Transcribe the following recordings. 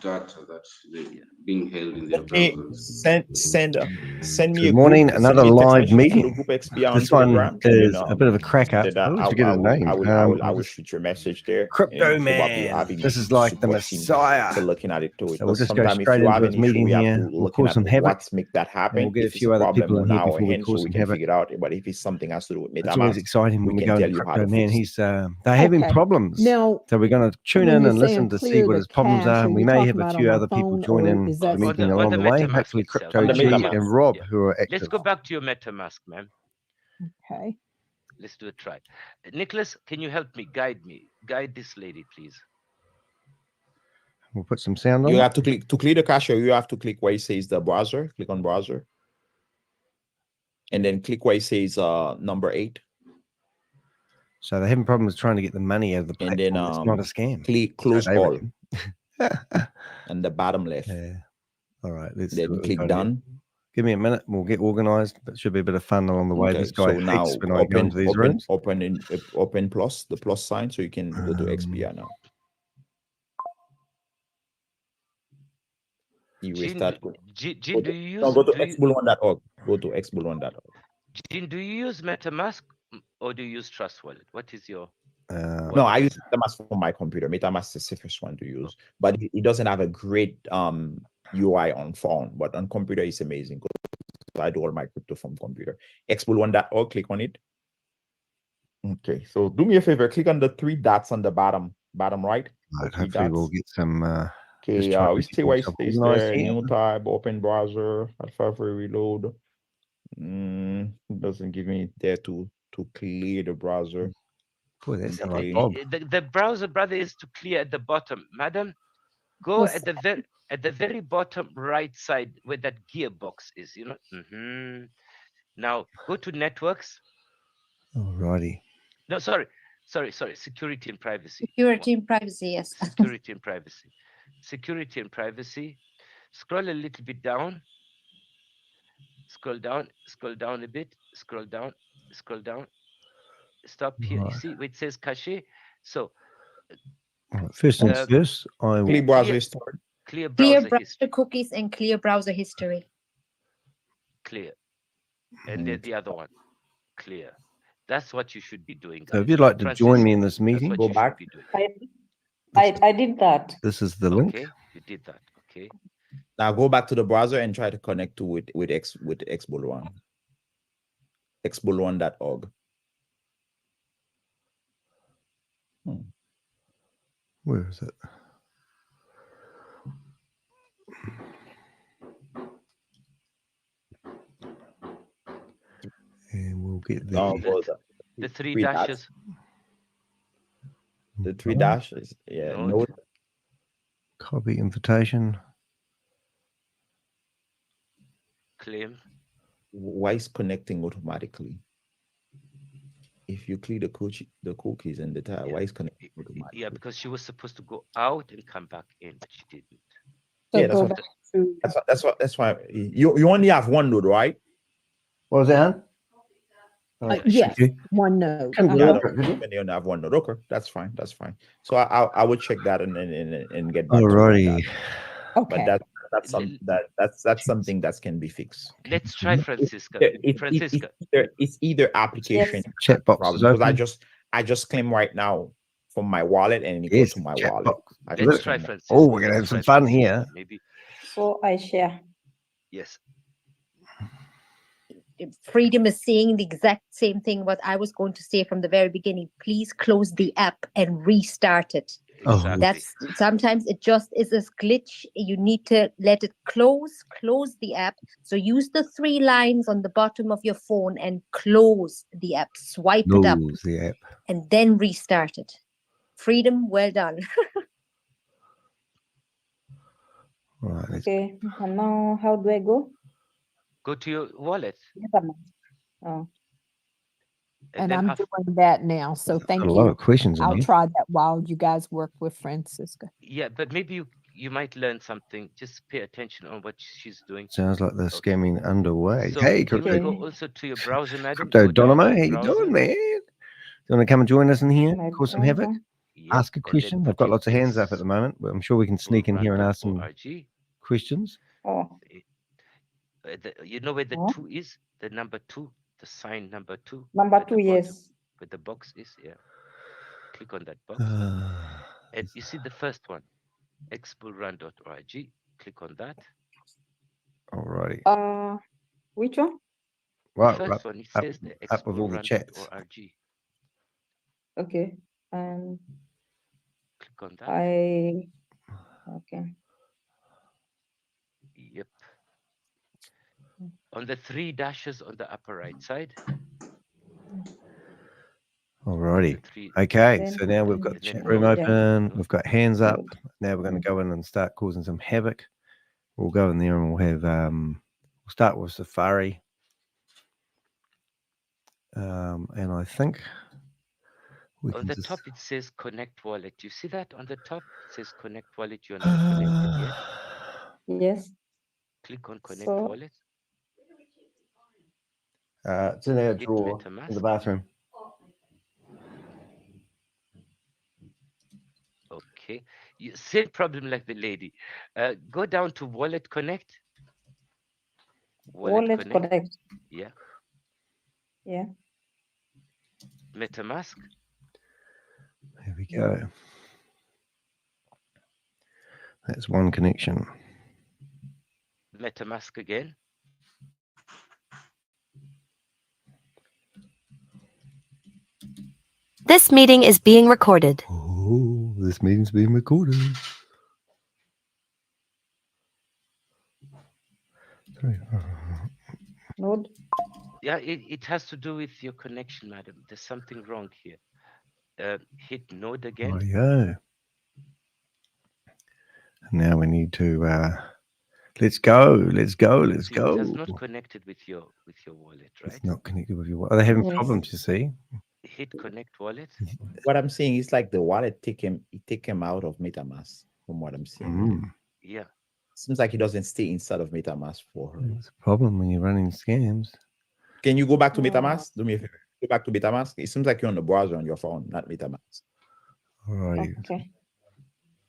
data that they being held in their Hey, browsers. send me Good a morning, group, another send me a text live message on meeting. the group XP on This one Telegram, is a bit of a cracker. then I always forget his name. I will shoot your message there. Crypto So Man. be This is like the super keen Messiah. to looking at it too. So we'll Because just go sometimes if straight you into have his an issue, meeting we have here. to We'll looking cause at some havoc. what's make that And happen. we'll get a If it's few a other problem people in on here our before we end, so cause we some can havoc. figure it out. But if it's something has to do with It's always MetaMask, exciting when we can go tell into you how Crypto to Man. fix He's they're having Okay. problems. Now, So we're going to tune when in you're and saying listen to see clear what the his problems cache, are. And we you may talking have a about few on other the people phone, join or in is the that meeting on along the the way. MetaMask Hopefully itself. Crypto On the G MetaMask. and Rob Yeah. who are active. Let's go back to your MetaMask, man. okay? Let's do a try. Nicholas, can you help me? Guide this lady, please. We'll put some sound on. You have to click to clear the cache, or you have to click where it says the browser. Click on browser. And then click where it says number 8. So they're having problems trying to get the money out of the platform. And then It's not a scam. click close So they all reckon. on the bottom left. Yeah. All right. Let's see Then what we've click got done. here. Give me a minute. We'll get organized, but it should be a bit of fun along the way. Okay, This guy so now hates when I go into these rooms. open plus the plus sign, so you can go to XPR now. Jean, Go do you use? No, go to do you- xbullone.org. Go to xbullone.org. Jean, do you use MetaMask or do you use Trust Wallet? What is your? No, I use MetaMask for my computer. MetaMask is the safest one to use, but it doesn't have a great UI on phone, but on computer it's amazing. I do all my crypto from computer. xbullone.org, click on it. Okay, so do me a favor, click on the 3 dots on the bottom right. Right, hopefully we'll get some. Okay, we see why it stays there. New tab, open browser, alpha free reload. It doesn't give me there to clear the browser. Boy, that's Okay. The browser, brother, is to clear at the bottom. Madam, go at the very bottom right side where that gearbox is. You know. Now go to networks. Alrighty. No, sorry. Security and privacy. Security and privacy, yes. Security and privacy. Security and privacy. Scroll a little bit down. Scroll down a bit. Scroll down. Stop here. Right. You see where it says cache? So Right, first things first, I will Clear browser history. clear Clear browser browser history. cookies and clear browser history. Clear. And then the other one. Clear. That's what you should be doing. So if guys. you'd like to Francis, join me in this that's meeting, what Go you back. should be doing. I did that. this is the link. Okay, you did that. Okay. Now go back to the browser and try to connect to it with xbullone. xbullone.org. Where is it? And we'll get the The three Three dots. dashes. The 3 dashes. Yeah. Note. copy invitation. Claim. Why is connecting automatically? If you clear the cookies and the tab, why is connecting automatically? Yeah, because she was supposed to go out and come back in, but she didn't. So Yeah, that's go what- back to That's why you only have one node, right? What was that? Yes, one node. Can Yeah, do it. and you only have one node. Okay, that's fine. So I would check that and get back to you on Alrighty. that. Okay. But that's something that can be fixed. Let's try Francisca. It's either application Chat box problem, is because open. I just claim right now from my wallet and it Yes, goes to my chat wallet. box. Let's try Francisca. Oh, we're gonna have Let's some try fun Francisca. here. Maybe. so I share. Yes. Freedom is saying the exact same thing what I was going to say from the very beginning. Please close the app and restart it. Oh, Exactly. That's sometimes it just is a glitch. You need to let it close the app. So use the 3 lines on the bottom of your phone and close the app. Swipe it up Lose the app. and then restart it. Freedom, well done. Right. let's- Okay, and now how do I go? Go to your wallet. Oh, And then I'm after, doing that now. So thank Got a lot you. of questions in I'll here. try that while you guys work with Francisca. yeah, but maybe you might learn something. Just pay attention on what she's doing. Sounds like the scamming underway. So Hey, you Crypto, will go also to your browser, madam. Crypto Go down Dynamo, to how you browser. doing, man? You want to come and join us in here? my Cause some havoc? browser. Yep, ask a and then question? I've put got your lots of hands up ex at the moment. But I'm sure we can sneak in here and ask some boomerang.org. questions. Oh, You know where the Oh. 2 is? The number 2, the sign number 2. number at the 2, bottom, yes. where the box is. Yeah. Click on that box. And you see the first one, xboomerang.org. Click on that. Alrighty. Which one? The Right, first right. one, it Up, says the up with all the chats. xboomerang.org. Okay. Click on that. Okay. Yep. On the 3 dashes on the upper right side. Alrighty. The 3. Okay, Then so now we've got and the then chat room node, open. node. We've got hands up. Node. Now we're going to go in and start causing some havoc. We'll go in there and we'll have we'll start with Safari. And I think we On can the just top it says connect wallet. You see that on the top? It says connect wallet. You are not connected yet. Yes. Click on connect So wallet. it's in our Hit drawer in MetaMask. the bathroom. Okay. Same problem like the lady. Go down to wallet connect. wallet connect. Yeah. Yeah. MetaMask. There we go. That's one connection. MetaMask again. This meeting is being recorded. Oh, this meeting's being recorded. Sorry. Node. Yeah, it has to do with your connection, madam. There's something wrong here. Hit node again. Oh, yeah. Now we need to let's go. Let's go. Let's See, go. it has not connected with your wallet, right? It's not connected with your wallet. Are they having Yes. problems, you see? Hit connect wallet. What I'm saying is like the wallet take him out of MetaMask from what I'm seeing. Mm. Yeah. Seems like he doesn't stay inside of MetaMask for her. It's a problem when you're running scams. Can you go back to Oh. MetaMask? Do me a favor. Go back to MetaMask. It seems like you're on the browser on your phone, not MetaMask. All right. Okay.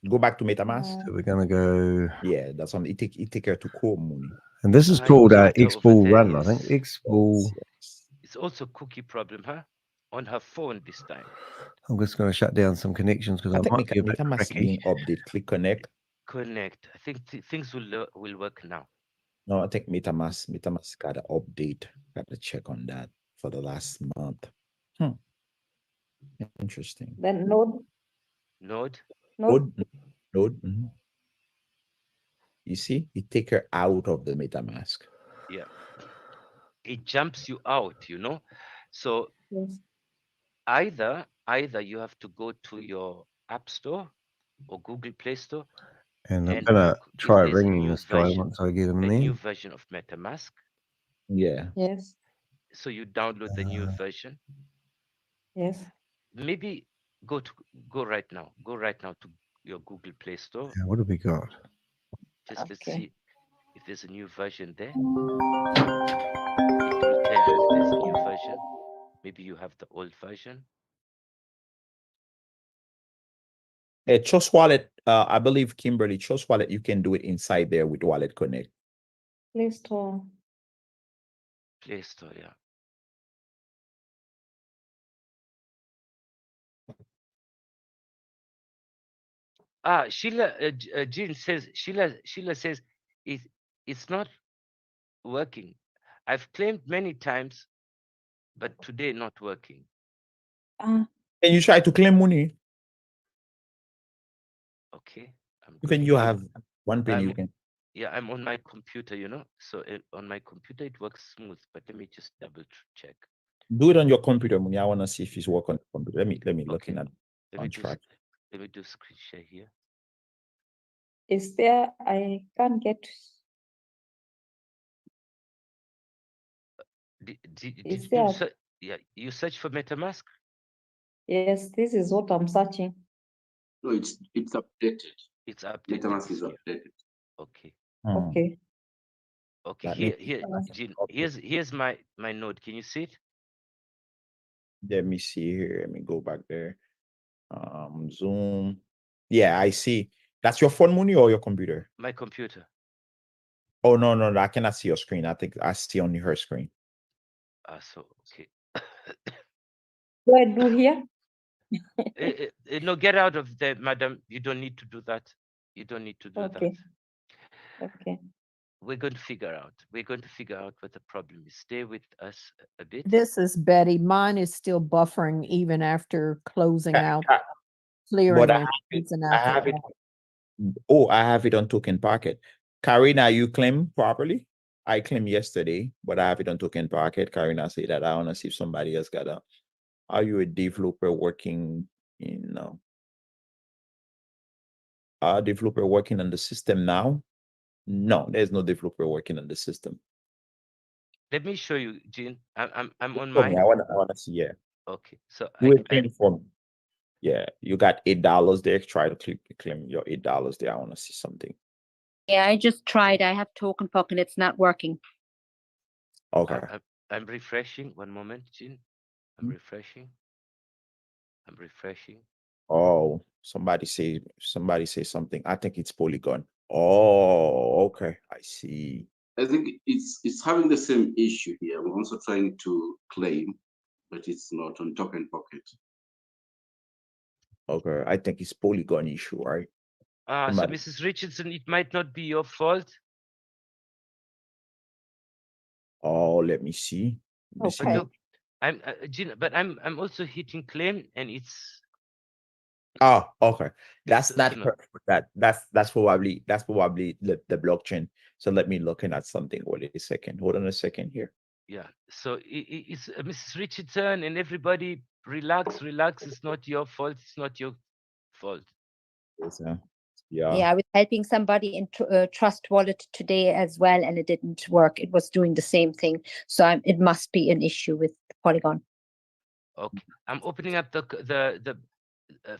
Go back to MetaMask. So we're gonna go, Yeah, that's on. It take her to Core Money. and this is Ah, called it's over X-Ball there, Run. I think yes. X-Ball. Yes. It's also cookie problem, huh? On her phone this time. I'm just going to shut down some connections because I I think might be a bit MetaMask cracky. being updated. Click connect. Connect. I think things will work now. No, I think MetaMask got an update. Got to check on that for the last month. Interesting. Then node. Node. Node. Node. You see, it take her out of the MetaMask. Yeah. It jumps you out, you know. So Yes. either you have to go to your App Store or Google Play Store And I'm and going to look if try there's a ringing new this guy version, once I get him a there. new version of MetaMask. Yeah. Yes. So you download the new version. Yes. Maybe go right now. Go right now to your Google Play Store. Yeah, what have we got? Just let's Okay. see if there's a new version there. It will tell you if there's a new version. Maybe you have the old version. Trust Wallet, I believe Kimberly, Trust Wallet, you can do it inside there with Wallet Connect. Play Store. Play Store, yeah. Sheila, Jean says, Sheila says, it's not working. I've claimed many times, but today not working. Can you try to claim money? Okay. Even you have one penny, you can. Yeah, I'm on my computer, you know. So on my computer it works smooth, but let me just double check. Do it on your computer, Muni. I want to see if it's work on the computer. Let me look in at Let me do screen share here. Is there? I can't get. Did you you search for MetaMask? Yes, this is what I'm searching. No, it's updated. It's updated. MetaMask is updated. Okay. Okay. Okay. Here's my node. Can you see it? Let me see here. Let me go back there. Zoom. Yeah, I see. That's your phone, Mooney, or your computer? My computer. Oh, no, I cannot see your screen. I think I see only her screen. So okay. What I do here? No, get out of there, madam. You don't need to do that. You don't need to do Okay. that. Okay. We're going to figure out. We're going to figure out what the problem is. Stay with us a bit. This is Betty. Mine is still buffering even after closing out, clearing But I and have it. closing I out the have it. app. Oh, I have it on Token Pocket. Karina, you claim properly? I claimed yesterday, but I have it on Token Pocket. Karina say that I want to see if somebody else got a. Are you a developer working in? Developer working on the system now? No, there's no developer working on the system. Let me show you, Jean. I'm on Show me. mine. I want to see. Yeah. Okay, so You were paying for. Yeah, you got $8 there. Try to claim your $8 there. I want to see something. Yeah, I just tried. I have Token Pocket. It's not working. Okay. I'm refreshing. One moment, Jean. I'm refreshing. I'm refreshing. Oh, somebody say something. I think it's Polygon. Oh, okay. I see. I think it's having the same issue here. We're also trying to claim, but it's not on Token Pocket. Okay, I think it's Polygon issue, right? So Mrs. Richardson, it might not be your fault. Oh, let me see. Okay. Look, I'm Jean, but I'm also hitting claim, and it's. Oh, okay. That's not no. perfect. That's probably the blockchain. So let me looking at something. Wait a second. Hold on a second here. Yeah. So it's Mrs. Richardson and everybody. Relax. It's not your fault. It's not your fault. Yeah. I was helping somebody in Trust Wallet today as well, and it didn't work. It was doing the same thing. So it must be an issue with Polygon. Okay, I'm opening up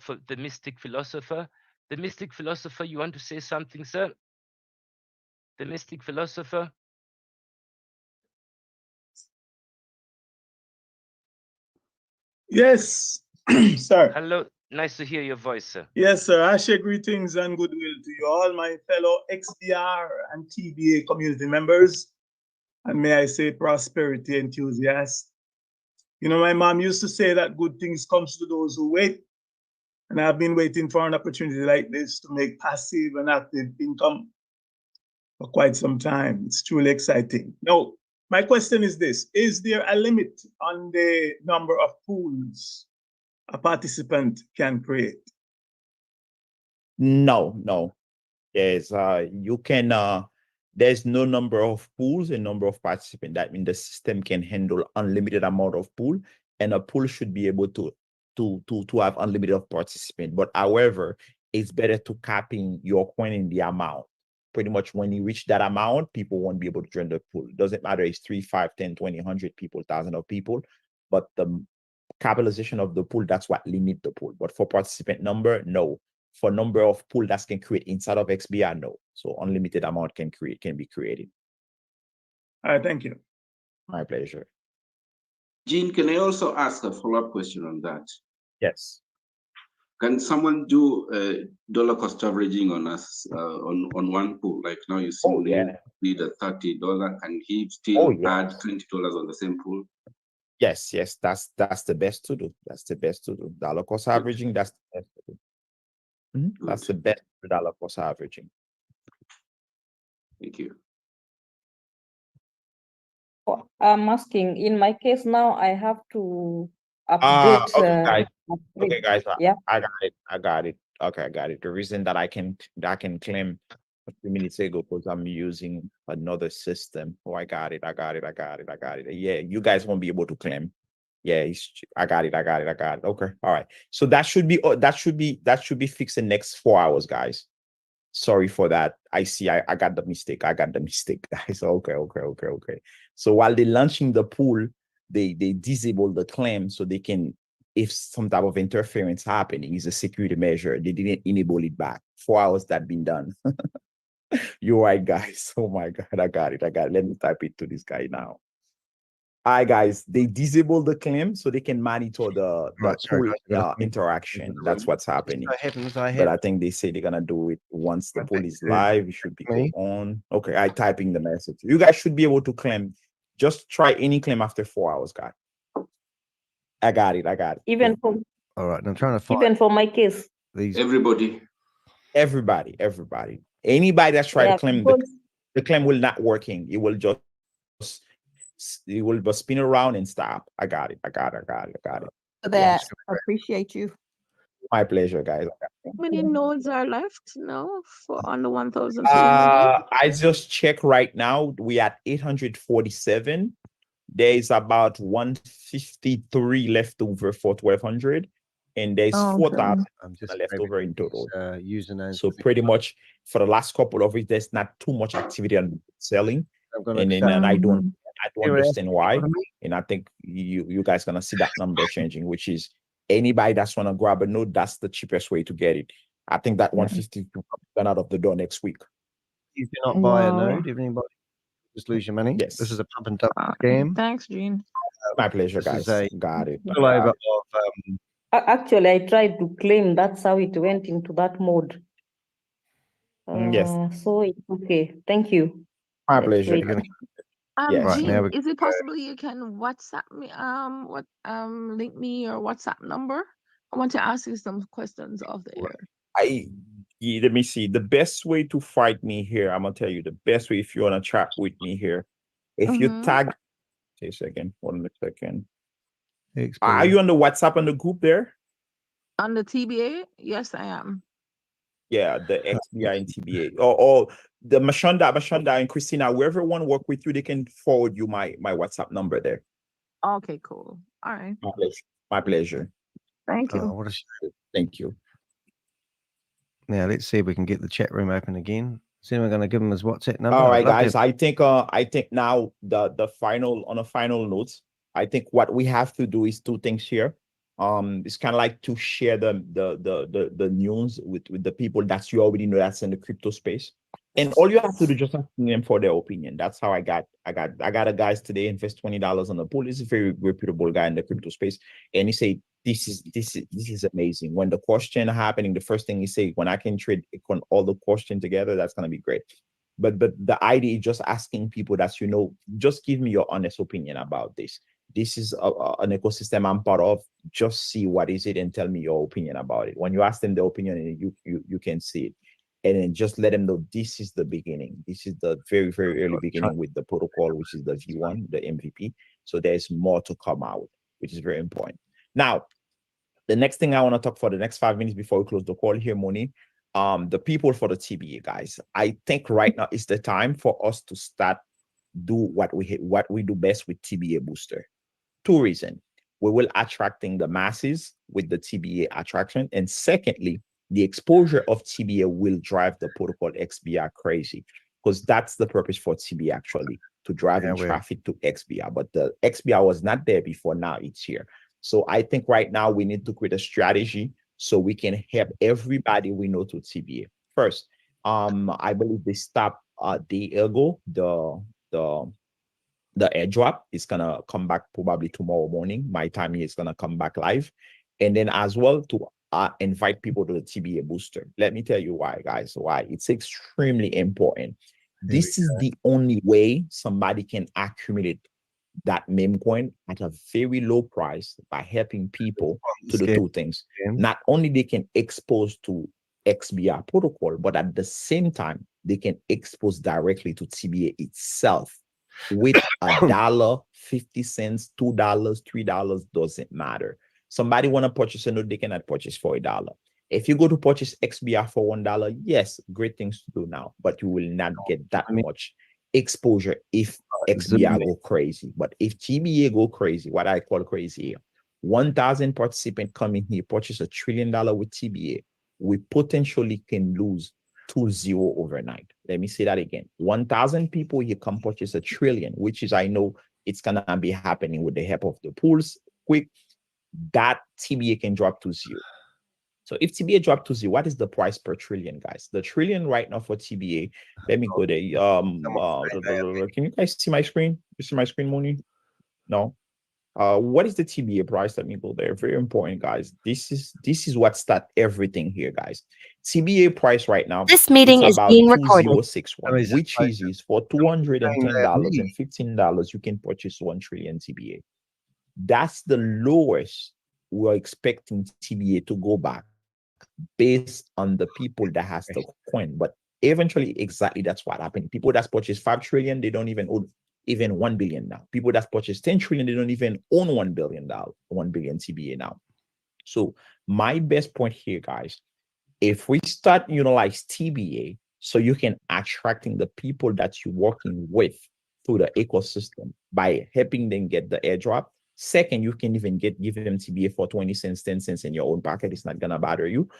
for the mystic philosopher. The mystic philosopher, you want to say something, sir? The mystic philosopher. Yes, sir. Hello, nice to hear your voice, sir. Yes, sir. I share greetings and goodwill to you all, my fellow XDR and TBA community members. And may I say prosperity enthusiasts. You know, my mom used to say that good things comes to those who wait. And I've been waiting for an opportunity like this to make passive and active income for quite some time. It's truly exciting. Now, my question is this: is there a limit on the number of pools a participant can create? No. There's you can there's no number of pools and number of participants. That means the system can handle unlimited amount of pool, and a pool should be able to have unlimited of participants. But however, it's better to capping your coin in the amount. Pretty much when you reach that amount, people won't be able to join the pool. It doesn't matter it's 3, 5, 10, 20, 100 people, 1,000 of people, but the capitalization of the pool, that's what limit the pool. But for participant number, no. For number of pool that can create inside of XBR, no. So unlimited amount can be created. All right, thank you. My pleasure. Jean, can I also ask a follow-up question on that? Yes. Can someone do dollar cost averaging on us on one pool? Like now you see need a $30. Can he still add $20 on the same pool? Yes, that's the best to do. That's the best to do. Dollar cost averaging, that's the best to do. That's the best dollar cost averaging. Thank you. I'm asking, in my case now, I have to update. Okay, guys. Yeah. I got it. Okay, I got it. The reason that I can claim a few minutes ago because I'm using another system. Oh, I got it. Yeah, you guys won't be able to claim. Yeah, I got it. Okay, all right. So that should be fixed in the next 4 hours, guys. Sorry for that. I see. I got the mistake. Guys. Okay. So while they're launching the pool, they disable the claim so they can, if some type of interference happening, is a security measure. They didn't enable it back. 4 hours that been done. You're right, guys. Oh my God, I got it. Let me type it to this guy now. Hi guys, they disable the claim so they can monitor the Right, sorry, pool guys, interaction. That's what's happening. So happens I But have I think they say they're gonna do it once the Right poll back is to live. It should be me. on. Okay, I typing the message. You guys should be able to claim. Just try any claim after 4 hours, guys. I got it. I got it. Even for All right, I'm trying to find even for my case. these. Everybody. Everybody. Anybody that's trying Yeah, to claim because the claim will not working. It will just spin around and stop. I got it. For that, appreciate you. My pleasure, guys. How many nodes are left now for on the 1,300? I just check right now. We at 847. There is about 153 left over for 1,200, and there's Oh, 4,000 I'm just left over in total. Username. So pretty much for the last couple of weeks, there's not too much activity on selling, I'm gonna and then accept- I don't Here, understand why. what I mean? And I think you guys gonna see that number changing, which is anybody that's wanna grab a node, that's the cheapest way to get it. I think that 150 will come out of the door next week. You cannot buy a Wow. node if anybody just lose your money. Yes. This is a pump and dump scam. Thanks, Gene. My pleasure, This is guys. a Got it. spillover of actually, I tried to claim. That's how it went into that mode. Yes. So it's okay. Thank you. My Let's pleasure. wait. You're gonna Yes. Right, Gene, now we- is it possible you can WhatsApp me, link me your WhatsApp number? I want to ask you some questions off the air. Let me see. The best way to fight me here, I'm gonna tell you the best way if you wanna chat with me here. If you tag, say a second, hold on a second. Are you on the WhatsApp on the group there? On the TBA? Yes, I am. Yeah, the XBI and TBA. Or the Mashonda and Christina, whoever want to work with you, they can forward you my WhatsApp number there. Okay, cool. All right. My pleasure. Thank you. what a shame. Thank you. Now let's see if we can get the chat room open again. So we're going to give him his WhatsApp number. All I'd right, love to guys. I think now the final notes. I think what we have to do is two things here. It's kind of like to share the news with the people that you already know that's in the crypto space. And all you have to do is just ask them for their opinion. That's how I got a guys today invest $20 on the pool. He's a very reputable guy in the crypto space. And he said, this is amazing. When the question happening, the first thing he say, when I can trade on all the question together, that's gonna be great. But the idea is just asking people that just give me your honest opinion about this. This is an ecosystem I'm part of. Just see what is it and tell me your opinion about it. When you ask them the opinion, you can see it. And then just let them know this is the beginning. This is the very, very early beginning with the protocol, which is the V1, the MVP. So there's more to come out, which is very important. Now, the next thing I want to talk for the next 5 minutes before we close the call here, Moni, the people for the TBA, guys. I think right now is the time for us to start do what we do best with TBA Booster. Two reasons. We will attracting the masses with the TBA attraction. And secondly, the exposure of TBA will drive the protocol XBR crazy, because that's the purpose for TBA actually, to drive traffic to XBR. But the XBR was not there before, now it's here. So I think right now we need to create a strategy so we can help everybody we know to TBA. First, I believe they stopped a day ago, the airdrop is gonna come back probably tomorrow morning. My time here is gonna come back live. And then as well to invite people to the TBA booster. Let me tell you why, guys. Why it's extremely important. This is the only way somebody can accumulate that meme coin at a very low price by helping people to do two things. Not only they can expose to XBR protocol, but at the same time, they can expose directly to TBA itself with $1, 50 cents, $2, $3, doesn't matter. Somebody want to purchase a node, they cannot purchase for $1. If you go to purchase XBR for $1, yes, great things to do now, but you will not get that much exposure if XBR go crazy. But if TBA go crazy, what I call crazy here, 1,000 participants coming here, purchase $1 trillion with TBA, we potentially can lose 2-0 overnight. Let me say that again. 1,000 people here come purchase $1 trillion, which is, I know it's gonna be happening with the help of the pools quick. That TBA can drop to 0. So if TBA drop to 0, what is the price per trillion, guys? The trillion right now for TBA, let me go there. Can you guys see my screen? You see my screen, Moni? No. What is the TBA price? Let me go there. Very important, guys. This is what start everything here, guys. TBA price right now. This meeting is being recorded. 2061, which is for $210 and $15, you can purchase 1 trillion TBA. That's the lowest we're expecting TBA to go back based on the people that has the coin. But eventually, exactly that's what happened. People that's purchased 5 trillion, they don't even own even 1 billion now. People that's purchased 10 trillion, they don't even own $1 billion TBA now. So my best point here, guys, if we start utilize TBA, so you can attracting the people that you're working with through the ecosystem by helping them get the airdrop. Second, you can even give them TBA for 20 cents, 10 cents in your own pocket. It's not gonna bother you.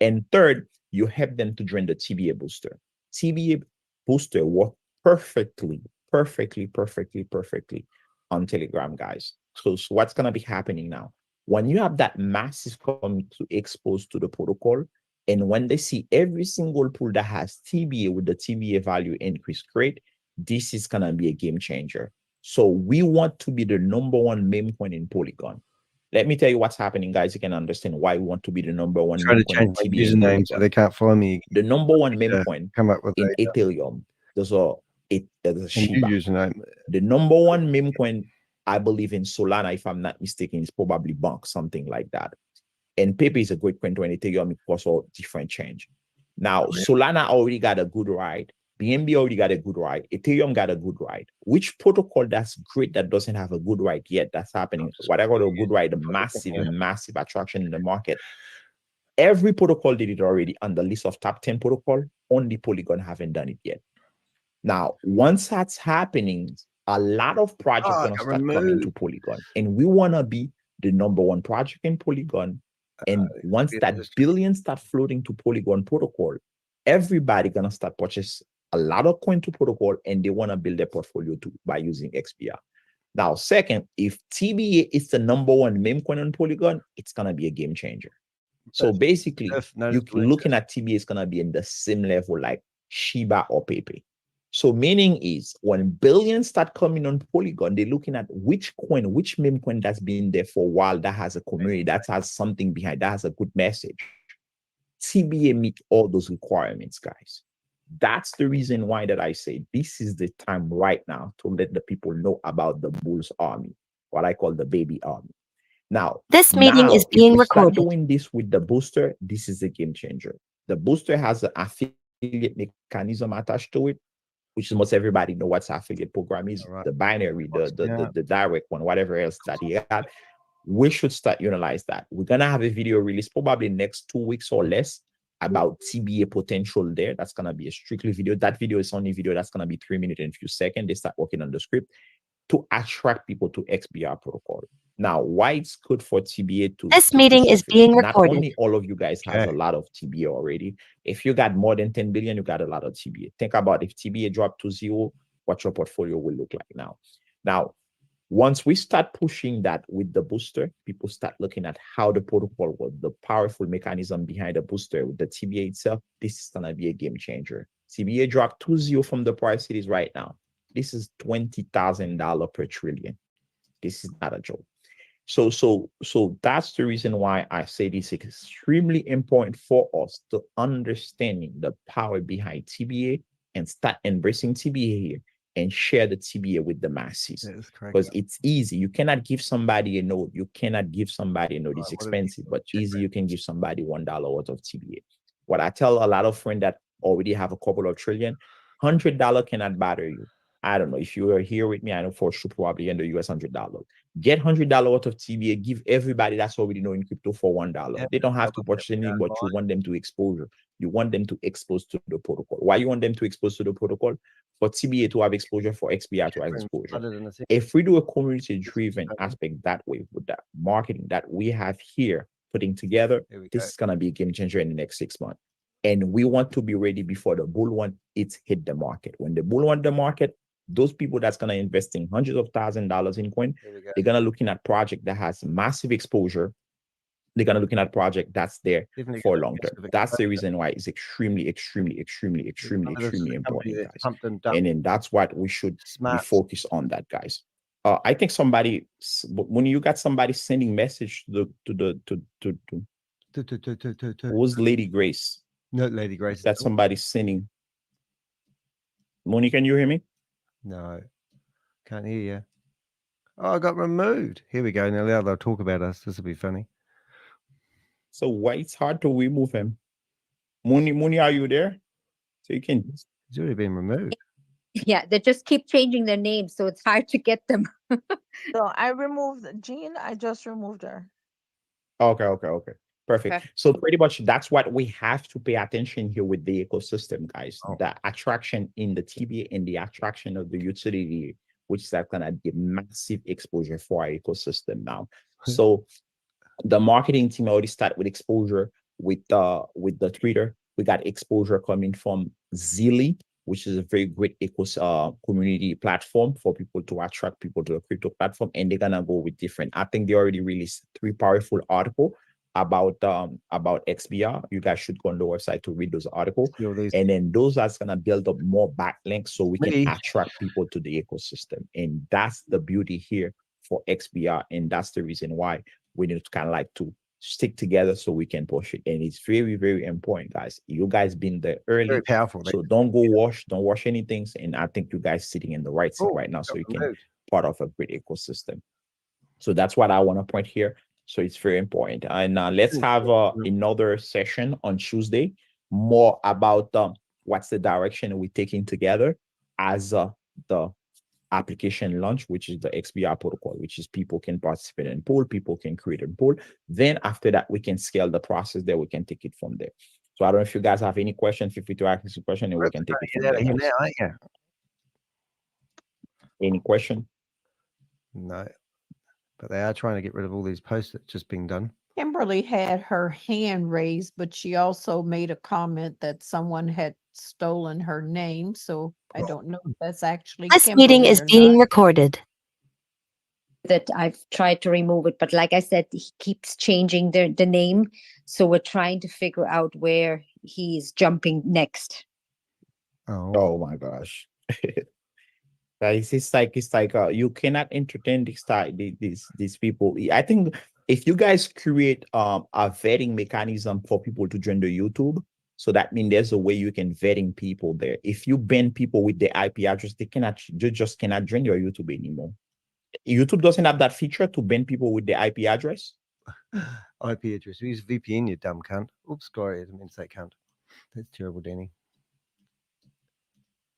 And third, you help them to join the TBA booster. TBA booster works perfectly on Telegram, guys. So what's gonna be happening now? When you have that massive community exposed to the protocol, and when they see every single pool that has TBA with the TBA value increase rate, this is gonna be a game changer. So we want to be the #1 meme coin in Polygon. Let me tell you what's happening, guys. You can understand why we want to be the #1 trying meme to coin in change my TBA. username so they can't follow me. The #1 meme coin come up with in Ethereum. There's a Shiba. username. The #1 meme coin, I believe in Solana, if I'm not mistaken, is probably Bonk, something like that. And Pepe is a great coin to Ethereum because of different change. Now, Solana already got a good ride. BNB already got a good ride. Ethereum got a good ride. Which protocol that's great that doesn't have a good ride yet? That's happening. What I got a good ride, a massive attraction in the market. Every protocol did it already on the list of top 10 protocol. Only Polygon haven't done it yet. Now, once that's happening, a lot of projects are gonna start coming to Polygon, and we wanna be the #1 project in Polygon. And once that billions start floating to Polygon protocol, everybody gonna start purchase a lot of coin to protocol, and they wanna build their portfolio too by using XPR. Now, second, if TBA is the #1 meme coin on Polygon, it's gonna be a game changer. So basically, you're looking at TBA is gonna be in the same level like Shiba or Pepe. So meaning is when billions start coming on Polygon, they're looking at which coin, which meme coin that's been there for a while, that has a community, that has something behind, that has a good message. TBA meet all those requirements, guys. That's the reason why that I say this is the time right now to let the people know about the Bulls Army, what I call the baby army. Now, this meeting is being recorded. Doing this with the booster, this is a game changer. The booster has an affiliate mechanism attached to it, which most everybody know what affiliate program is. The binary, the direct one, whatever else that he had. We should start utilize that. We're gonna have a video release probably next 2 weeks or less about TBA potential there. That's gonna be a strictly video. That video is only video that's gonna be 3 minutes and a few seconds. They start working on the script to attract people to XBR protocol. Now, why it's good for TBA to this meeting is being recorded. Not only all of you guys has a lot of TBA already. If you got more than 10 billion, you got a lot of TBA. Think about if TBA dropped to 0, what your portfolio will look like now. Now, once we start pushing that with the booster, people start looking at how the protocol was, the powerful mechanism behind the booster with the TBA itself. This is gonna be a game changer. TBA dropped to 0 from the price it is right now. This is $20,000 per trillion. This is not a joke. So that's the reason why I say this is extremely important for us to understanding the power behind TBA and start embracing TBA here and share the TBA with the masses. Because it's easy. You cannot give somebody a node. You cannot give somebody a node. It's expensive, but easy. You can give somebody $1 worth of TBA. What I tell a lot of friends that already have a couple of trillion, $100 cannot bother you. I don't know if you are here with me. I know for sure probably in the US $100. Get $100 worth of TBA. Give everybody that's already knowing crypto for $1. They don't have to purchase anything, but you want them to exposure. You want them to expose to the protocol. Why you want them to expose to the protocol? For TBA to have exposure, for XBR to have exposure. If we do a community-driven aspect that way with that marketing that we have here putting together, this is gonna be a game changer in the next 6 months. And we want to be ready before the bull one it's hit the market. When the bull wants the market, those people that's gonna invest in hundreds of $1,000s in coin, they're gonna looking at project that has massive exposure. They're gonna looking at project that's there for long term. That's the reason why it's extremely important, guys. And then that's what we should be focused on that, guys. I think somebody when you got somebody sending message to who's Lady Grace? No, Lady Grace. That somebody sending. Moni, can you hear me? No, can't hear you. Oh, I got removed. Here we go. Now they'll talk about us. This will be funny. So why it's hard to remove him? Moni, are you there? So you can. He's already been removed. Yeah, they just keep changing their names, so it's hard to get them. So I removed Jean. I just removed her. Okay. Perfect. Okay. So pretty much that's what we have to pay attention here with the ecosystem, guys. The attraction in the TBA and the attraction of the utility, which is gonna give massive exposure for our ecosystem now. So the marketing team already start with exposure with the Twitter. We got exposure coming from Zilly, which is a very great community platform for people to attract people to the crypto platform, and they're gonna go with different. I think they already released 3 powerful articles about XBR. You guys should go on the website to read those articles, and then those are gonna build up more backlinks so we can attract people to the ecosystem, and that's the beauty here for XBR, and that's the reason why we need to kind of like to stick together so we can push it. And it's very, very important, guys. You guys been there early, very powerful. So don't wash anything. And I think you guys sitting in the right seat right now, so you can part of a great ecosystem. So that's what I want to point here. So it's very important. And let's have another session on Tuesday, more about what's the direction we're taking together as the application launch, which is the XBR protocol, which is people can participate in pool, people can create a pool. Then after that, we can scale the process there. We can take it from there. So I don't know if you guys have any questions. Feel free to ask us a question and we can take it from there. Now, ain't you? Any question? No, but they are trying to get rid of all these posts that's just being done. Kimberly had her hand raised, but she also made a comment that someone had stolen her name. So I don't know if that's actually This Kimberly meeting is or being not. recorded. That I've tried to remove it, but like I said, he keeps changing the name, so we're trying to figure out where he's jumping next. Oh my gosh. It's like you cannot entertain these people. I think if you guys create a vetting mechanism for people to join the YouTube, so that means there's a way you can vetting people there. If you ban people with the IP address, they just cannot join your YouTube anymore. YouTube doesn't have that feature to ban people with the IP address. IP address. Use VPN, you dumb cunt. Oops, sorry, I didn't mean to say cunt. That's terrible, Danny.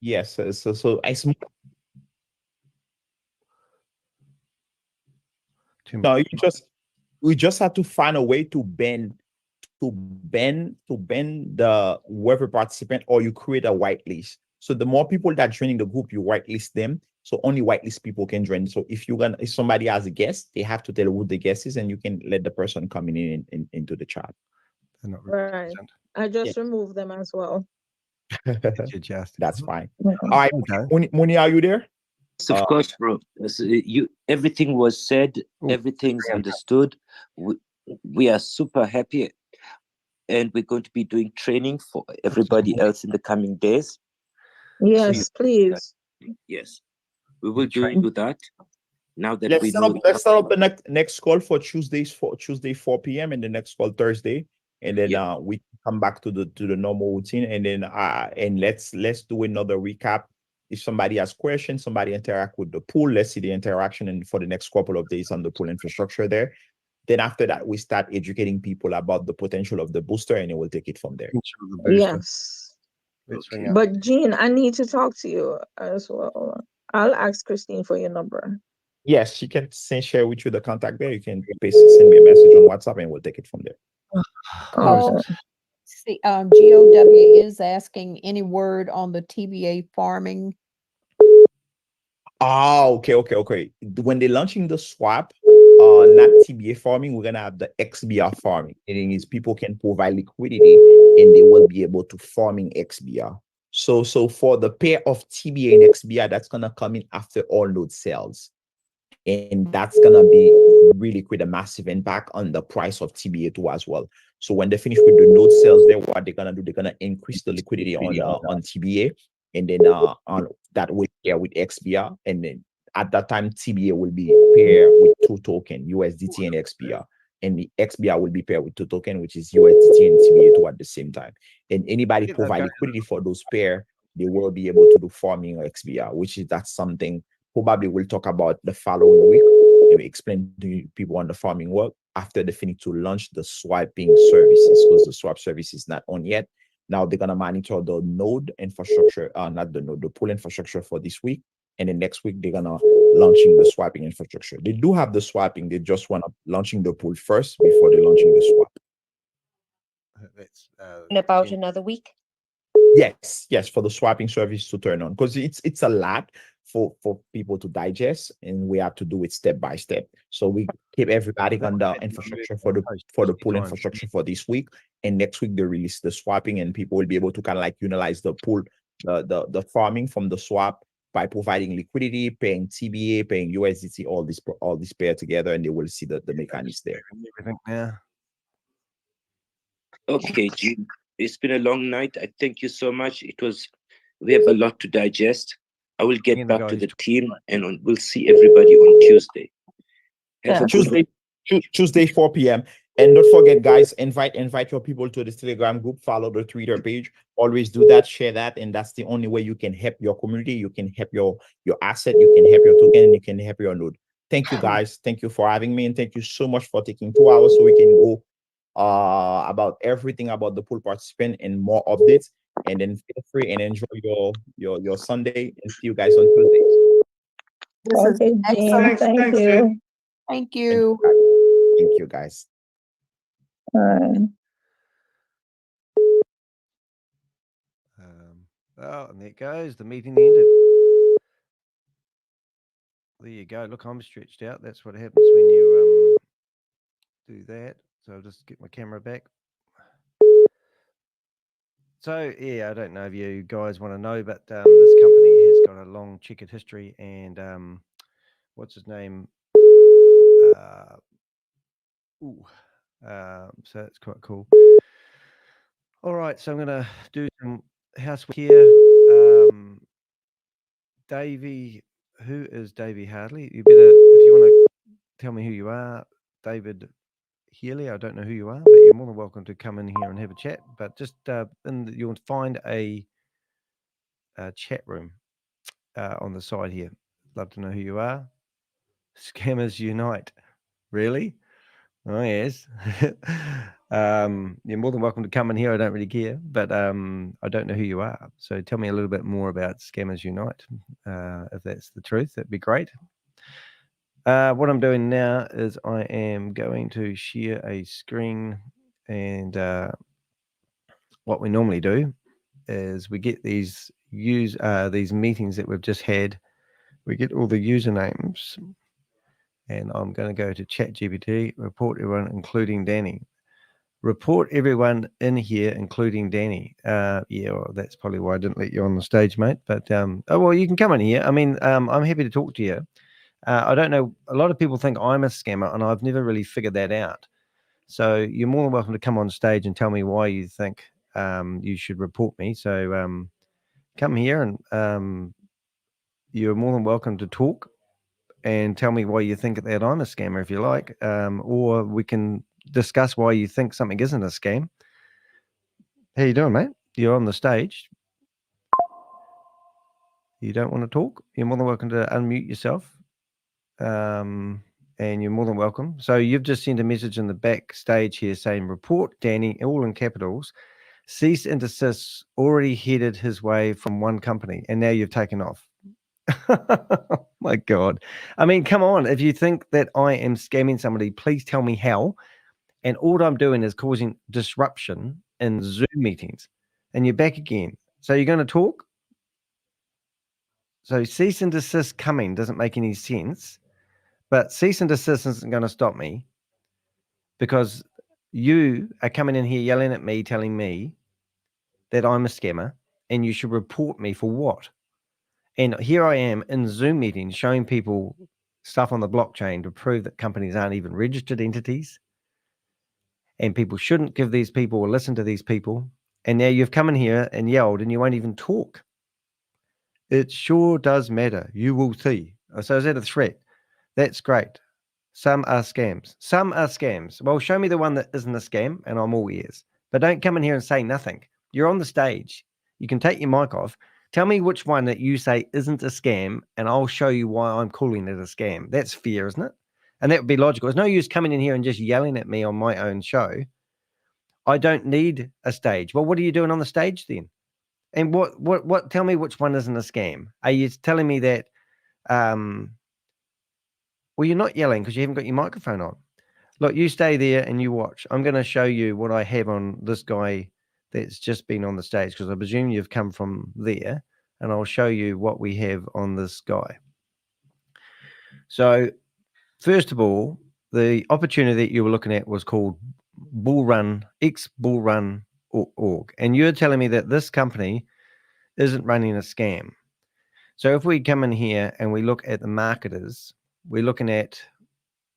Yes, so I no, we just have to find a way to ban the whoever participant, or you create a whitelist. So the more people that joining the group, you whitelist them. So only whitelist people can join. So if somebody has a guest, they have to tell who the guest is, and you can let the person coming in into the chat. Right. I just removed them as well. That's fine. All right, Moni, are you there? Yes, of course, bro. Everything was said, everything's understood. We are super happy, and we're going to be doing training for everybody else in the coming days. Yes, please. Yes, we will do that. Now that let's set up the next call for Tuesday 4 p.m. and the next call Thursday, and then we come back to the normal routine, and then and let's do another recap. If somebody has questions, somebody interact with the pool, let's see the interaction and for the next couple of days on the pool infrastructure there. Then after that, we start educating people about the potential of the booster, and it will take it from there. Yes. Okay. But Jean, I need to talk to you as well. I'll ask Christine for your number. Yes, she can share with you the contact there. You can send me a message on WhatsApp, and we'll take it from there. Oh, see, GOW is asking any word on the TBA farming. Oh, okay. When they're launching the swap, not TBA farming, we're gonna have the XBR farming. Meaning is people can provide liquidity and they will be able to farming XBR. So for the pair of TBA and XBR, that's gonna come in after all node sales. And that's gonna be really create a massive impact on the price of TBA2 as well. So when they finish with the node sales, there, what they're gonna do, they're gonna increase the liquidity on TBA, and then on that with XBR, and then at that time, TBA will be paired with 2 tokens, USDT and XBR. And the XBR will be paired with 2 tokens, which is USDT and TBA2 at the same time. And anybody provide liquidity for those pair, they will be able to do farming or XBR, which is that's something probably we'll talk about the following week. And we explain to people on the farming work after they finish to launch the swiping services, because the swap service is not on yet. Now they're gonna monitor the node infrastructure, not the node, the pool infrastructure for this week. And then next week they're gonna launching the swiping infrastructure. They do have the swiping, they just wanna launching the pool first before they're launching the swap. That's In about another week. Yes, for the swapping service to turn on, because it's a lot for people to digest, and we have to do it step by step. So we keep everybody on the infrastructure for the pool infrastructure for this week, and next week they release the swapping, and people will be able to kind of like utilize the pool, the farming from the swap by providing liquidity, paying TBA, paying USDT, all this pair together, and they will see the mechanics there. Everything now. Okay, Jim. It's been a long night. I thank you so much. We have a lot to digest. I will get back to the team, and we'll see everybody on Tuesday. Tuesday, 4 p.m. And don't forget, guys, invite your people to the Telegram group, follow the Twitter page. Always do that, share that, and that's the only way you can help your community. You can help your asset, you can help your token, and you can help your node. Thank you, guys. Thank you for having me, and thank you so much for taking 2 hours so we can go about everything about the pool participant and more updates. And then feel free and enjoy your Sunday, and see you guys on Tuesday. Okay, excellent. Thank you. Thank you, guys. Oh, and there it goes. The meeting ended. There you go. Look, I'm stretched out. That's what happens when you do that. So I'll just get my camera back. So yeah, I don't know if you guys want to know, but this company has got a long checkered history, and what's his name? So it's quite cool. All right, so I'm gonna do some housework here. Davey, who is Davey Hardley? You better, if you want to tell me who you are, David Healy. I don't know who you are, but you're more than welcome to come in here and have a chat. But just you'll find a chat room on the side here. Love to know who you are. Scammers Unite. Really? Oh yes. You're more than welcome to come in here. I don't really care, but I don't know who you are. So tell me a little bit more about Scammers Unite. If that's the truth, that'd be great. What I'm doing now is I am going to share a screen, and what we normally do is we get these meetings that we've just had. We get all the usernames, and I'm going to go to ChatGPT, report everyone, including Danny. Report everyone in here, including Danny. Yeah, well, that's probably why I didn't let you on the stage, mate. But oh well, you can come in here. I mean, I'm happy to talk to you. I don't know. A lot of people think I'm a scammer, and I've never really figured that out. So you're more than welcome to come on stage and tell me why you think you should report me. So come here, and you're more than welcome to talk and tell me why you think that I'm a scammer, if you like, or we can discuss why you think something isn't a scam. How you doing, mate? You're on the stage. You don't want to talk? You're more than welcome to unmute yourself. And you're more than welcome. So you've just sent a message in the backstage here saying, report Danny, all in capitals, cease and desist, already headed his way from one company, and now you've taken off. Oh my God. I mean, come on. If you think that I am scamming somebody, please tell me how. And all I'm doing is causing disruption in Zoom meetings. And you're back again. So you're going to talk? So cease and desist coming doesn't make any sense. But cease and desist isn't going to stop me, because you are coming in here yelling at me, telling me that I'm a scammer, and you should report me for what? And here I am in Zoom meetings showing people stuff on the blockchain to prove that companies aren't even registered entities, and people shouldn't give these people or listen to these people. And now you've come in here and yelled, and you won't even talk. It sure does matter. You will see. So is that a threat? That's great. Some are scams. Some are scams. Well, show me the one that isn't a scam and I'm all ears. But don't come in here and say nothing. You're on the stage. You can take your mic off. Tell me which one that you say isn't a scam and I'll show you why I'm calling it a scam. That's fair, isn't it? And that would be logical. There's no use coming in here and just yelling at me on my own show. I don't need a stage. Well, what are you doing on the stage then? And what tell me which one isn't a scam. Are you telling me that well, you're not yelling because you haven't got your microphone on. Look, you stay there and you watch. I'm going to show you what I have on this guy that's just been on the stage, because I presume you've come from there, and I'll show you what we have on this guy. So first of all, the opportunity that you were looking at was called Bullrun, ex-Bullrun.org. And you're telling me that this company isn't running a scam. So if we come in here and we look at the marketers, we're looking at,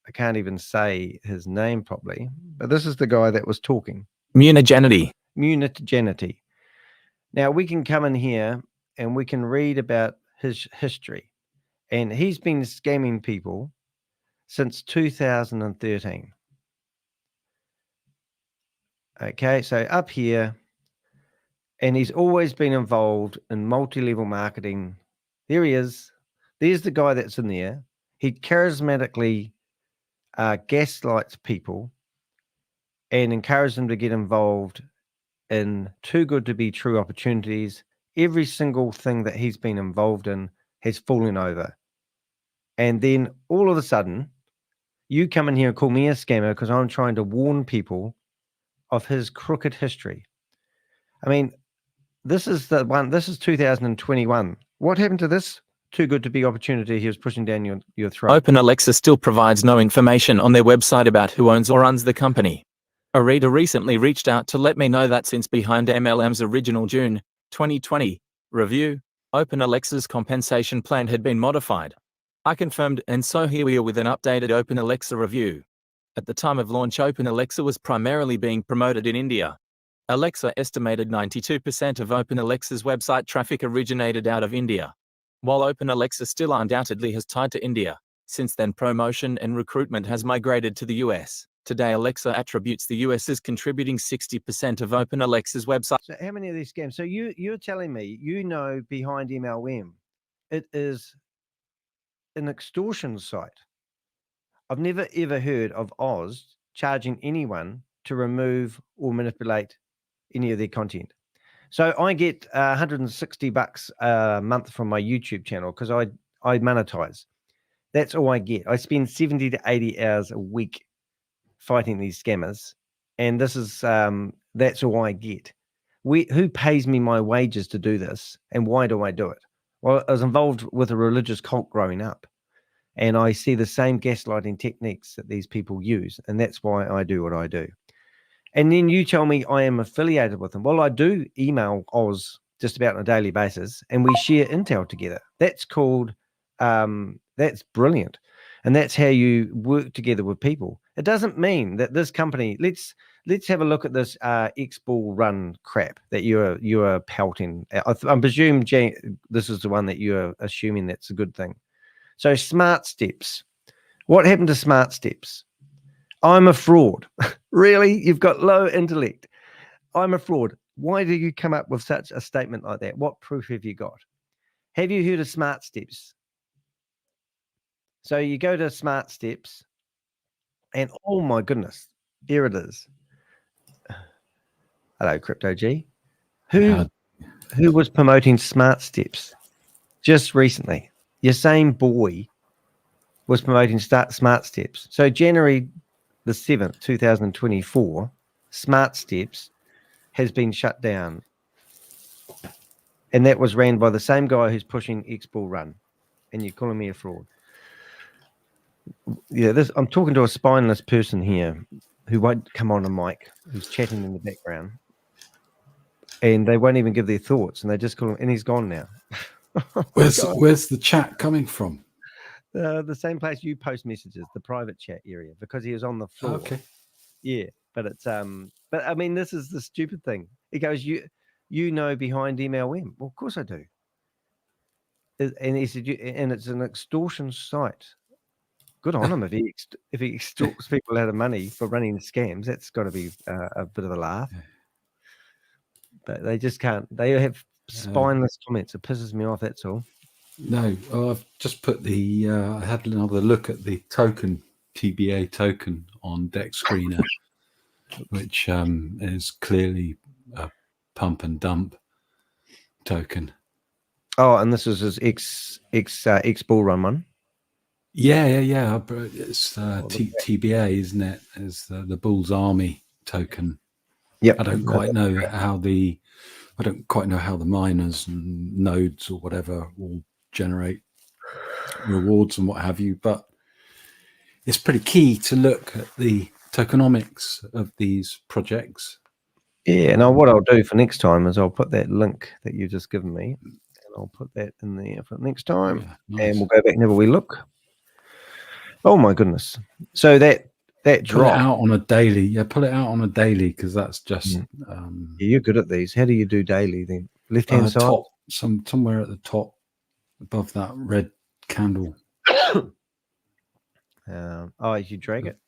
I can't even say his name properly, but this is the guy that was talking. Munigenity. Now we can come in here and we can read about his history. And he's been scamming people since 2013. Okay, so up here, and he's always been involved in multi-level marketing. There he is. There's the guy that's in there. He charismatically gaslights people and encourages them to get involved in too good to be true opportunities. Every single thing that he's been involved in has fallen over. And then all of a sudden, you come in here and call me a scammer because I'm trying to warn people of his crooked history. I mean, this is the one, this is 2021. What happened to this too good to be opportunity he was pushing down your throat? OpenAlexa still provides no information on their website about who owns or runs the company. A reader recently reached out to let me know that since behind MLM's original June 2020 review, OpenAlexa's compensation plan had been modified. I confirmed, and so here we are with an updated OpenAlexa review. At the time of launch, OpenAlexa was primarily being promoted in India. Alexa estimated 92% of OpenAlexa's website traffic originated out of India. While OpenAlexa still undoubtedly has tied to India, since then promotion and recruitment has migrated to the US. Today, Alexa attributes the US as contributing 60% of OpenAlexa's website. So how many of these scams? So you're telling me, behind MLM, it is an extortion site. I've never ever heard of Oz charging anyone to remove or manipulate any of their content. So I get $160 a month from my YouTube channel because I monetize. That's all I get. I spend 70 to 80 hours a week fighting these scammers, and this is that's all I get. Who pays me my wages to do this, and why do I do it? Well, I was involved with a religious cult growing up, and I see the same gaslighting techniques that these people use, and that's why I do what I do. And then you tell me I am affiliated with them. Well, I do email Oz just about on a daily basis, and we share intel together. That's called, that's brilliant. And that's how you work together with people. It doesn't mean that this company, let's have a look at this ex-bull run crap that you're pelting. I presume, this is the one that you're assuming that's a good thing. So Smart Steps. What happened to Smart Steps? I'm a fraud. Really? You've got low intellect. I'm a fraud. Why do you come up with such a statement like that? What proof have you got? Have you heard of Smart Steps? So you go to Smart Steps and oh my goodness, here it is. Hello, Crypto G. Who was promoting Smart Steps just recently? Your same boy was promoting Smart Steps. So January the 7th, 2024, Smart Steps has been shut down. And that was ran by the same guy who's pushing X-Bull Run. And you're calling me a fraud. Yeah, I'm talking to a spineless person here who won't come on a mic, who's chatting in the background. And they won't even give their thoughts. And they just call him, and he's gone now. Where's the chat coming from? The same place you post messages, the private chat area, because he was on the floor. Okay. Yeah, but it's but I mean, this is the stupid thing. He goes, you know behind MLM. Well, of course I do. And he said, and it's an extortion site. Good on him if he extorts people out of money for running scams. That's got to be a bit of a laugh. But they just can't. They have spineless comments. It pisses me off. That's all. No, I've just put the. I had another look at the token, TBA token on Dex Screener, which is clearly a pump and dump token. Oh, and this is his ex bull run one. Yeah. It's TBA, isn't it? It's the Bull's Army token. Yep. I don't quite know how the miners and nodes or whatever will generate rewards and what have you, but it's pretty key to look at the tokenomics of these projects. Yeah. Now, what I'll do for next time is I'll put that link that you've just given me, and I'll put that in there for next time, and we'll go back and have a wee look. Oh my goodness! So that drop. Pull it out on a daily. Yeah, pull it out on a daily because that's just. Yeah, you're good at these. How do you do daily then? Left hand side. Top, somewhere at the top, above that red candle. As you drag it.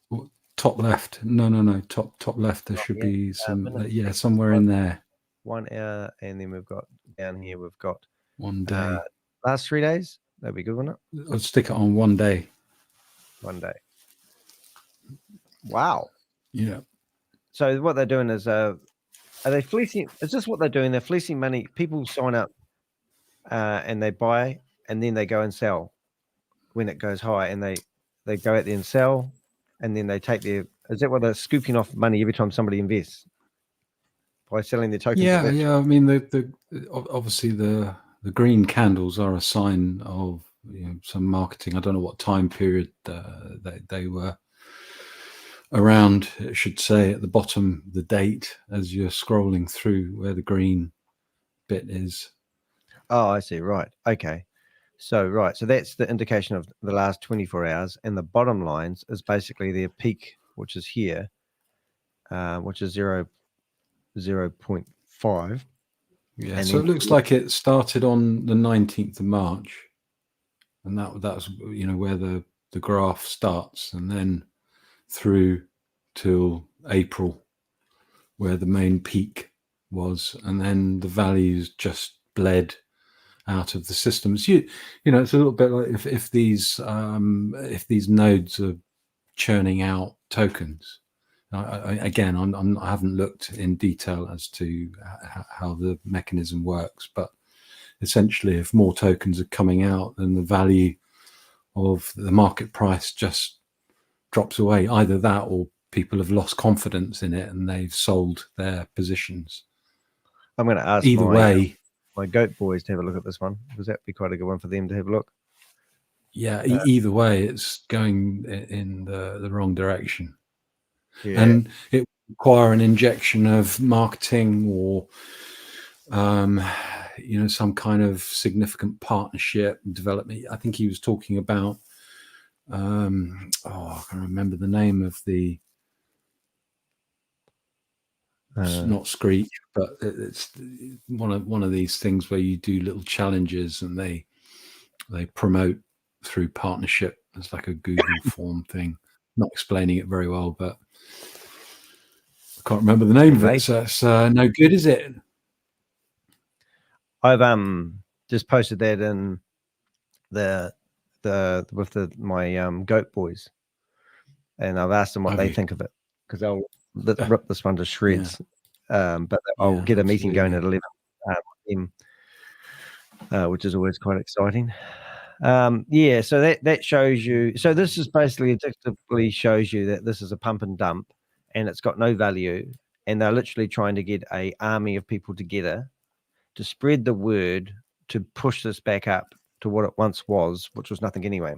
Top left. No. Top left. There should be some. Somewhere in there. 1 hour, and then we've got down here. We've got 1 day. Last 3 days. That'd be good, wouldn't it? I'll stick it on 1 day. 1 day. Wow. Yeah. So what they're doing is, are they fleecing? Is this what they're doing? They're fleecing money. People sign up, and they buy, and then they go and sell when it goes high, and they go out there and sell, and then they take their. Is that what they're scooping off money every time somebody invests by selling their tokens? Yeah. I mean, the obviously the green candles are a sign of some marketing. I don't know what time period they were around. It should say at the bottom the date as you're scrolling through where the green bit is. Oh, I see. Right. Okay. So that's the indication of the last 24 hours, and the bottom lines is basically their peak, which is here, which is 0.5. Yeah. And so it looks like it started on the 19th of March, and that's where the graph starts, and then through till April, where the main peak was, and then the values just bled out of the systems. It's a little bit like if these nodes are churning out tokens. I haven't looked in detail as to how the mechanism works, but essentially, if more tokens are coming out, then the value of the market price just drops away. Either that, or people have lost confidence in it and they've sold their positions. I'm going to ask either way. My goat boys to have a look at this one, because that'd be quite a good one for them to have a look. Yeah, either way, it's going in the wrong direction. Yeah. And it would require an injection of marketing or some kind of significant partnership development. I think he was talking about I can't remember the name of the not Screech, but it's one of these things where you do little challenges and they promote through partnership. It's like a Google form thing. Not explaining it very well, but I can't remember the name of it. So it's no good, is it? I've just posted that in my goat boys, and I've asked them what they think of it, because they'll rip this one to shreds. But I'll get a meeting going at 11 p.m., which is always quite exciting. So that shows you. So this is basically addictively shows you that this is a pump and dump, and it's got no value, and they're literally trying to get an army of people together to spread the word to push this back up to what it once was, which was nothing anyway.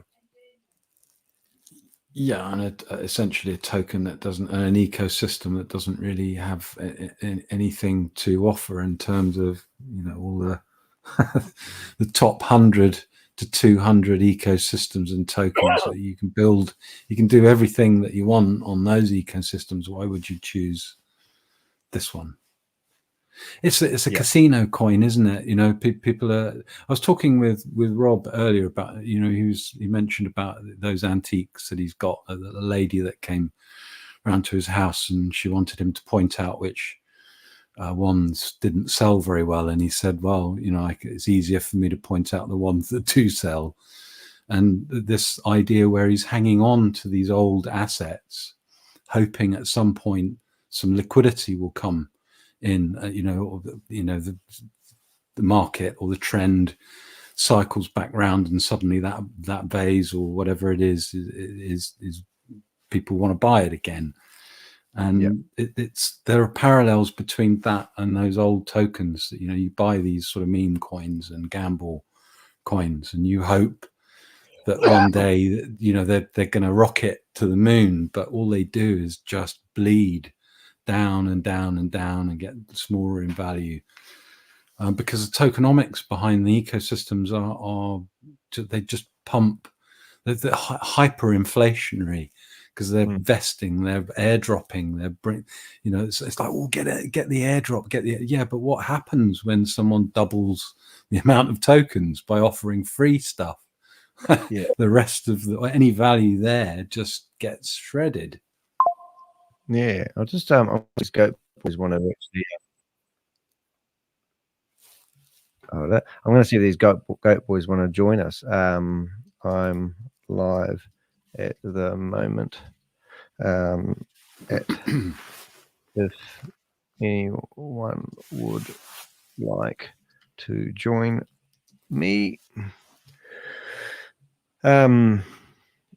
Yeah, and essentially a token that doesn't, an ecosystem that doesn't really have anything to offer in terms of all the the top 100 to 200 ecosystems and tokens that you can build. You can do everything that you want on those ecosystems. Why would you choose this one? It's a casino coin, isn't it? You know, people are. I was talking with Rob earlier about, you know, he mentioned about those antiques that he's got. A lady that came round to his house and she wanted him to point out which ones didn't sell very well, and he said, well, you know, it's easier for me to point out the ones that do sell. And this idea where he's hanging on to these old assets, hoping at some point some liquidity will come in, the market or the trend cycles back round, and suddenly that vase or whatever it is people want to buy it again. And there are parallels between that and those old tokens. You know, you buy these sort of meme coins and gamble coins, and you hope that one day, you know, they're going to rocket to the moon, but all they do is just bleed down and down and down and get smaller in value, because the tokenomics behind the ecosystems are they just pump. They're hyperinflationary, because they're vesting, they're airdropping, you know, it's like, well, get the airdrop, but what happens when someone doubles the amount of tokens by offering free stuff? The rest of any value there just gets shredded. Yeah, I'll just go boys want to actually. I'm going to see if these goat boys want to join us. I'm live at the moment. If anyone would like to join me.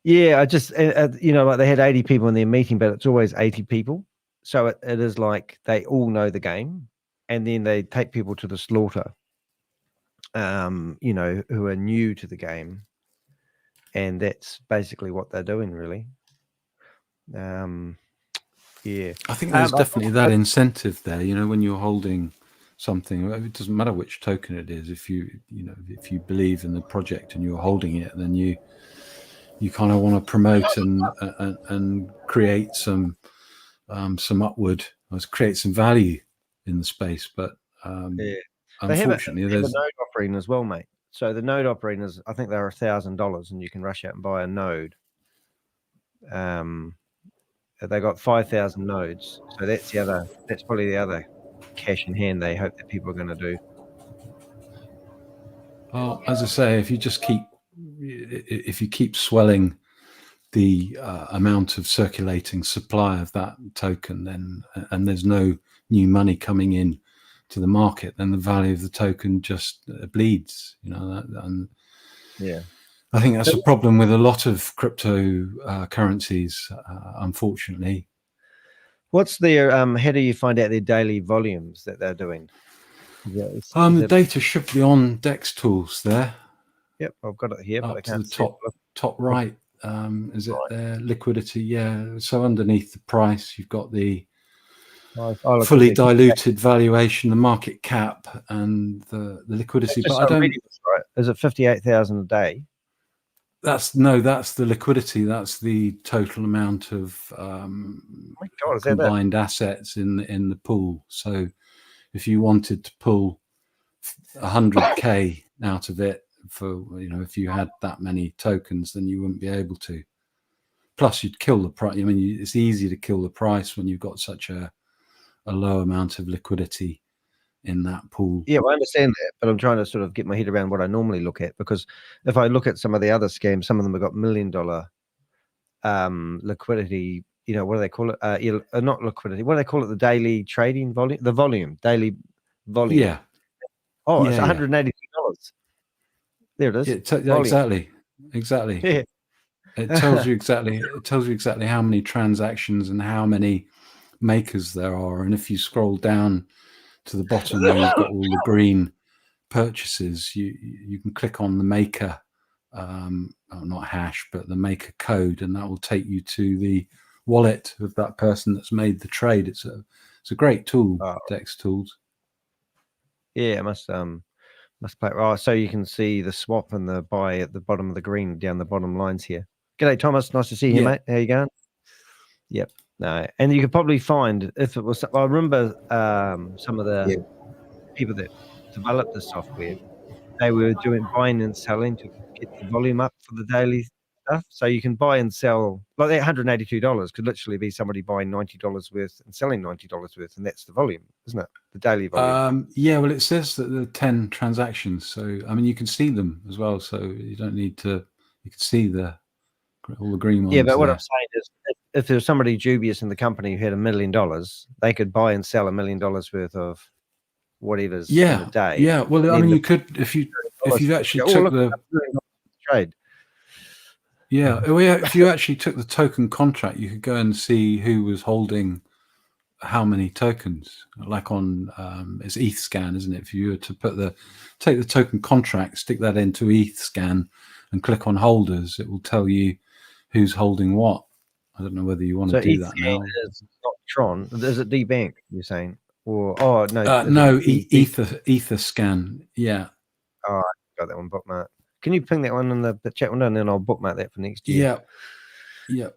Yeah, I just you know, like they had 80 people in their meeting, but it's always 80 people, so it is like they all know the game, and then they take people to the slaughter, you know, who are new to the game, and that's basically what they're doing, really. Yeah, I think there's definitely that incentive there. You know, when you're holding something, it doesn't matter which token it is. If you believe in the project and you're holding it, then you kind of want to promote and create some upward, create some value in the space. But unfortunately, there's a node offering as well, mate. So the node offering is, I think they're $1,000, and you can rush out and buy a node. They got 5,000 nodes, so that's probably the other cash in hand they hope that people are going to do. Well, as I say, if you keep swelling the amount of circulating supply of that token, then and there's no new money coming in to the market, then the value of the token just bleeds. You know, and I think that's a problem with a lot of crypto currencies, unfortunately. What's their how do you find out their daily volumes that they're doing? The data should be on DEX tools there. Yep, I've got it here. Up to the top right. Is it there? Liquidity, yeah. So underneath the price, you've got the fully diluted valuation, the market cap, and the liquidity. But I don't. Right. Is it 58,000 a day? That's the liquidity. That's the total amount of combined assets in the pool. So if you wanted to pull 100K out of it, for, you know, if you had that many tokens, then you wouldn't be able to. Plus, you'd kill the price. I mean, it's easy to kill the price when you've got such a low amount of liquidity in that pool. Yeah, well, I understand that, but I'm trying to sort of get my head around what I normally look at, because if I look at some of the other scams, some of them have got $1 million liquidity. You know, what do they call it? Not liquidity. What do they call it? The daily trading volume, daily volume. Yeah. Oh, it's $183. There it is. Exactly. Yeah. It tells you exactly. It tells you exactly how many transactions and how many makers there are. And if you scroll down to the bottom where you've got all the green purchases, you can click on the maker, not hash, but the maker code, and that will take you to the wallet of that person that's made the trade. It's a great tool, DEX tools. Yeah, it must play. Oh, so you can see the swap and the buy at the bottom of the green down the bottom lines here. G'day, Thomas. Nice to see you, mate. How you going? Yep. No, and you could probably find if it was. I remember some of the people that developed the software. They were doing buying and selling to get the volume up for the daily stuff. So you can buy and sell like that. $182 could literally be somebody buying $90 worth and selling $90 worth, and that's the volume, isn't it? The daily volume. Yeah, well, it says that there are 10 transactions, so I mean you can see them as well. So you don't need to. You can see all the green ones. Yeah, but what there. I'm saying is, if there's somebody dubious in the company who had $1 million, they could buy and sell $1 million worth of whatever's in a day. Yeah. Well, I mean, you could if you actually took the trade. Yeah, if you actually took the token contract, you could go and see who was holding how many tokens. Like on it's ETHScan, isn't it? If you were to take the token contract, stick that into ETHScan, and click on holders, it will tell you who's holding what. I don't know whether you want to do that now. Is not Tron. Is it DBank? You're saying, or no? EtherScan. Yeah. Oh, I got that one bookmarked. Can you ping that one in the chat window, and then I'll bookmark that for next year? Yeah.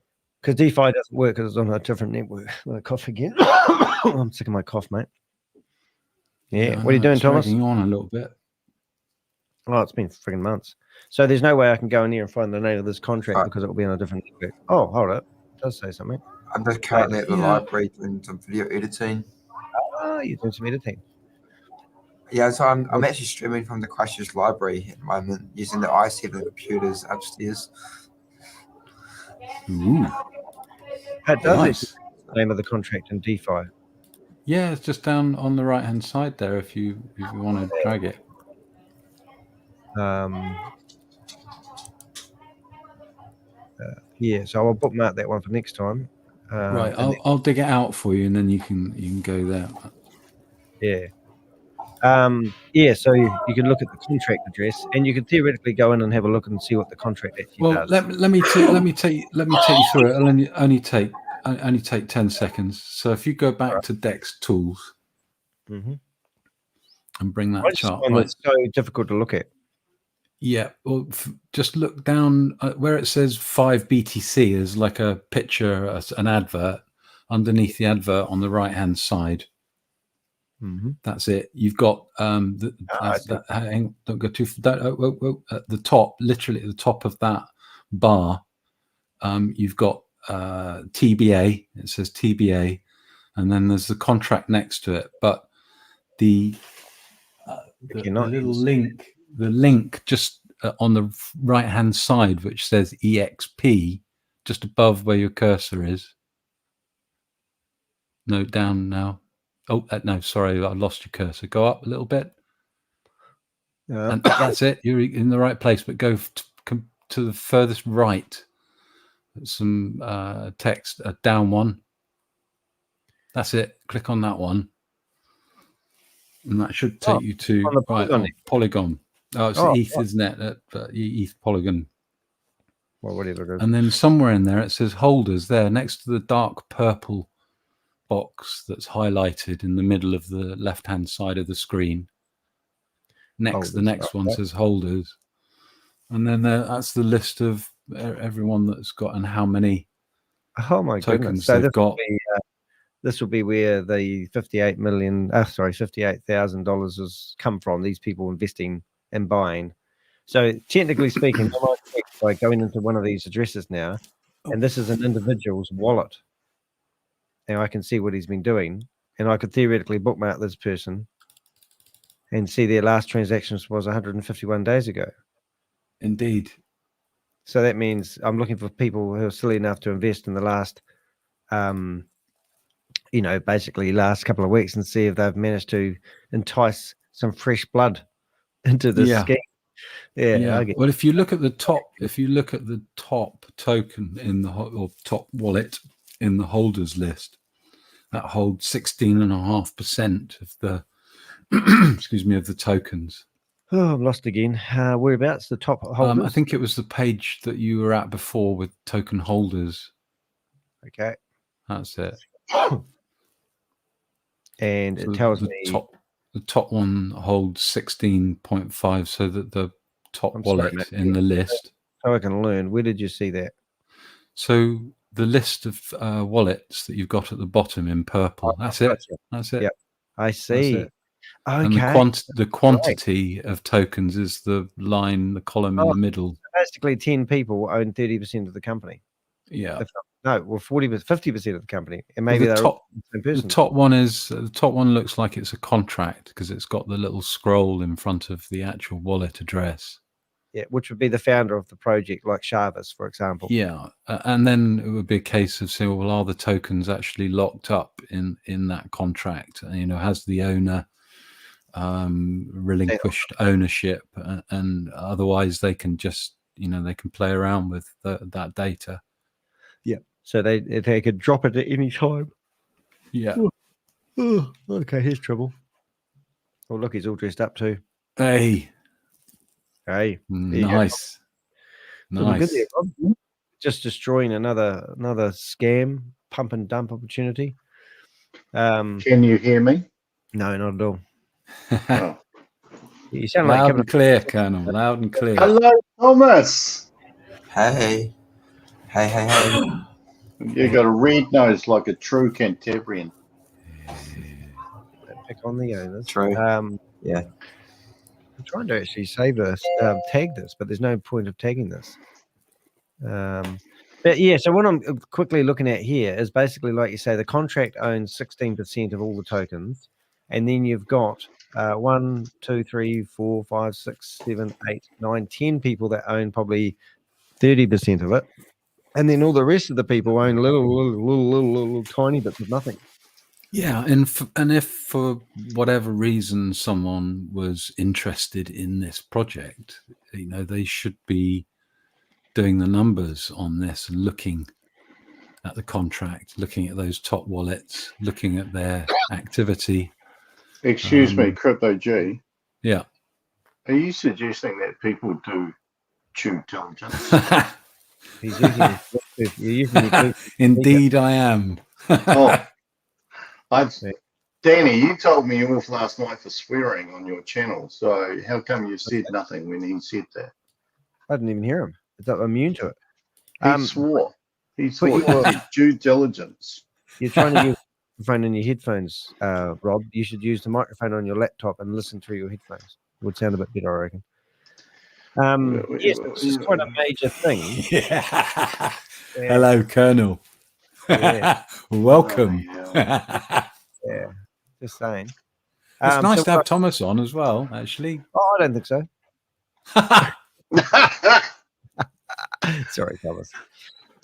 Because DeFi doesn't work because it's on a different network. I cough again. I'm sick of my cough, mate. Yeah. What are you doing, Thomas? Dragging on a little bit. Oh, it's been frigging months. So there's no way I can go in here and find the name of this contract because it will be on a different network. Oh, hold up. It does say something. I'm just currently at the library doing some video editing. Oh, you're doing some editing. Yeah, so I'm actually streaming from the Christchurch library at the moment using the i7 computers upstairs. Ooh. How does it the name of the contract in DeFi? Yeah, it's just down on the right hand side there if you want to drag it. Yeah, so I'll bookmark that one for next time. Right, I'll dig it out for you, and then you can go there. Yeah. So you can look at the contract address, and you can theoretically go in and have a look and see what the contract actually does. Let me take you through it. It'll only take 10 seconds. So if you go back to Dex Tools and bring that chart, it's so difficult to look at. Yeah, well, just look down where it says 5 BTC as like a picture, an advert. Underneath the advert on the right hand side. That's it. You've got don't go too at the top, literally at the top of that bar. You've got TBA. It says TBA, and then there's the contract next to it. But the little link, just on the right hand side, which says EXP, just above where your cursor is. No, down now. Oh, no, sorry, I lost your cursor. Go up a little bit. Yeah. And that's it. You're in the right place, but go to the furthest right. Some text, down one. That's it. Click on that one. And that should take you to Polygon. Oh, it's ETH, isn't it? ETH Polygon. Well, whatever it is. And then somewhere in there, it says holders there next to the dark purple box that's highlighted in the middle of the left-hand side of the screen. The next one says holders, and then that's the list of everyone that's got and how many. Oh my goodness! So they've got. This will be where the $58,000 has come from. These people investing and buying. So technically speaking, by going into one of these addresses now, and this is an individual's wallet. Now I can see what he's been doing, and I could theoretically bookmark this person and see their last transactions was 151 days ago. Indeed. So that means I'm looking for people who are silly enough to invest in the last, basically last couple of weeks and see if they've managed to entice some fresh blood into this scheme. Yeah. Well, if you look at the top, token in or top wallet in the holders list, that holds 16.5% of the of the tokens. Oh, I'm lost again. Whereabouts the top holders? I think it was the page that you were at before with token holders. Okay, that's it. And it tells me the top one holds 16.5, so that the top wallet in the list. So I can learn. Where did you see that? So the list of wallets that you've got at the bottom in purple. That's it. Gotcha. That's it. Yep. I That's see. it. Okay. And the Right. quantity of tokens is the column in the middle. Basically, 10 people own 30% of the company. Yeah. No, well, 50% of the company, and Well, maybe the they're all the same the person. top one looks like it's a contract because it's got the little scroll in front of the actual wallet address. Yeah, which would be the founder of the project, like Chavez, for example. Yeah, and then it would be a case of saying, well, are the tokens actually locked up in that contract? You know, has the owner relinquished ownership, and otherwise they can just, you know, they can play around with that data. Yeah, so they could drop it at any time. Yeah. Oh, okay, here's trouble. Oh, look, he's all dressed up too. Hey, there you go. nice, Looking good nice. there, Rob. Just destroying another scam pump and dump opportunity. Can you hear me? No, not at all. Oh. You sound like Loud coming and clear, Colonel. Loud and clear. Hello, Thomas. Hey. You got a red nose like a true Cantabrian. Pick on the owners. True. Yeah. I'm trying to actually save this, tag this, but there's no point of tagging this. But yeah, so what I'm quickly looking at here is basically, like you say, the contract owns 16% of all the tokens, and then you've got 1, 2, 3, 4, 5, 6, 7, 8, 9, 10 people that own probably 30% of it, and then all the rest of the people own little tiny bits of nothing. Yeah, and if for whatever reason someone was interested in this project, you know, they should be doing the numbers on this and looking at the contract, looking at those top wallets, looking at their activity. Excuse me, Crypto G. Yeah. Are you suggesting that people do due diligence? He's using Indeed, I am. Danny, you told me off last night for swearing on your channel. So how come you said nothing when he said that? I didn't even hear him. Is that immune to it? He swore. He swore. He did due diligence. You're trying to use the phone in your headphones, Rob. You should use the microphone on your laptop and listen through your headphones. It would sound a bit better, I reckon. Yes, it's just quite a major thing. Yeah. Hello, Colonel. Yeah. Welcome. Yeah, just saying. It's nice so to have Thomas on as well, actually. Oh, I don't think so. Sorry, Thomas.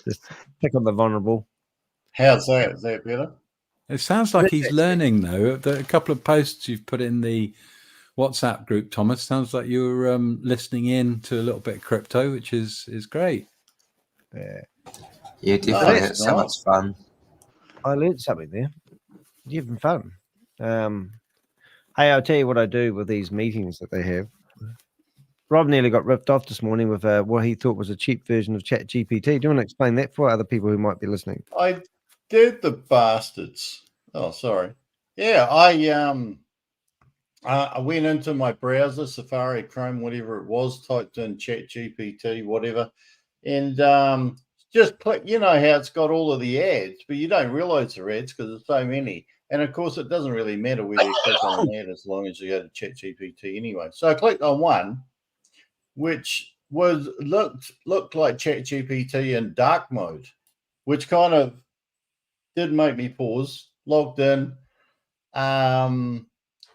Just pick on the vulnerable. How's that? Is that better? It sounds like he's learning, though. A couple of posts you've put in the WhatsApp group, Thomas, sounds like you're listening in to a little bit of crypto, which is great. Yeah, definitely. It's so much fun. I learned something there. You're having fun. Hey, I'll tell you what I do with these meetings that they have. Rob nearly got ripped off this morning with what he thought was a cheap version of ChatGPT. Do you want to explain that for other people who might be listening? I did, the bastards. Oh, sorry. Yeah, I went into my browser, Safari, Chrome, whatever it was, typed in ChatGPT, whatever, and just click. You know how it's got all of the ads, but you don't realize they're ads because there's so many. And of course, it doesn't really matter whether you click on an ad as long as you go to ChatGPT anyway. So I clicked on one, which looked like ChatGPT in dark mode, which kind of did make me pause. Logged in, and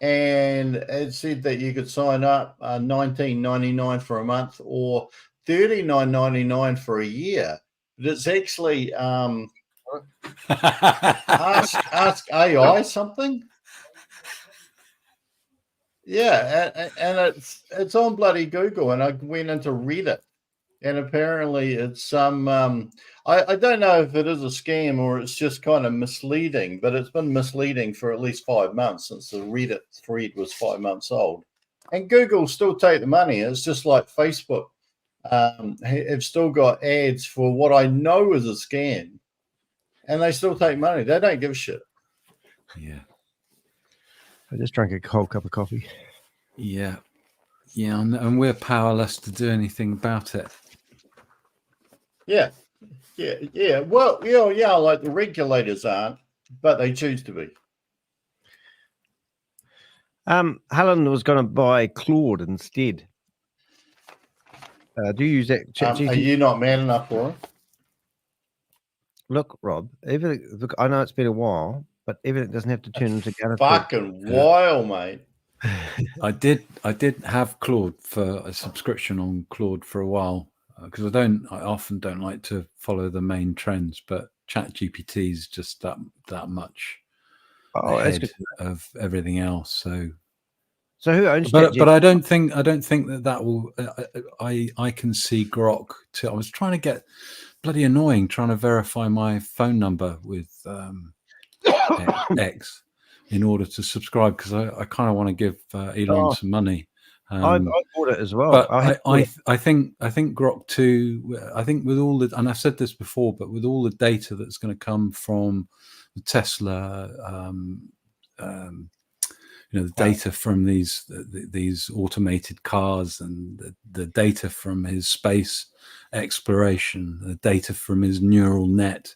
it said that you could sign up $19.99 for a month or $39.99 for a year. But it's actually ask AI something. Yeah, and it's on bloody Google, and I went into Reddit, and apparently it's some. I don't know if it is a scam or it's just kind of misleading, but it's been misleading for at least 5 months since the Reddit thread was 5 months old, and Google still take the money. It's just like Facebook have still got ads for what I know is a scam, and they still take money. They don't give a shit. Yeah. I just drank a cold cup of coffee. Yeah. Yeah, and we're powerless to do anything about it. Yeah. Yeah. Well, yeah, like the regulators aren't, but they choose to be. Helen was going to buy Claude instead. Do you use that? Are you not man enough for it? Look, Rob. Look, I know it's been a while, but everything doesn't have to turn into fucking while, mate. I did have Claude for a subscription on Claude for a while because I often don't like to follow the main trends, but ChatGPT is just that much ahead of everything else. So who owns but I don't think that will. I can see Grok too. I was trying to get bloody annoying trying to verify my phone number with X in order to subscribe because I kind of want to give Elon some money. I bought it as well. But I think Grok 2. I think with all the, and I've said this before, but with all the data that's going to come from the Tesla. The data from these automated cars and the data from his space exploration, the data from his neural net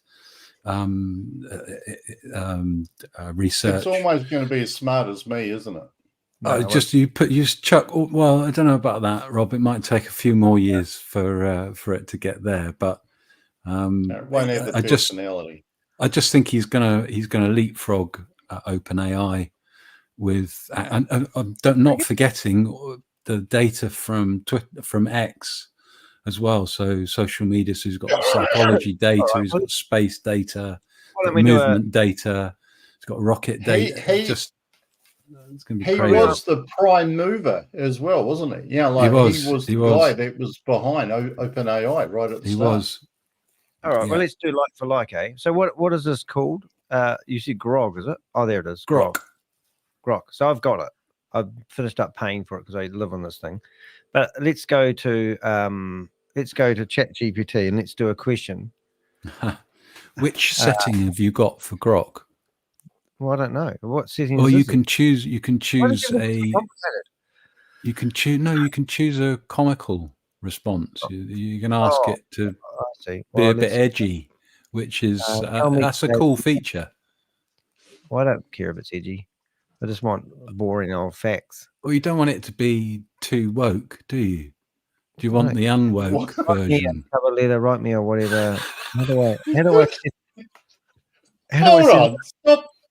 research. It's almost going to be as smart as me, isn't it? You chuck. Well, I don't know about that, Rob. It might take a few more years for it to get there, but it won't have the personality. I just think he's gonna leapfrog OpenAI. With and not forgetting the data from Twitter, from X as well. So social media. So he's got psychology data. He's got space data, movement data. He's got rocket data. It's going to be crazy. He was the prime mover as well, wasn't he? Yeah, like he was the guy that was behind OpenAI right at the start. He was. All right. Yeah. Well, let's do like for like, eh? So what is this called? You see Grog, is it? Oh, there it is. Grok. So I've got it. I've finished up paying for it because I live on this thing. But let's go to ChatGPT and let's do a question. Which setting have you got for Grok? Well, I don't know. What setting? Well, you can choose a. You can choose a comical response. You can ask it to be a bit edgy, which is that's a cool feature. Well, I don't care if it's edgy. I just want boring old facts. Well, you don't want it to be too woke, do you? Do you want the unwoke version? Cover letter, write me or whatever. How do I Hold on.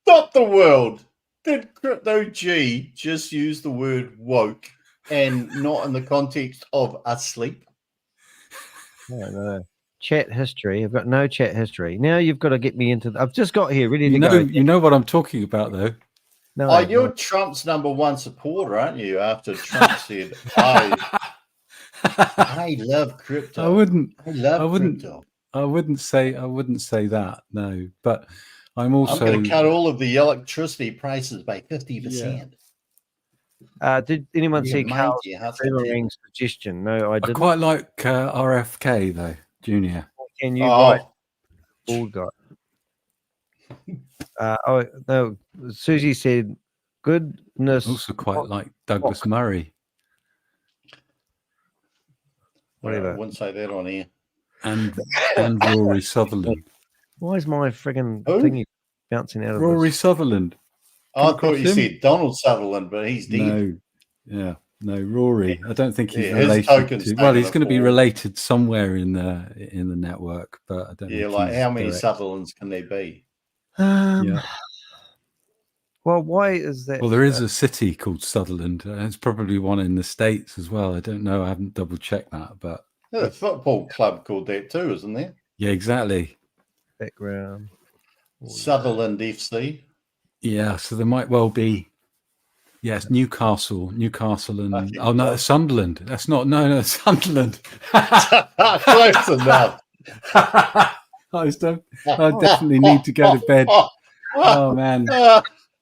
Stop the world. Did Crypto G just use the word woke and not in the context of asleep? I don't know. Chat history. I've got no chat history. Now you've got to get me into. I've just got here ready to go. You know what I'm talking about, though. No, you're Trump's #1 supporter, aren't you? After Trump said, "I love crypto." I wouldn't say that. No, but I'm going to cut all of the electricity prices by 50%. Did anyone see Carl's Boomerang suggestion? No, I didn't. I quite like RFK though, Junior. Can you write bald guy? No, Susie said goodness. Also quite like Douglas Murray. Whatever. I wouldn't say that on here. And Rory Sutherland. Why is my friggin' thingy bouncing out of Rory Sutherland? I thought you said Donald Sutherland, but he's dead. No, Rory. I don't think he's related to. Well, he's going to be related somewhere in the network, but I don't. Yeah, like how many Sutherlands can there be? Well, why is that? Well, there is a city called Sutherland. It's probably one in the States as well. I don't know. I haven't double checked that, but there's a football club called that too, isn't there? Yeah, exactly. Background. Sutherland FC. Yeah, so there might well be. Yes, Newcastle, and Sunderland. That's not Sunderland. Close enough. I definitely need to go to bed. Oh man,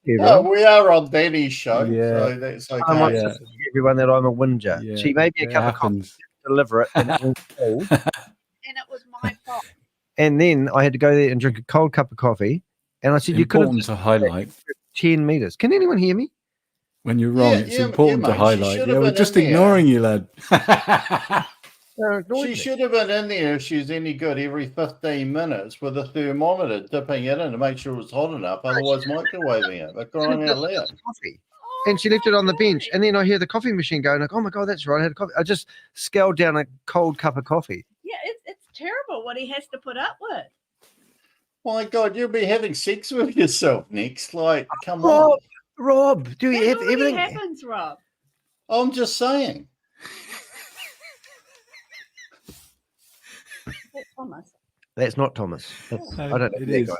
we are on Danny's show, so that's okay. I might everyone that I'm a whinger. Yeah, she made me a cup of coffee to deliver it, and it was cold. And it was my fault. And then I had to go there and drink a cold cup of coffee. And I said, "You could have to highlight 10 meters." Can anyone hear me? When you're wrong, it's important to highlight. Yeah, we're just ignoring you, lad. She should have been in there if she's any good every 15 minutes with a thermometer, dipping it in to make sure it's hot enough. Otherwise, microwaving it. They're crying out loud. Coffee. And she left it on the bench, and then I hear the coffee machine going like, "Oh my god, that's right! I had a coffee." I just scaled down a cold cup of coffee. Yeah, it's terrible what he has to put up with. My God, you'll be having sex with yourself next. Like, come on. Rob, do you have everything? Happens, Rob. I'm just saying. That's Thomas. That's not Thomas. I don't know. It is.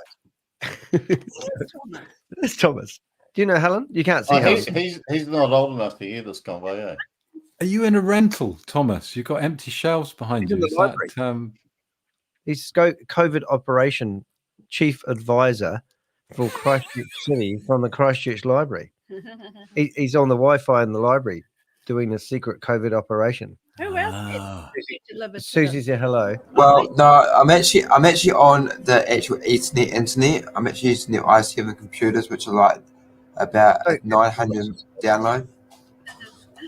It's Thomas. It's Thomas. Do you know Helen? You can't see Helen. He's not old enough to hear this convo, eh? Are you in a rental, Thomas? You've got empty shelves behind He's in you. the Is library. that, He's COVID operation chief advisor for Christchurch City from the Christchurch Library. He's on the Wi-Fi in the library doing a secret COVID operation. Who else gets delivered? Susie said hello. Well, no, I'm actually on the actual Ethernet internet. I'm actually using the i7 computers, which are like about 900 download.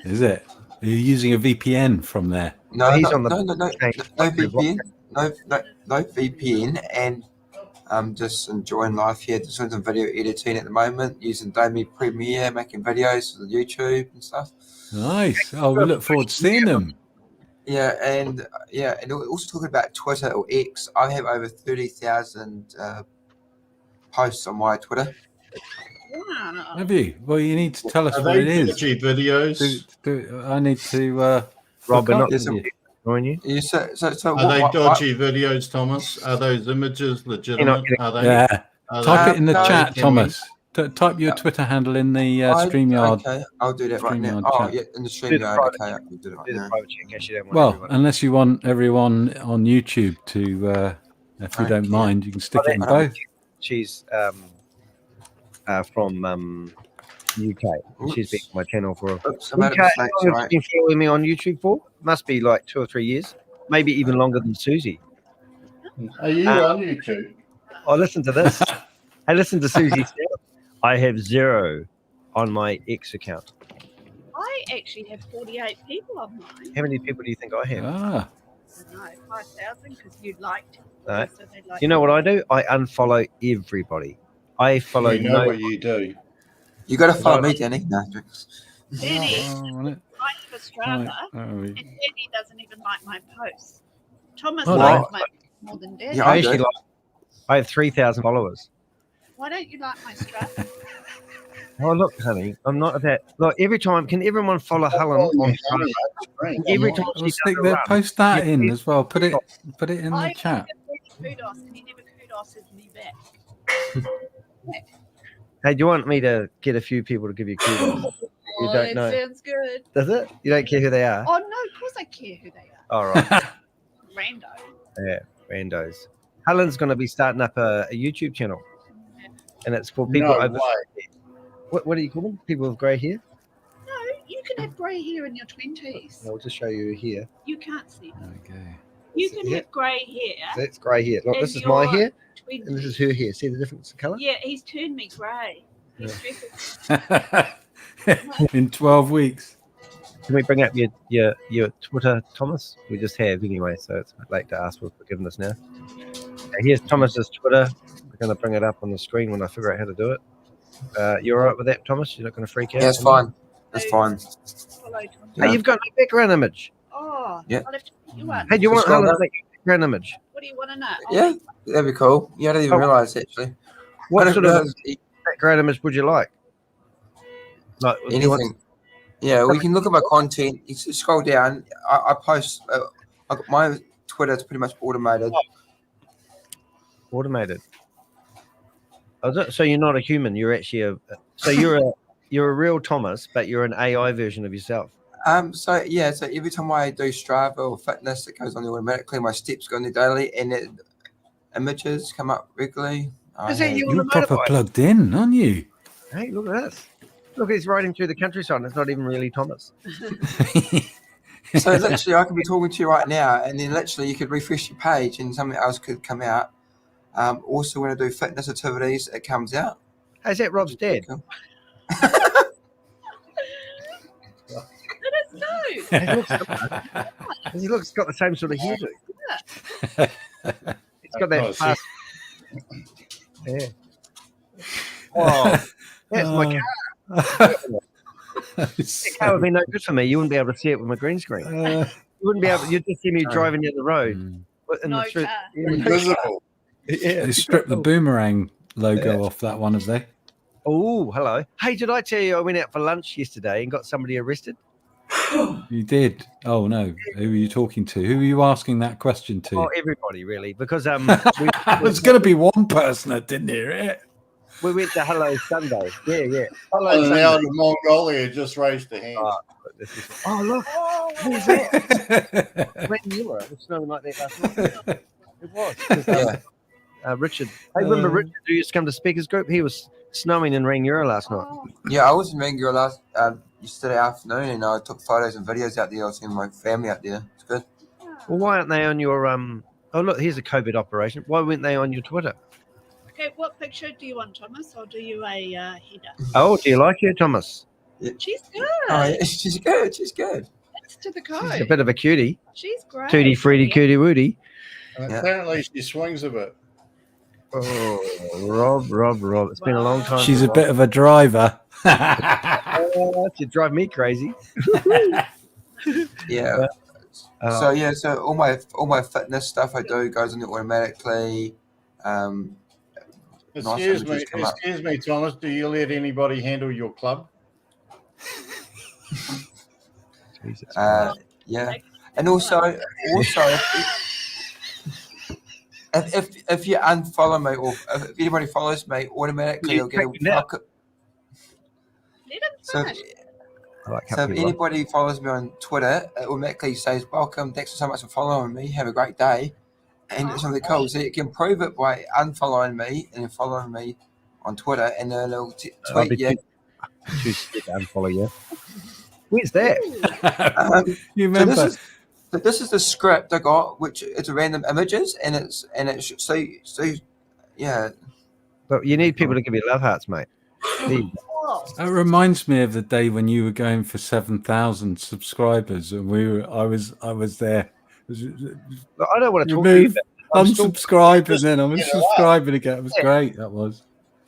is it? Are you using a VPN from there? No VPN. No VPN, and I'm just enjoying life here. Just doing some video editing at the moment, using Adobe Premiere, making videos for YouTube and stuff. Nice. Oh, we look forward to seeing them. Yeah, and also talking about Twitter or X, I have over 30,000 posts on my Twitter. Wow. Have you? Well, you need to tell us Are what they it is. dodgy videos? I need to. Rob, we're not join you. Are they dodgy videos, Thomas? Are those images legitimate? Are they? Yeah. Type it in the no, chat, Jimmy. Thomas. Type your Twitter handle in the StreamYard. Okay, I'll do that right now. StreamYard Oh, chat. yeah, in the StreamYard. Okay, I'll do it right now. Well, unless you want everyone on YouTube to, if you don't mind, you can stick it in both. She's from UK. She's been on my channel for Oops, I made a mistake, how long have right. you been following me on YouTube for? Must be like 2 or 3 years, maybe even longer than Susie. Are you on YouTube? Oh, listen to this. I listen to Susie. I have 0 on my X account. I actually have 48 people on mine. How many people do you think I have? Ah. I don't know, 5,000 because you liked. No. So they liked You know what I do? I unfollow everybody. I follow We know what you do. You got to follow me, Danny. No, Danny, Oh, like for Strava, Right, and Danny doesn't even like my posts. Thomas Oh, likes no. my posts more than Danny. I actually I have 3,000 followers. Why don't you like my Strava? Oh, look, honey, I'm not that. Look, every time, can everyone follow Helen on Strava? Every time she We'll does stick a that, run, post that you- in as well. Put it in I the chat. give Danny kudos and he never kudoses me back. Hey, do you want me to get a few people to give you kudos? You Oh, don't that know. sounds good. Does it? You don't care who they are? Oh, no, of course I care who they are. All right. Rando. Yeah, randos. Helen's going to be starting up a YouTube channel, and it's for people No over. way. What do you call them? People with grey hair. No, you can have grey hair in your 20s. I'll just show you here. You can't see that. Okay. You can Yeah. have grey hair. That's grey hair. Look, in this is my your hair, 20s. and this is her hair. See the difference in colour? Yeah, he's turned me grey. He's In 12 weeks. Can we bring up your Twitter, Thomas? We just have anyway, so it's late to ask for forgiveness now. Here's Thomas's Twitter. We're going to bring it up on the screen when I figure out how to do it. You all right with that, Thomas? You're not going to freak out? Yeah, it's fine. That's fine. Hey, you've got no background image. Oh, Yeah. I'll have to put you up. Hey, do you want Scroll Helen down. to make a background image? What do you want to know? Yeah, that'd be cool. Yeah, I didn't even realise actually. What I sort don't of know background image would you like? Like, do you want- anything. Yeah, we can look at my content. You just scroll down. I post. My Twitter is pretty much automated. Automated. Oh, so you're not a human. You're actually you're a real Thomas, but you're an AI version of yourself. So every time I do Strava or fitness, it goes on automatically. My steps go on there daily, and images come up regularly. You're proper plugged in, aren't you? Hey, look at this. Look, he's riding through the countryside, and it's not even really Thomas. So literally, I could be talking to you right now, and then literally you could refresh your page, and something else could come out. Also, when I do fitness activities, it comes out. How's that Rob's dad? Let us know. He looks got the same sort of hairdo. It's got that fast. Yeah. Oh, that's my car. That car would be no good for me. You wouldn't be able to see it with my green screen. You wouldn't be able. You'd just see me driving down the road. In the street. Invisible. Yeah. They stripped the Boomerang logo off that one, have they? Oh, hello. Hey, did I tell you I went out for lunch yesterday and got somebody arrested? You did? Oh no. Who are you talking to? Who are you asking that question to? Oh, everybody really, because There's going to be one person that didn't hear it. We went to Hello Sunday. Yeah. Hello And Sunday. now the Mongolia just raised a hand. Oh look, who's that? When you were, it was snowing like that last night. It was. Richard. Hey, remember Richard who used to come to speakers group? He was snowing in Rangiora last night. Yeah, I was in Rangiora yesterday afternoon, and I took photos and videos out there. I was seeing my family out there. It's good. Well, why aren't they on your Oh look, here's a COVID operation. Why weren't they on your Twitter? Okay, what picture do you want, Thomas? I'll do you a header. Oh, do you like her, Thomas? She's good. Oh, yeah, she's good. She's good. That's to the She's code. a bit of a cutie. She's great. Tootie fruity cootie woody. And apparently she swings a bit. Oh, Rob. It's been a long time. She's a bit of a driver. You drive me crazy. Yeah. So all my fitness stuff I do goes on it automatically. Excuse me, Thomas. Do you let anybody handle your club? Yeah, and also if you unfollow me or if anybody follows me, automatically you'll get a welcome. So if anybody follows me on Twitter, it automatically says, "Welcome, thanks so much for following me. Have a great day." And it's really cool. So you can prove it by unfollowing me and following me on Twitter, and then it'll tweet you. Too scared to unfollow you. Where's that? You remember? So this is the script I got, which it's random images, and it's so yeah. But you need people to give you love hearts, mate. It reminds me of the day when you were going for 7,000 subscribers, and I was there. Look, I don't want to talk to you. Unsubscribe and then I'm subscribing again. It was great. That was.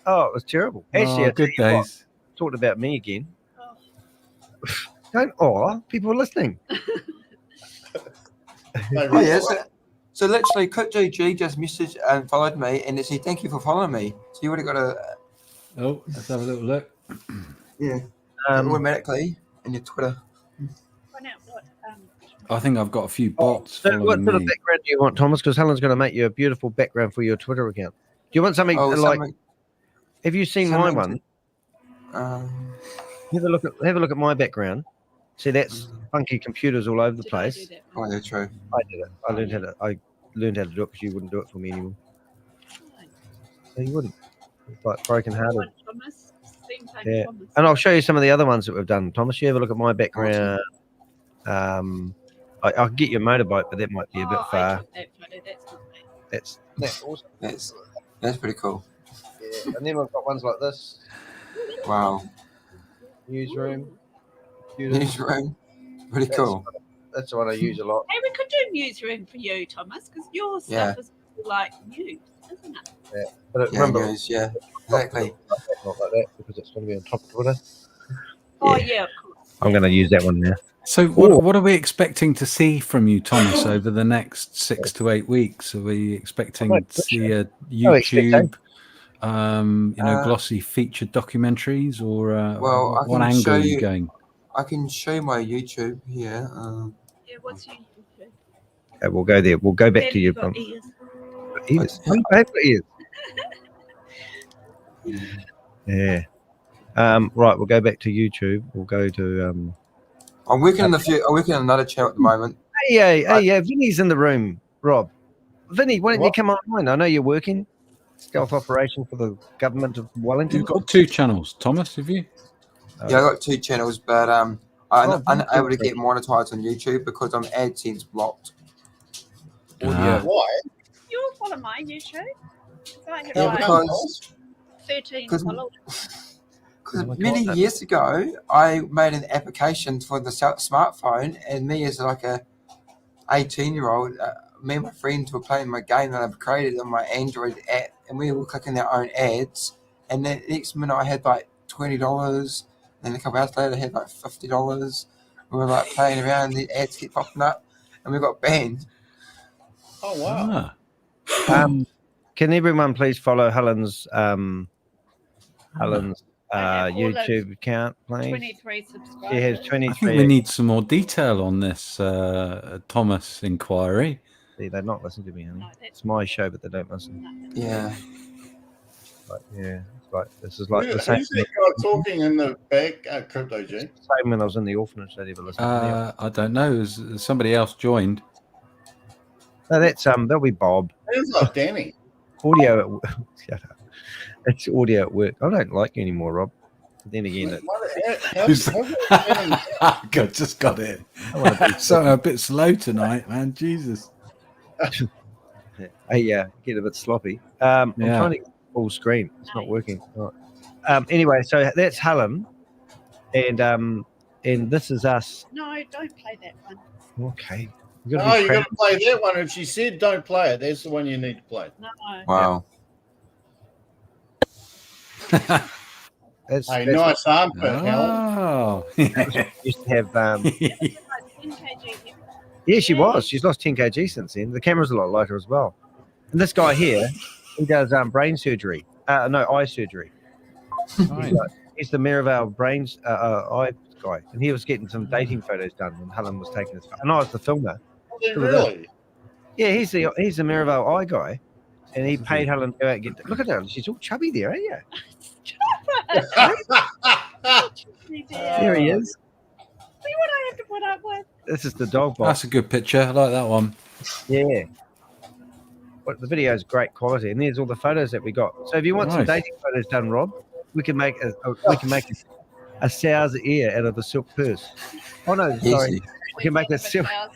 Oh, it was terrible. Actually, good days. Talked about me again. Don't people are listening. Oh yeah. So literally, CryptoG just messaged and followed me, and it said, "Thank you for following me." So you would have got a. Oh, let's have a little look. Yeah. Automatically in your Twitter. I think I've got a few bots. So what sort of me. background do you want, Thomas? Because Helen's going to make you a beautiful background for your Twitter account. Do you want something Have you seen my one? Have a look at my background. See, that's funky computers all over the place. Oh, yeah, true. I did it. I learned how to do it because you wouldn't do it for me anymore. No, you wouldn't. It's like broken hearted. Yeah. And I'll show you some of the other ones that we've done. Thomas, you have a look at my background. I'll get you a motorbike, but that might be a bit far. That's awesome. That's pretty cool. Yeah. And then we've got ones like this. Wow. Newsroom. Pretty cool. That's the one I use a lot. Hey, we could do newsroom for you, Thomas, because your stuff is like news, isn't it? Yeah. But remember, news, exactly. Not like that because it's going to be on top of Twitter. Oh yeah, of course. I'm going to use that one now. So what are we expecting to see from you, Thomas, over the next 6 to 8 weeks? Are we expecting to see a YouTube, glossy featured documentaries, or what angle are you going? I can show you my YouTube here. Yeah, what's your YouTube? Okay, we'll go there. We'll go back to your ears. Yeah. Right, we'll go back to YouTube. We'll go to I'm working on another channel at the moment. Hey, Vinny's in the room, Rob. Vinny, why don't you come online? I know you're working. Stealth operation for the government of Wellington. You've got 2 channels, Thomas, have you? Yeah, I got 2 channels, but I'm unable to get monetized on YouTube because I'm AdSense blocked. Why? You'll follow my YouTube. I have because 13 followers. Many years ago, I made an application for the smartphone, and me as like a 18-year-old, me and my friends were playing my game that I've created on my Android app, and we were clicking our own ads. And the next minute, I had like $20, and a couple hours later, I had like $50. We were like playing around, and the ads kept popping up, and we got banned. Oh wow! Can everyone please follow Helen's YouTube account, please? 23 subscribers. She has 23. I think we need some more detail on this Thomas inquiry. See, they're not listening to me, honey. It's my show, but they don't listen. Yeah. It's like this is like the Who's same. that guy talking in the back? Crypto G. Same when I was in the orphanage, they never listened to me. I don't know. Somebody else joined. No, that's that'll be Bob. Sounds like Danny. Audio. Shut up. It's audio at work. I don't like you anymore, Rob. But then again, God, just got it. So a bit slow tonight, man. Jesus. I get a bit sloppy. I'm trying to get full screen. It's not working. Right. Anyway, so that's Helen, and this is us. No, don't play that one. Okay. You got to play that one. If she said don't play it, that's the one you need to play. No. Wow. Hey, nice armpit, Helen. Oh. Used to have. Yeah, she was. She's lost 10 kg since then. The camera's a lot lighter as well. And this guy here, he does brain surgery. No, eye surgery. He's the Miraval brains eye guy, and he was getting some dating photos done when Helen was taking his. And I was the filmer. Really? Yeah, he's the Miraval eye guy, and he paid Helen to go out and get. Look at her, she's all chubby there, ain't you? There he is. See what I have to put up with. This is the dog box. That's a good picture. I like that one. Yeah. But the video is great quality, and there's all the photos that we got. So if you want some dating photos done, Rob, we can make a sow's ear out of a silk purse. Oh no, sorry. We can make a silk. I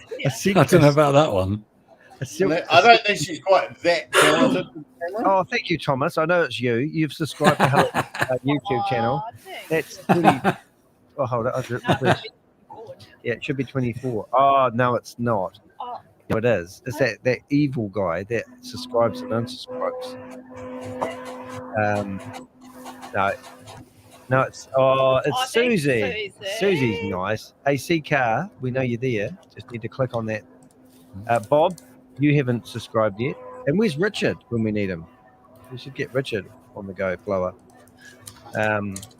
don't know about that one. I don't think she's quite that talented. Oh, thank you, Thomas. I know it's you. You've subscribed to Helen's YouTube channel. That's pretty. Oh, hold on. Yeah, it should be 24. Oh, no, it's not. No, it is. It's that evil guy that subscribes and unsubscribes. No, it's Susie. Susie's nice. AC Car, we know you're there. Just need to click on that. Bob, you haven't subscribed yet. And where's Richard when we need him? We should get Richard on the go, blower.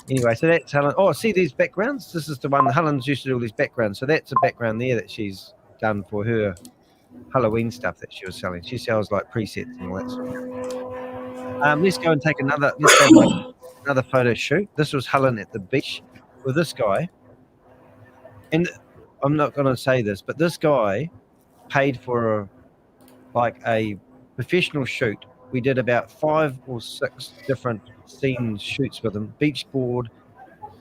Anyway, so that's Helen. Oh, see these backgrounds? This is the one Helen's used to do all these backgrounds. So that's a background there that she's done for her Halloween stuff that she was selling. She sells like presets and all that sort of. Let's go and take another photo shoot. This was Helen at the beach with this guy. And I'm not going to say this, but this guy paid for a professional shoot. We did about 5 or 6 different scene shoots with him, beach board,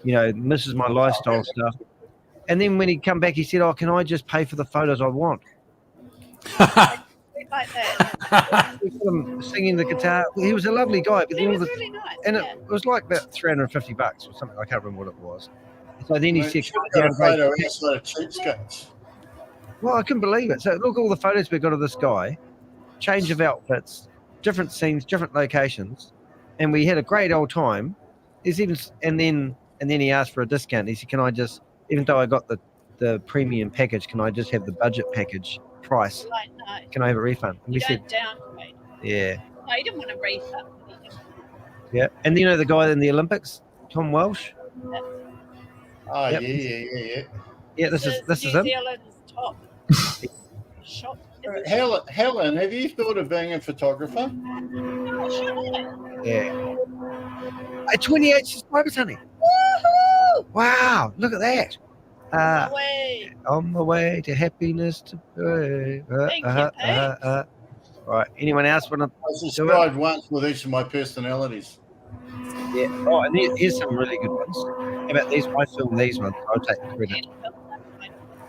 this is my lifestyle stuff. And then when he come back, he said, "Oh, can I just pay for the photos I want?" Like that. Singing the guitar. He was a lovely guy, but He was really nice. and it was like about $350 or something. I can't remember what it was. So then he said, "Well, I couldn't believe it." So look, all the photos we got of this guy, change of outfits, different scenes, different locations, and we had a great old time. And then he asked for a discount. He said, "Can I just, even though I got the premium package, can I just have the budget package price? Like, no. Can I have a refund?" And we said, downgrade. "Yeah." No, he didn't want a refund. Yeah. And the guy in the Olympics, Tom Welsh. Oh, Yep. yeah. Yeah, this is New him. Zealand's top shop. Helen, have you thought of being a photographer? Oh, sure. Yeah. 28 subscribers, honey. Woohoo! Wow, look at that. Away. On my way to happiness to Right. Anyone else want to? I subscribed once with each of my personalities. Yeah. Oh, and here's some really good ones. How about these? I filmed these ones. I'll take the credit.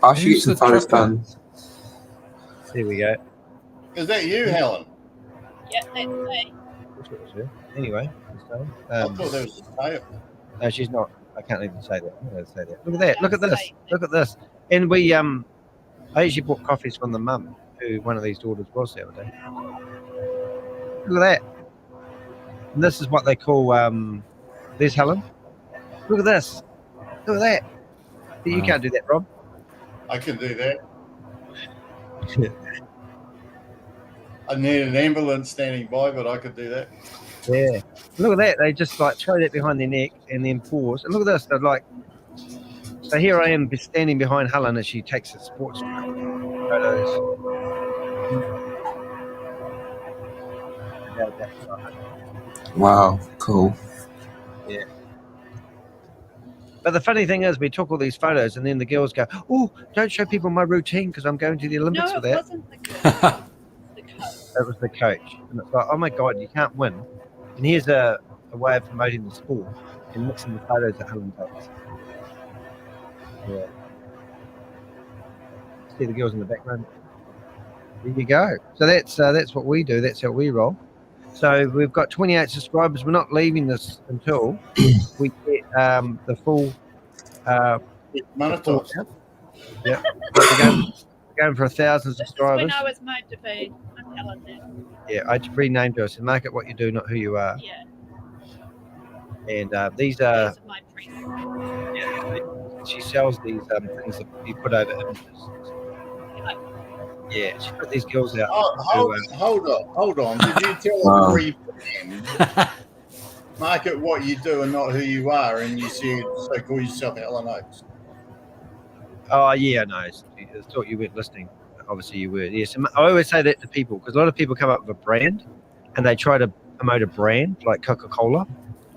I'll shoot some photos done. There we go. Is that you, Helen? Yeah, that's me. Anyway, I thought that was a tail. No, she's not. I can't even say that. I'm not going to say that. Look at that. Look at this. Look at this. And we I actually bought coffees from the mum who one of these daughters was the other day. Look at that. And this is what they call there's Helen. Look at this. Look at that. You can't do that, Rob. I can do that. I need an ambulance standing by, but I could do that. Yeah. Look at that. They just like throw that behind their neck and then pause. And look at this. They're like, so here I am standing behind Helen as she takes the sports photos. Wow, cool. Yeah. But the funny thing is, we took all these photos, and then the girls go, "Oh, don't show people my routine because I'm going to the Olympics with that." Wasn't the coach. It was the coach, and it's like, "Oh my God, you can't win!" And here's a way of promoting the sport and mixing the photos that Helen takes. Yeah. See the girls in the background. There you go. So that's what we do. That's how we roll. So we've got 28 subscribers. We're not leaving this until we get the full monetize. Yeah, we're going for 1,000 subscribers. When I was made to be, I'm telling them. Yeah, I renamed her. So market what you do, not who you are. Yeah. And these are. These are my friends. Yeah, she sells these things that you put over images. Yeah, she put these girls out. Hold on. Did you tell her market what you do and not who you are, and you said so call yourself Helen Oates? Oh yeah, no, I thought you weren't listening. Obviously you were. Yes, I always say that to people because a lot of people come up with a brand and they try to promote a brand like Coca-Cola,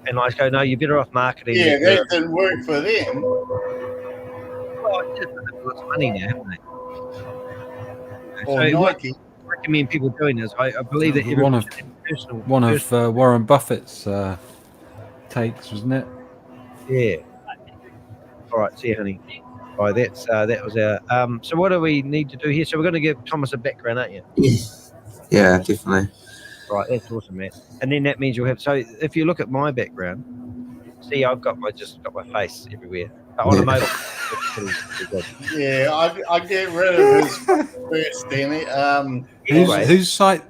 and I go, no, you're better off marketing. Yeah, that didn't work for them. Well, yeah, but they've got lots of money now, haven't they? Or so Nike. What I recommend people doing is I believe that one of Warren Buffett's takes, wasn't it? Yeah. All right, see you, honey. All right, that was our. So what do we need to do here? So we're going to give Thomas a background, aren't you? Yeah, definitely. Right, that's awesome, Matt. And then that means you'll have. So if you look at my background, see, I've got my face everywhere. On a mobile. Yeah, I get rid of his first, Danny. Whose site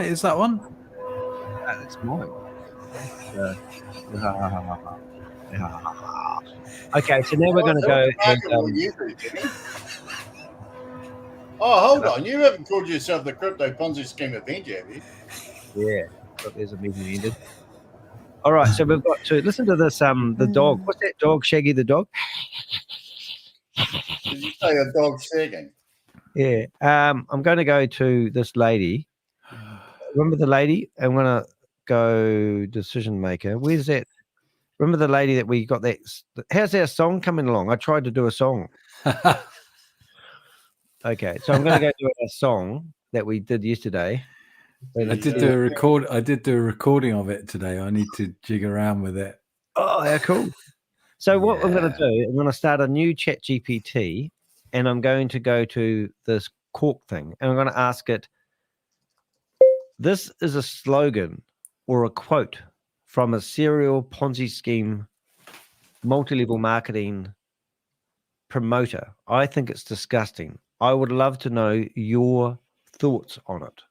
is that one? That's mine. Okay, so now we're going to go. Hold on. You haven't called yourself the Crypto Ponzi Scheme Avenger, have you? Yeah, but there's a meeting ended. All right, so we've got to listen to this. The dog. What's that dog? Shaggy the dog. Did you say a dog shagging? Yeah. I'm going to go to this lady. Remember the lady? I'm going to go decision maker. Where's that? Remember the lady that we got that? How's our song coming along? I tried to do a song. Okay, so I'm going to go do a song that we did yesterday. I did do a recording of it today. I need to jig around with it. Oh, how cool. So what I'm going to do, I'm going to start a new chat GPT and I'm going to go to this cork thing and I'm going to ask it, this is a slogan or a quote from a serial Ponzi scheme, multi-level marketing promoter. I think it's disgusting. I would love to know your thoughts on it.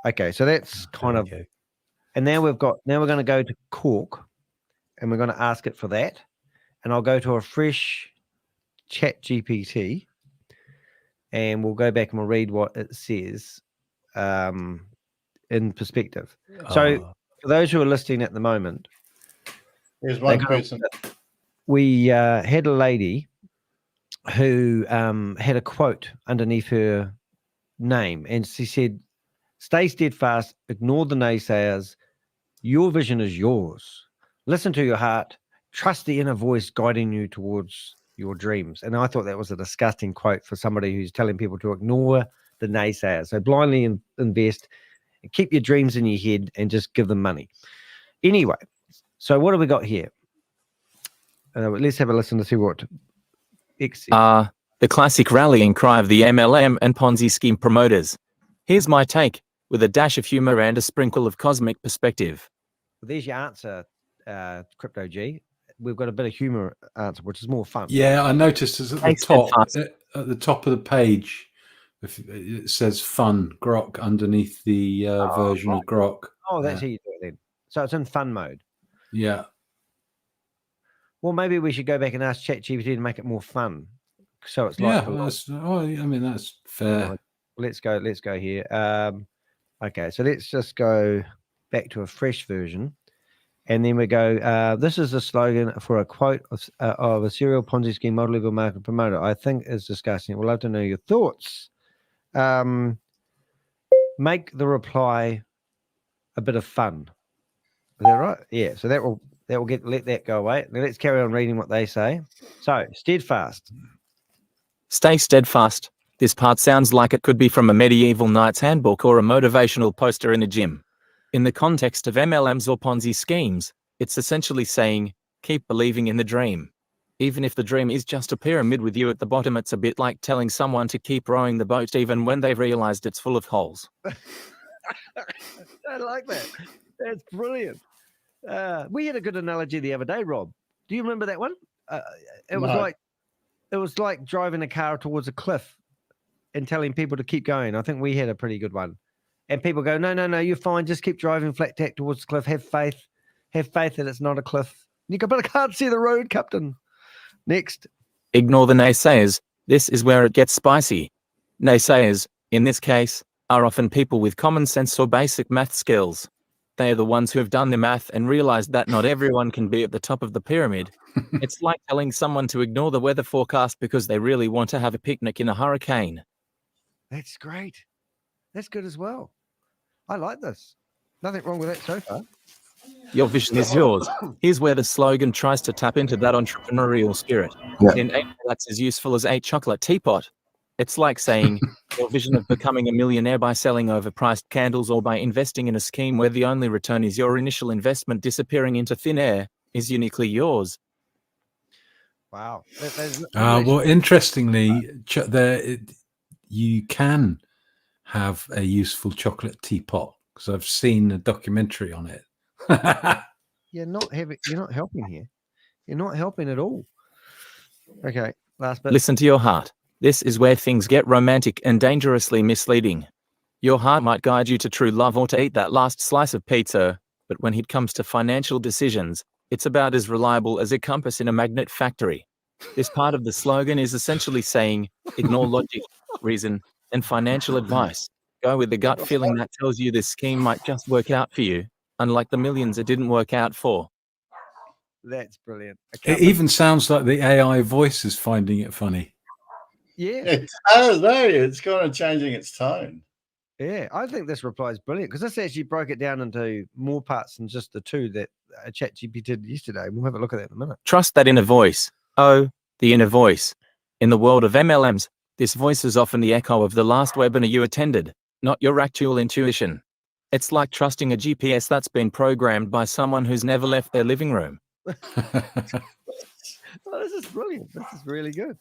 Okay, so that's kind of, and now we're going to go to cork and we're going to ask it for that. And I'll go to a fresh chat GPT and we'll go back and we'll read what it says in perspective. So for those who are listening at the moment, there's one person. We had a lady who had a quote underneath her name and she said, stay steadfast, ignore the naysayers. Your vision is yours. Listen to your heart. Trust the inner voice guiding you towards your dreams. And I thought that was a disgusting quote for somebody who's telling people to ignore the naysayers. So blindly invest, and keep your dreams in your head and just give them money. Anyway, so what have we got here? Let's have a listen to see what X says. The classic rallying cry of the MLM and Ponzi scheme promoters. Here's my take, with a dash of humor and a sprinkle of cosmic perspective. There's your answer, Crypto G. We've got a bit of humor answer, which is more fun. Yeah, I noticed it's at the top. At the top of the page, it says "fun" Grok underneath the version of Grok. Oh, that's how you do it then. So it's in fun mode. Yeah. Well, maybe we should go back and ask ChatGPT to make it more fun. So it's like, that's fair. Let's go here. Okay, so let's just go back to a fresh version, and then we go. This is a slogan for a quote of a serial Ponzi scheme multi-level market promoter. I think is disgusting. We'd love to know your thoughts. Make the reply a bit of fun. Is that right? Yeah. So that will let that go away. Now let's carry on reading what they say. So steadfast. Stay steadfast. This part sounds like it could be from a medieval knight's handbook or a motivational poster in a gym. In the context of MLMs or Ponzi schemes, it's essentially saying, keep believing in the dream. Even if the dream is just a pyramid with you at the bottom, it's a bit like telling someone to keep rowing the boat even when they've realized it's full of holes. I like that. That's brilliant. We had a good analogy the other day, Rob. Do you remember that one? It was like driving a car towards a cliff and telling people to keep going. I think we had a pretty good one. And people go, no, you're fine. Just keep driving flat tack towards the cliff. Have faith. Have faith that it's not a cliff. And you go, but I can't see the road, Captain. Next. Ignore the naysayers. This is where it gets spicy. Naysayers, in this case, are often people with common sense or basic math skills. They are the ones who have done the math and realized that not everyone can be at the top of the pyramid. It's like telling someone to ignore the weather forecast because they really want to have a picnic in a hurricane. That's great. That's good as well. I like this. Nothing wrong with that so far. Your vision is yours. Here's where the slogan tries to tap into that entrepreneurial spirit. In 8 that's as useful as 8 chocolate teapot. It's like saying your vision of becoming a millionaire by selling overpriced candles or by investing in a scheme where the only return is your initial investment disappearing into thin air is uniquely yours. Wow. Well, interestingly, you can have a useful chocolate teapot because I've seen a documentary on it. You're not helping here. You're not helping at all. Okay, last bit. Listen to your heart. This is where things get romantic and dangerously misleading. Your heart might guide you to true love or to eat that last slice of pizza, but when it comes to financial decisions, it's about as reliable as a compass in a magnet factory. This part of the slogan is essentially saying, ignore logic, reason, and financial advice. Go with the gut feeling that tells you this scheme might just work out for you, unlike the millions it didn't work out for. That's brilliant. It even sounds like the AI voice is finding it funny. Yeah. It does, though. It's kind of changing its tone. Yeah, I think this reply is brilliant because this actually broke it down into more parts than just the two that ChatGPT did yesterday. We'll have a look at that in a minute. Trust that inner voice. Oh, the inner voice. In the world of MLMs, this voice is often the echo of the last webinar you attended, not your actual intuition. It's like trusting a GPS that's been programmed by someone who's never left their living room. Oh, this is brilliant. This is really good.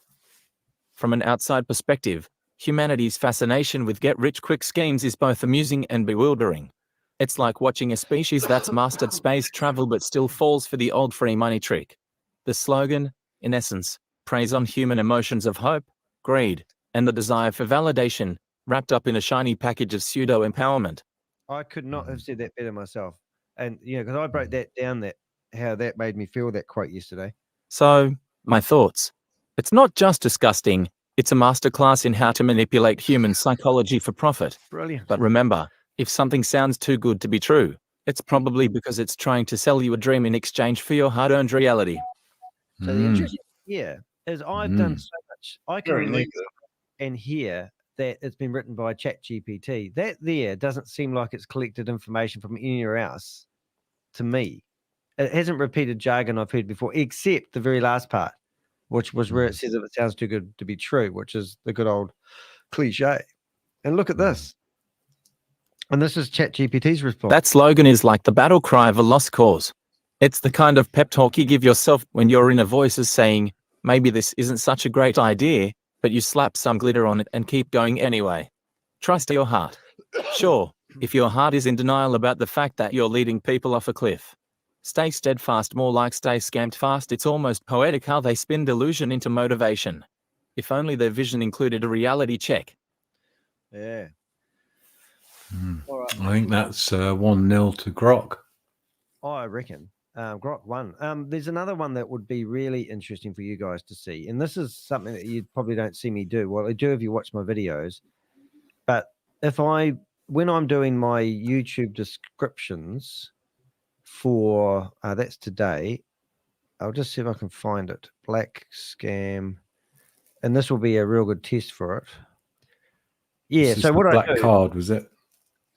From an outside perspective, humanity's fascination with get-rich-quick schemes is both amusing and bewildering. It's like watching a species that's mastered space travel but still falls for the old free money trick. The slogan, in essence, preys on human emotions of hope, greed, and the desire for validation, wrapped up in a shiny package of pseudo-empowerment. I could not have said that better myself. And, because I broke that down, how that made me feel, that quote yesterday. So, my thoughts. It's not just disgusting, it's a masterclass in how to manipulate human psychology for profit. Brilliant. But remember, if something sounds too good to be true, it's probably because it's trying to sell you a dream in exchange for your hard-earned reality. So the interesting is I've done so much. I can read and hear that it's been written by ChatGPT. That there doesn't seem like it's collected information from anywhere else to me. It hasn't repeated jargon I've heard before, except the very last part, which was where it says if it sounds too good to be true, which is the good old cliche. And look at this. And this is ChatGPT's response. That slogan is like the battle cry of a lost cause. It's the kind of pep talk you give yourself when your inner voice is saying, maybe this isn't such a great idea, but you slap some glitter on it and keep going anyway. Trust your heart. Sure, if your heart is in denial about the fact that you're leading people off a cliff. Stay steadfast, more like stay scammed fast. It's almost poetic how they spin delusion into motivation. If only their vision included a reality check. Yeah. I think that's 1-0 to Grok. Oh, I reckon. Grok won. There's another one that would be really interesting for you guys to see. And this is something that you probably don't see me do. Well, I do if you watch my videos. But when I'm doing my YouTube descriptions for, that's today, I'll just see if I can find it. Black scam. And this will be a real good test for it. Yeah, so what black I do, card, was it?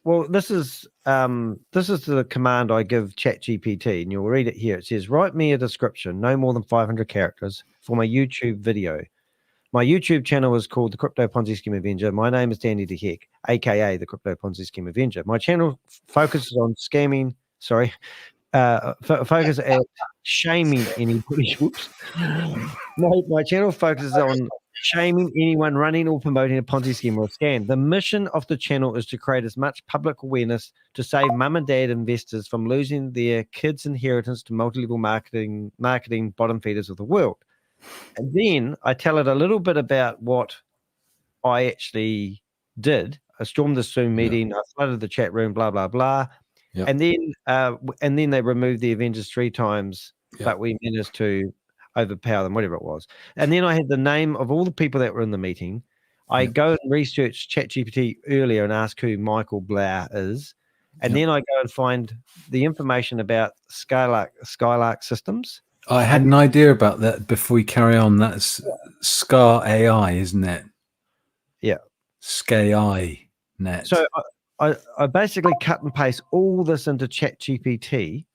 well, this is the command I give ChatGPT, and you'll read it here. It says, write me a description, no more than 500 characters, for my YouTube video. My YouTube channel is called the Crypto Ponzi Scheme Avenger. My name is Danny de Hek, aka the Crypto Ponzi Scheme Avenger. My channel focuses on scamming, focus at shaming anybody. Whoops. My channel focuses on shaming anyone running or promoting a Ponzi scheme or a scam. The mission of the channel is to create as much public awareness to save mum and dad investors from losing their kids' inheritance to multi-level marketing bottom feeders of the world. And then I tell it a little bit about what I actually did. I stormed the Zoom meeting, I flooded the chat room, blah, blah, blah. Yep. And then they removed the Avengers 3 times, but we managed to overpower them, whatever it was. And then I had the name of all the people that were in the meeting. I go and research ChatGPT earlier and ask who Michael Blair is. And then I go and find the information about Skylark Systems. I had an idea about that before we carry on. That's Scar AI, isn't it? Yeah. Sky Net. So I basically cut and paste all this into ChatGPT,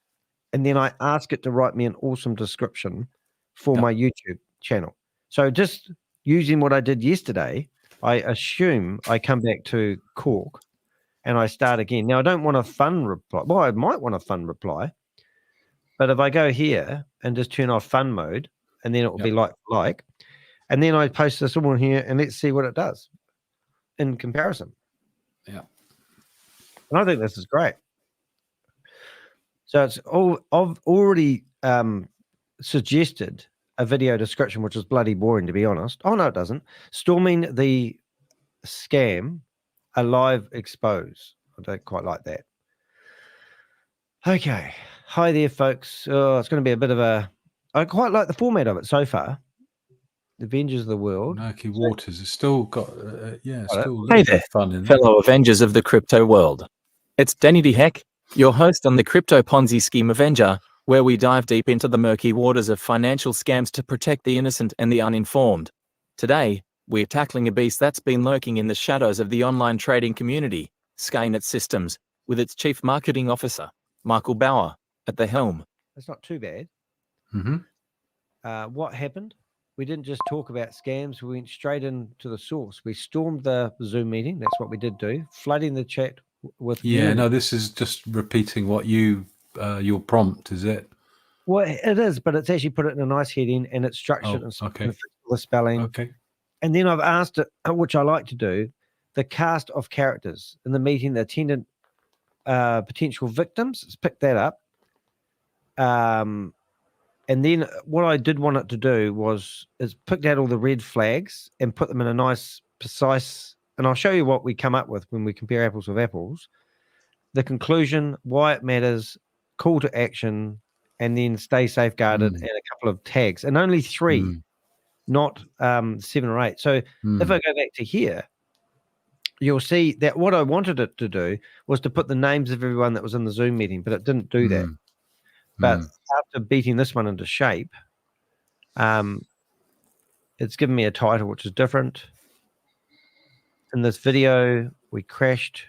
and then I ask it to write me an awesome description for my YouTube channel. So just using what I did yesterday, I assume I come back to Cork and I start again. Now, I don't want a fun reply. Well, I might want a fun reply, but if I go here and just turn off fun mode, and then it will be like, and then I post this all in here, and let's see what it does in comparison. Yeah. And I think this is great. So I've already suggested a video description, which is bloody boring, to be honest. Oh, no, it doesn't. Storming the scam, a live expose. I don't quite like that. Okay. Hi there, folks. Oh, it's going to be a bit of a... I quite like the format of it so far. Avengers of the world. Murky Waters has still got, still Hey there, fun in fellow Avengers of the crypto world. It's Danny de Hek, your host on the Crypto Ponzi Scheme Avenger, where we dive deep into the murky waters of financial scams to protect the innocent and the uninformed. Today, we're tackling a beast that's been lurking in the shadows of the online trading community, Skynet Systems, with its chief marketing officer, Michael Bauer, at the helm. That's not too bad. Mm-hmm. What happened? We didn't just talk about scams. We went straight into the source. We stormed the Zoom meeting. That's what we did do. Flooding the chat with... Yeah, no, this is just repeating what your prompt, is it? Well, it is, but it's actually put it in a nice heading, and it's structured and the spelling. Okay. And then I've asked it, which I like to do, the cast of characters in the meeting, the attendant potential victims. Let's pick that up. And then what I did want it to do is picked out all the red flags and put them in a nice, precise, and I'll show you what we come up with when we compare apples with apples. The conclusion, why it matters, call to action, and then stay safeguarded, and a couple of tags. And only 3, not 7 or 8. So if I go back to here, you'll see that what I wanted it to do was to put the names of everyone that was in the Zoom meeting, but it didn't do that. But after beating this one into shape, it's given me a title which is different. In this video, we crashed.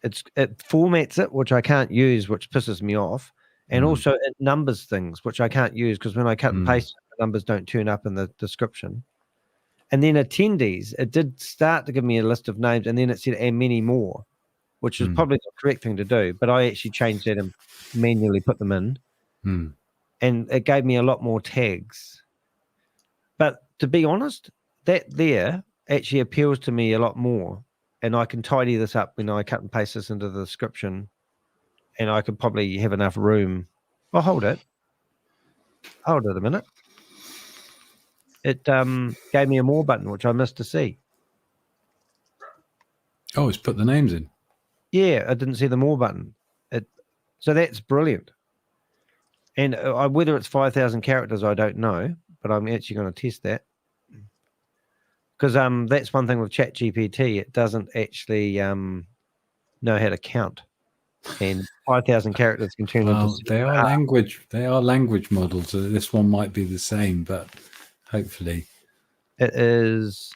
It formats it, which I can't use, which pisses me off. And also it numbers things, which I can't use because when I cut and paste, the numbers don't turn up in the description. And then attendees, it did start to give me a list of names, and then it said, and many more, which is probably the correct thing to do. But I actually changed that and manually put them in. And it gave me a lot more tags. But to be honest, that there actually appeals to me a lot more. And I can tidy this up when I cut and paste this into the description. And I could probably have enough room Well, hold it a minute. It gave me a more button, which I missed to see. Oh, it's put the names in. Yeah, I didn't see the more button. So that's brilliant. And whether it's 5,000 characters, I don't know, but I'm actually going to test that. Because that's one thing with ChatGPT, it doesn't actually know how to count. And 5,000 characters can turn into... They are language models. So this one might be the same, but hopefully... It is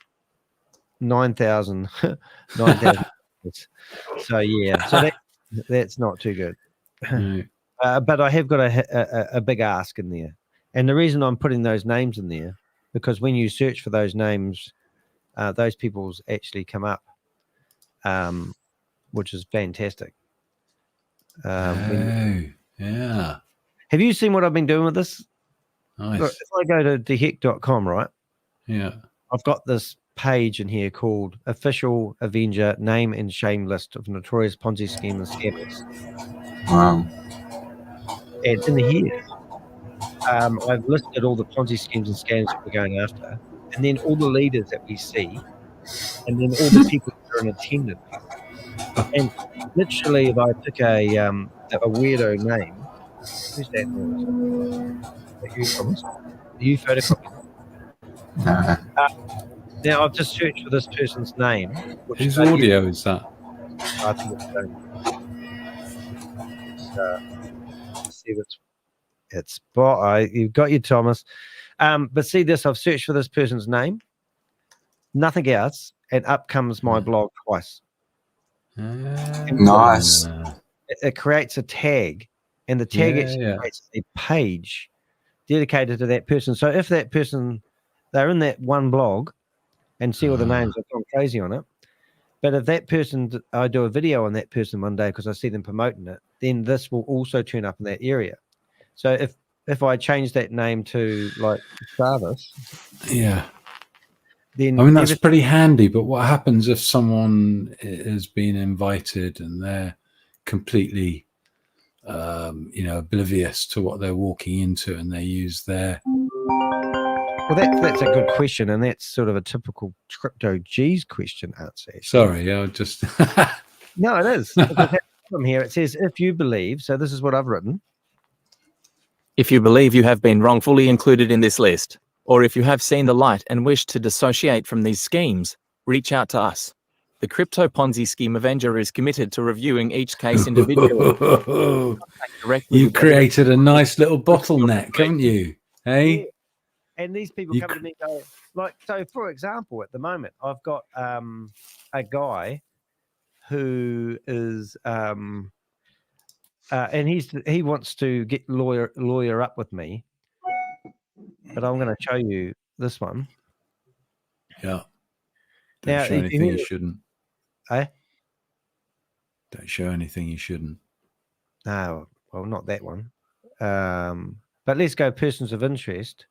9,000. 9,000. So, yeah. So that's not too good. No. But I have got a big ask in there. And the reason I'm putting those names in there, because when you search for those names, those people's actually come up, which is fantastic. Yeah. Have you seen what I've been doing with this? Nice. Look, if I go to dehek.com, right? Yeah. I've got this page in here called Official Avenger Name and Shame List of Notorious Ponzi Scheme and Scammers. Wow. And in here, I've listed all the Ponzi schemes and scams that we're going after, and then all the leaders that we see, and then all the people that are in attendance. And literally, if I pick a weirdo name, who's that noise? Are you, Thomas? Are you photocopying? Now, I've just searched for this person's name. Whose audio is that? I think it's see what's it's you've got your Thomas. But see this, I've searched for this person's name, nothing else, and up comes my blog twice. Nice. It creates a tag, and the tag actually creates a page dedicated to that person. So if that person, they're in that one blog and see all the names, I've gone crazy on it. But if that person, I do a video on that person one day because I see them promoting it, then this will also turn up in that area. So if I change that name to like Travis, then I mean that's pretty handy. But what happens if someone has been invited and they're completely, oblivious to what they're walking into, and they use their... Well, that's a good question, and that's sort of a typical Crypto G's question answer. Sorry, I just... No, it is. From here, it says, if you believe, so this is what I've written. If you believe you have been wrongfully included in this list, or if you have seen the light and wish to dissociate from these schemes, reach out to us. The Crypto Ponzi Scheme Avenger is committed to reviewing each case individually. You created a nice little bottleneck, haven't you? Hey? And these people come to me and go, like, so for example, at the moment, I've got a guy who is, and he wants to get lawyer up with me, but I'm going to show you this one. Yeah. Don't show anything you shouldn't. Eh? Don't show anything you shouldn't. No, well, not that one. But let's go persons of interest.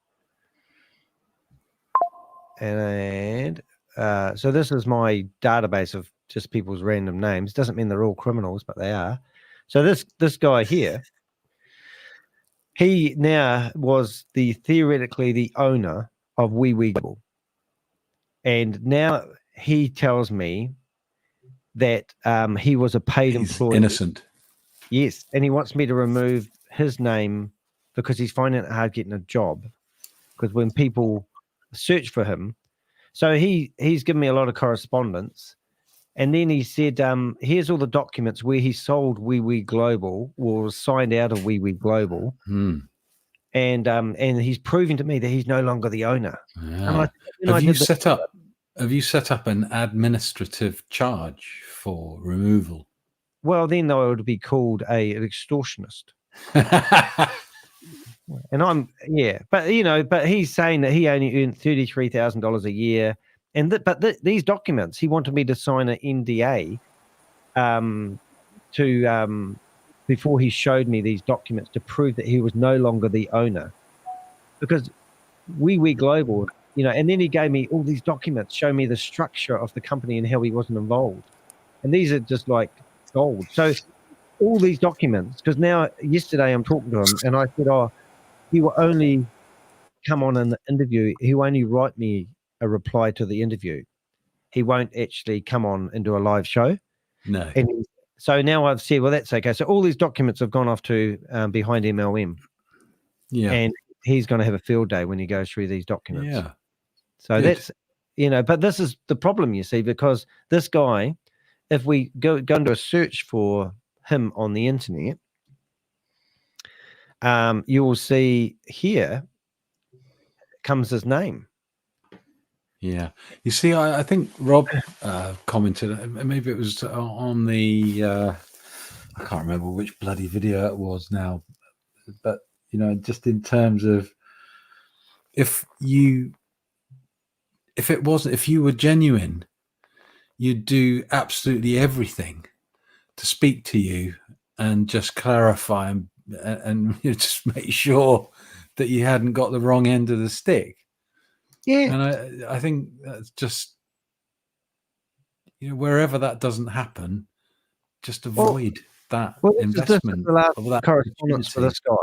And so this is my database of just people's random names. Doesn't mean they're all criminals, but they are. So this guy here, he now was theoretically the owner of WeWe Global. And now he tells me that he was a paid employee. Innocent. Yes, and he wants me to remove his name because he's finding it hard getting a job. Because when people search for him, so he's given me a lot of correspondence, and then he said, here's all the documents where he sold WeWe Global or was signed out of WeWe Global, and he's proving to me that he's no longer the owner. Yeah. Have you set up an administrative charge for removal? Well, then I would be called an extortionist. And but he's saying that he only earned $33,000 a year, and these documents he wanted me to sign an NDA before he showed me these documents to prove that he was no longer the owner, because WeWe Global, and then he gave me all these documents showing me the structure of the company and how he wasn't involved, and these are just like gold. So all these documents, because now yesterday I'm talking to him and I said, oh, he will only come on in the interview. He will only write me a reply to the interview. He won't actually come on and do a live show. No. And so now I've said, well, that's okay. So all these documents have gone off to behind MLM. Yeah. And he's going to have a field day when he goes through these documents. Yeah. So Good. that's, but this is the problem, you see, because this guy, if we go into a search for him on the internet, you will see here comes his name. Yeah. You see, I think Rob commented, maybe it was on the, I can't remember which bloody video it was now, but, just in terms of if you were genuine, you'd do absolutely everything to speak to you and just clarify and just make sure that you hadn't got the wrong end of the stick. Yeah. And I think that's just, wherever that doesn't happen, just avoid that investment. This is the last of that correspondence for this guy.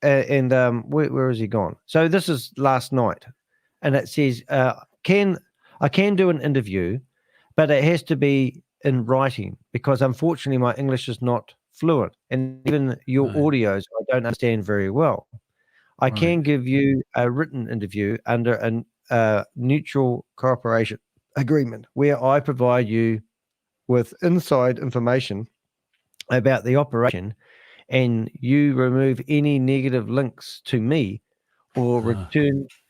And where has he gone? So this is last night. And it says, I can do an interview, but it has to be in writing because unfortunately my English is not fluent. And even your audios, I don't understand very well. I can give you a written interview under a mutual cooperation agreement where I provide you with inside information about the operation and you remove any negative links to me or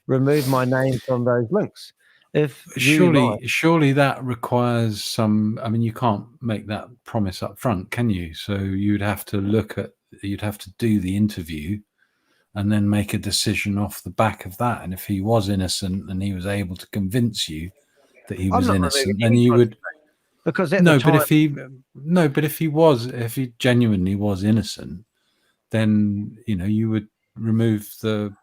remove my name from those links. If surely that requires some, you can't make that promise up front, can you? So you'd have to do the interview and then make a decision off the back of that. And if he was innocent and he was able to convince you that he was innocent, then you would. Because at the time, but if he genuinely was innocent, then you would remove the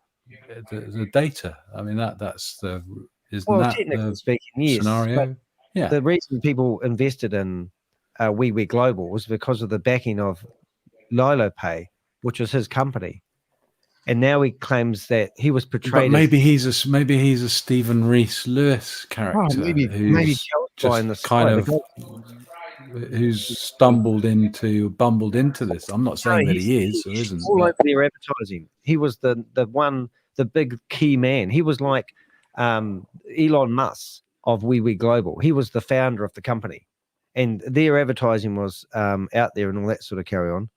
data. That's the technically speaking, yes, scenario. Yeah. The reason people invested in WeWe Global was because of the backing of Lilo Pay, which was his company. And now he claims that he was portrayed. But maybe he's a Stephen Reese Lewis character who's just kind of who's bumbled into this. I'm not saying that he is or isn't. All over their advertising. He was the big key man. He was like Elon Musk of WeWe Global. He was the founder of the company, and their advertising was out there and all that sort of carry on.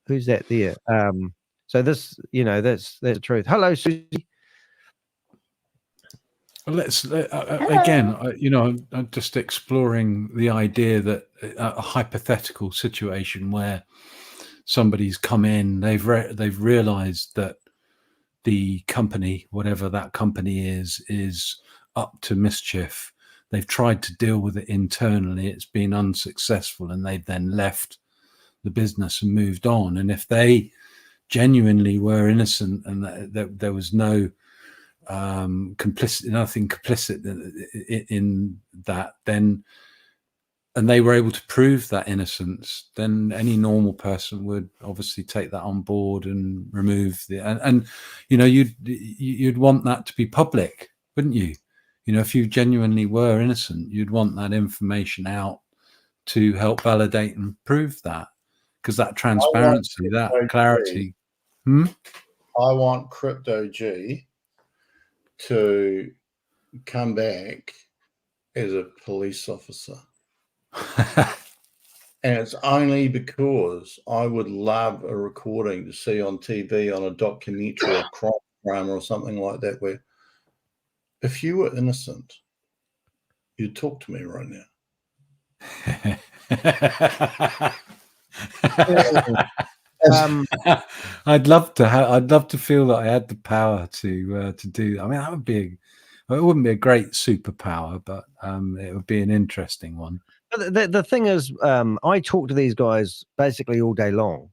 Who's that there? So this, that's the truth. Hello, Susie. Let's again, I'm just exploring the idea that a hypothetical situation where somebody's come in, they've realized that the company, whatever that company is up to mischief. They've tried to deal with it internally. It's been unsuccessful, and they've then left the business and moved on. And if they genuinely were innocent and that there was nothing complicit in that, then, and they were able to prove that innocence, then any normal person would obviously take that on board and remove you'd want that to be public, wouldn't you? If you genuinely were innocent, you'd want that information out to help validate and prove that, because that transparency, that clarity. I want Crypto G to come back as a police officer. And it's only because I would love a recording to see on TV, on a documentary or crime drama or something like that, where if you were innocent, you'd talk to me right now. I'd love to feel that I had the power to do that. That would be it wouldn't be a great superpower, but it would be an interesting one. But the thing is, I talk to these guys basically all day long,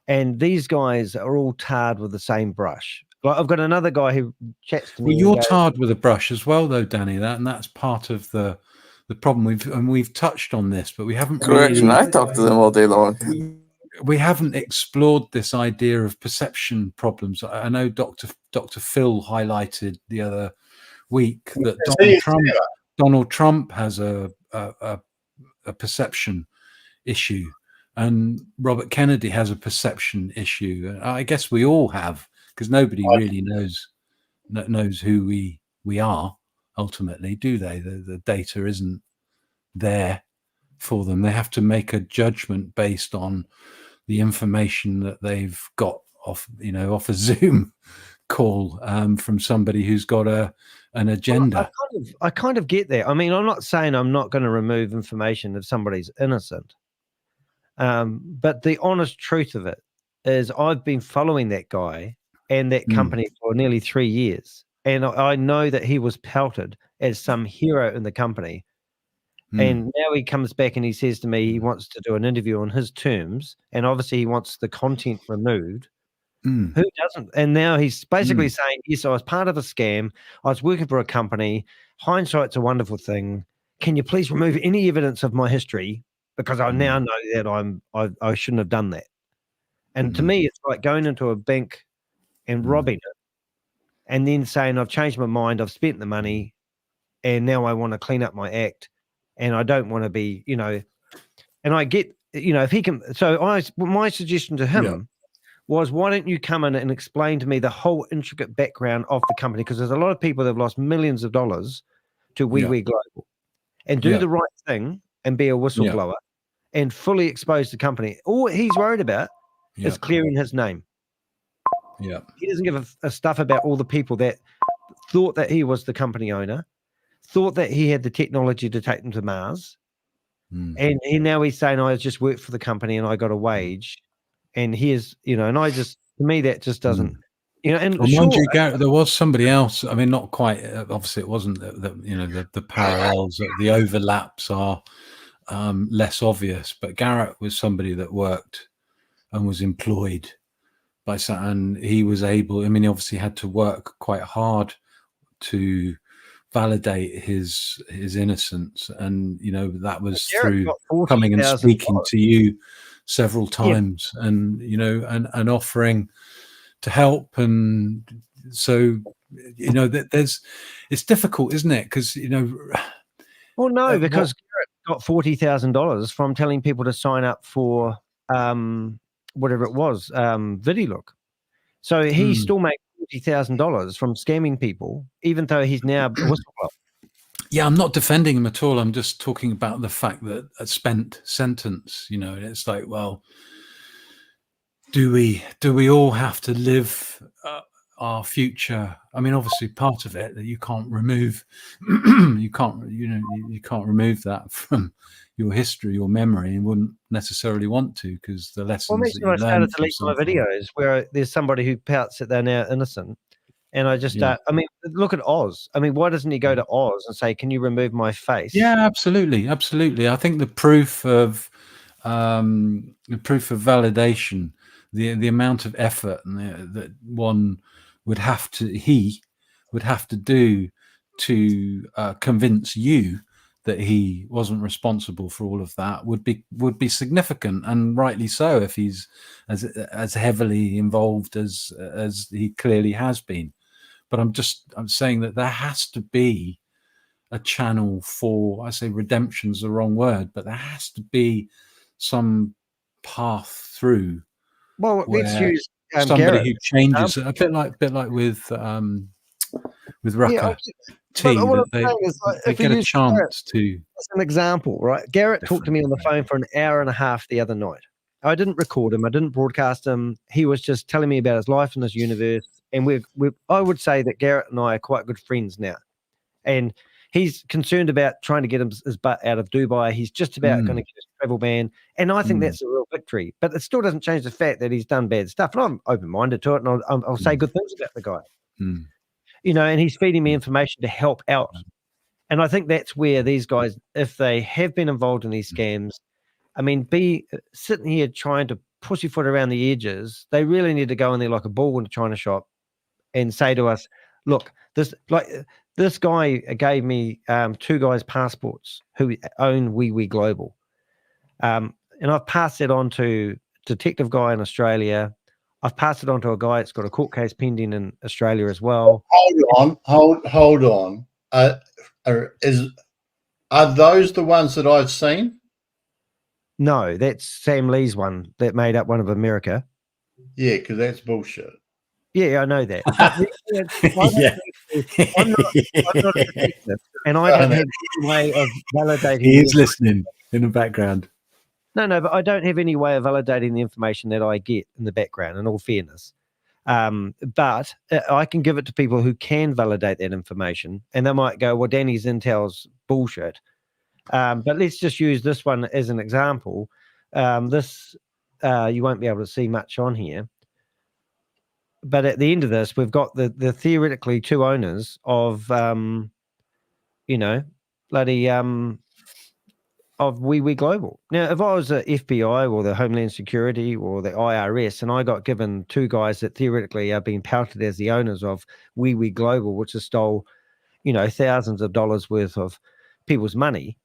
and these guys are all tarred with the same brush. Like I've got another guy who chats to me. Well, you're tarred with a brush as well, though, Danny. And that's part of the the problem. We've touched on this, but we haven't Correction, really. I talk to them all day long. We haven't explored this idea of perception problems. I know Dr. Phil highlighted the other week that Donald Trump has a perception issue, and Robert Kennedy has a perception issue. I guess we all have, because nobody really knows who we are ultimately, do they? The data isn't there for them. They have to make a judgment based on the information that they've got off a Zoom call from somebody who's got an agenda. I kind of get that. I mean, I'm not saying I'm not going to remove information if somebody's innocent. But the honest truth of it is I've been following that guy and that company for nearly 3 years. And I know that he was touted as some hero in the company. And now he comes back and he says to me he wants to do an interview on his terms. And obviously he wants the content removed. Who doesn't? And now he's basically saying, yes, I was part of a scam. I was working for a company. Hindsight's a wonderful thing. Can you please remove any evidence of my history? Because I now know that I shouldn't have done that. And to me, it's like going into a bank and robbing it and then saying, I've changed my mind. I've spent the money and now I want to clean up my act. And I don't want to be, and I get, if he can. So my suggestion to him was, why don't you come in and explain to me the whole intricate background of the company? Because there's a lot of people that have lost millions of dollars to We Global, and do the right thing and be a whistleblower and fully expose the company. All he's worried about is clearing his name. Yeah. He doesn't give a stuff about all the people that thought that he was the company owner, thought that he had the technology to take them to Mars. And now he's saying, I just worked for the company and I got a wage. And here's, and I just, to me, that just doesn't, and well, mind you, Garrett, there was somebody else. I mean, not quite, obviously it wasn't the parallels, the overlaps are less obvious, but Garrett was somebody that worked and was employed by some, and he was able, I mean, he obviously had to work quite hard to validate his innocence, and that was through coming and speaking to you several times, and and offering to help, and so it's difficult, isn't it? Because well, no, because Garrett got $40,000 from telling people to sign up for whatever it was, VidiLook. So he still made $40,000 from scamming people, even though he's now a whistleblower. Yeah, I'm not defending him at all. I'm just talking about the fact that a spent sentence, and it's like, well, do we all have to live our future? I mean, obviously, part of it that you can't remove, you can't remove that from your history or memory, and wouldn't necessarily want to, because the lessons. Well, I started to delete my videos where there's somebody who pouts that they're now innocent. And I just, I mean, look at Oz. I mean, why doesn't he go to Oz and say, can you remove my face? Yeah, absolutely. Absolutely. I think the proof of validation, the amount of effort that one would have to do to convince you that he wasn't responsible for all of that would be significant, and rightly so, if he's as heavily involved as he clearly has been. But I'm saying that there has to be a channel for, I say redemption's the wrong word, but there has to be some path through. Well, let's use somebody Garrett, who changes a bit like with Rucker T. They get a chance to. As an example, right? Garrett talked to me on the phone for an hour and a half the other night. I didn't record him. I didn't broadcast him. He was just telling me about his life in this universe. And I would say that Garrett and I are quite good friends now. And he's concerned about trying to get his butt out of Dubai. He's just about going to get his travel ban. And I think that's a real victory. But it still doesn't change the fact that he's done bad stuff. And I'm open-minded to it. And I'll say good things about the guy. And he's feeding me information to help out. And I think that's where these guys, if they have been involved in these scams, I mean, sitting here trying to pussyfoot around the edges, they really need to go in there like a bull in a china shop and say to us, look, this, like This guy gave me 2 guys' passports who own Wee Global. And I've passed it on to detective guy in Australia. I've passed it on to a guy that's got a court case pending in Australia as well. Hold on. Are those the ones that I've seen? No, that's Sam Lee's one that made up one of America. Yeah, because that's bullshit. Yeah, I know that. But I'm not a detective, and I don't have any way of validating. He is listening in the background. No, but I don't have any way of validating the information that I get in the background, in all fairness. But I can give it to people who can validate that information, and they might go, well, Danny's intel's bullshit. But let's just use this one as an example. This you won't be able to see much on here. But at the end of this, we've got the theoretically 2 owners of, bloody of Wee Global. Now, if I was the FBI or the Homeland Security or the IRS, and I got given 2 guys that theoretically are being touted as the owners of Wee Global, which has stole, thousands of dollars worth of people's money,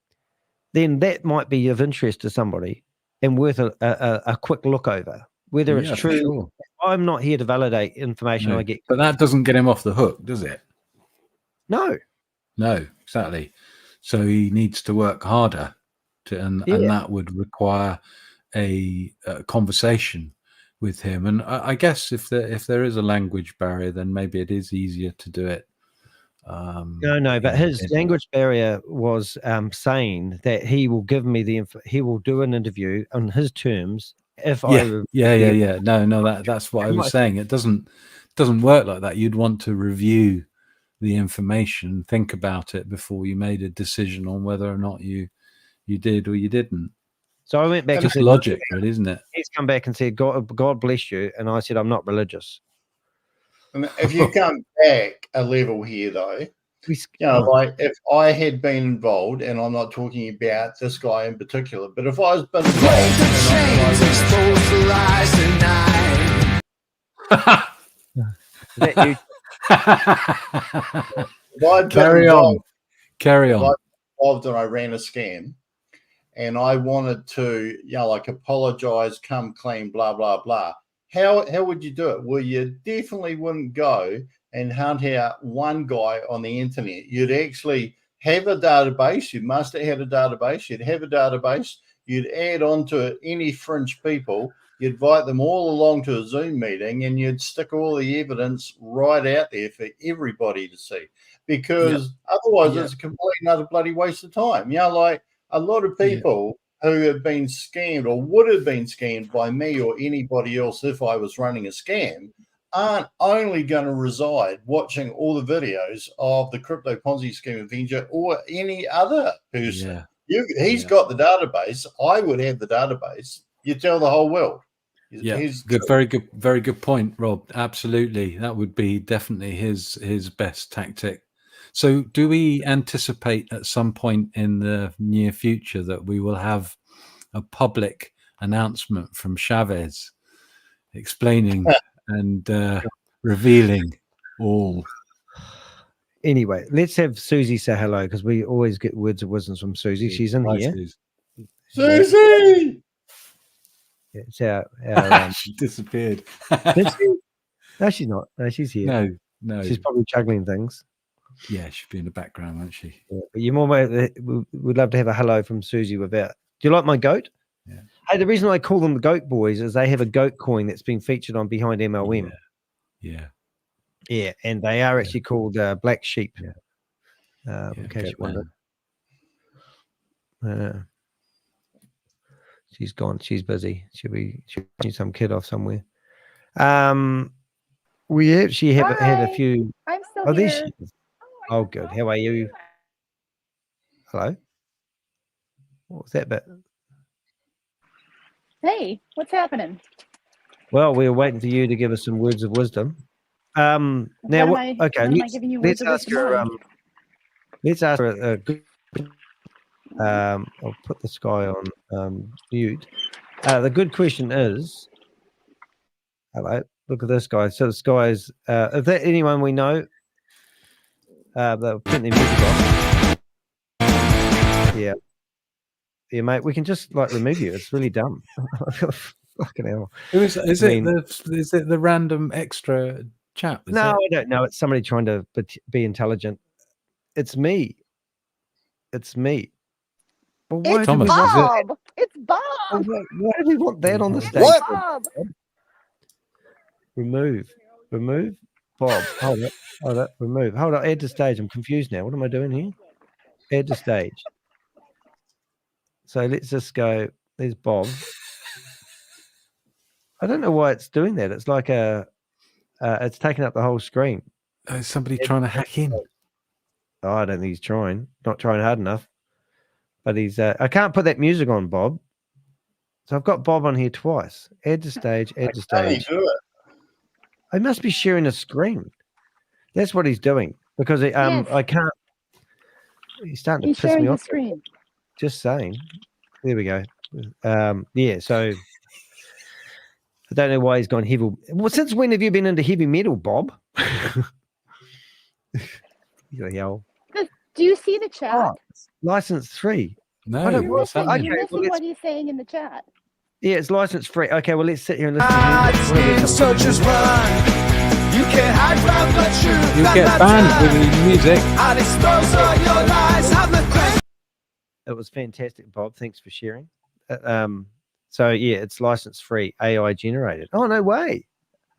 then that might be of interest to somebody and worth a quick look over. Whether it's true, sure. I'm not here to validate information I get. But that doesn't get him off the hook, does it? No, exactly. So he needs to work harder, and that would require a conversation with him. And I guess if there is a language barrier, then maybe it is easier to do it. No, but his language barrier was saying that he will give me he will do an interview on his terms. If No, that's what I was saying. It doesn't work like that. You'd want to review the information, think about it before you made a decision on whether or not you did or you didn't. So I went back and said, logic, really, isn't it? He's come back and said, God bless you. And I said, I'm not religious. And if you come back a level here, though, like if I had been involved, and I'm not talking about this guy in particular, but if I was been involved, Carry on. And I ran a scam, and I wanted to, like apologize, come clean, blah blah blah. How would you do it? Well, you definitely wouldn't go and hunt out one guy on the internet. You'd actually have a database. You must have had a database. You'd have a database. You'd add on to any fringe people. You'd invite them all along to a Zoom meeting, and you'd stick all the evidence right out there for everybody to see. Because otherwise, it's a complete and utter bloody waste of time. Like a lot of people who have been scammed or would have been scammed by me or anybody else if I was running a scam aren't only going to reside watching all the videos of the Crypto Ponzi Scheme Avenger or any other person. He's got the database. I would have the database. You tell the whole world. Very good point, Rob. Absolutely. That would be definitely his best tactic. So do we anticipate at some point in the near future that we will have a public announcement from Chavez explaining and revealing all? Anyway, let's have Susie say hello, because we always get words of wisdom from Susie. She's in here. Susie! Yeah, it's our she disappeared. No, she's not. No, she's here. No. She's probably juggling things. Yeah, she'd be in the background, won't she? Yeah, but you're more. We'd love to have a hello from Susie without. Do you like my goat? Yeah. Hey, the reason I call them the Goat Boys is they have a goat coin that's been featured on Behind MLM. Yeah, and they are actually called Black Sheep. In case you wonder. She's gone. She's busy. She'll be some kid off somewhere. We actually have had a few. I'm still here. She is. Oh, good. How are you? Hello. What was that bit? Hey, what's happening? Well, we were waiting for you to give us some words of wisdom. Now, let's ask her. Let's ask her a good. I'll put this guy on mute. The good question is, hello, look at this guy. So this guy's, is that anyone we know? They'll turn their music off. Yeah. Yeah, mate, we can just like remove you. It's really dumb. Fucking hell. Is it the random extra chap? No, I don't know. It's somebody trying to be intelligent. It's me. It's me. Well, why It's do we want that? Bob. It's Bob. Why do we want that on the stage? What? Bob. Remove. Bob. Hold up. Remove. Hold up. Add to stage. I'm confused now. What am I doing here? Add to stage. So let's just go. There's Bob. I don't know why it's doing that. It's like it's taking up the whole screen. Is somebody trying to hack in? Oh, I don't think he's trying. Not trying hard enough. But he's. I can't put that music on, Bob. So I've got Bob on here twice. Add to stage. Add to stage. How do you do it? I must be sharing a screen. That's what he's doing because Yes. I can't. He's starting to He's piss sharing me the off. screen. Just saying. There we go. Yeah. So I don't know why he's gone heavy. Well, since when have you been into heavy metal, Bob? You yell. Do you see the chat? License 3. No, You're what's missing, happening? you're missing what he's saying in the chat. Yeah, it's license 3. Okay, well let's sit here and listen to music. Soldiers run. You can't hide from the truth. You get banned with the music. I'll expose all your lies. I'm the crazy. It was fantastic, Bob. Thanks for sharing. So yeah, it's license free, AI generated. Oh no way!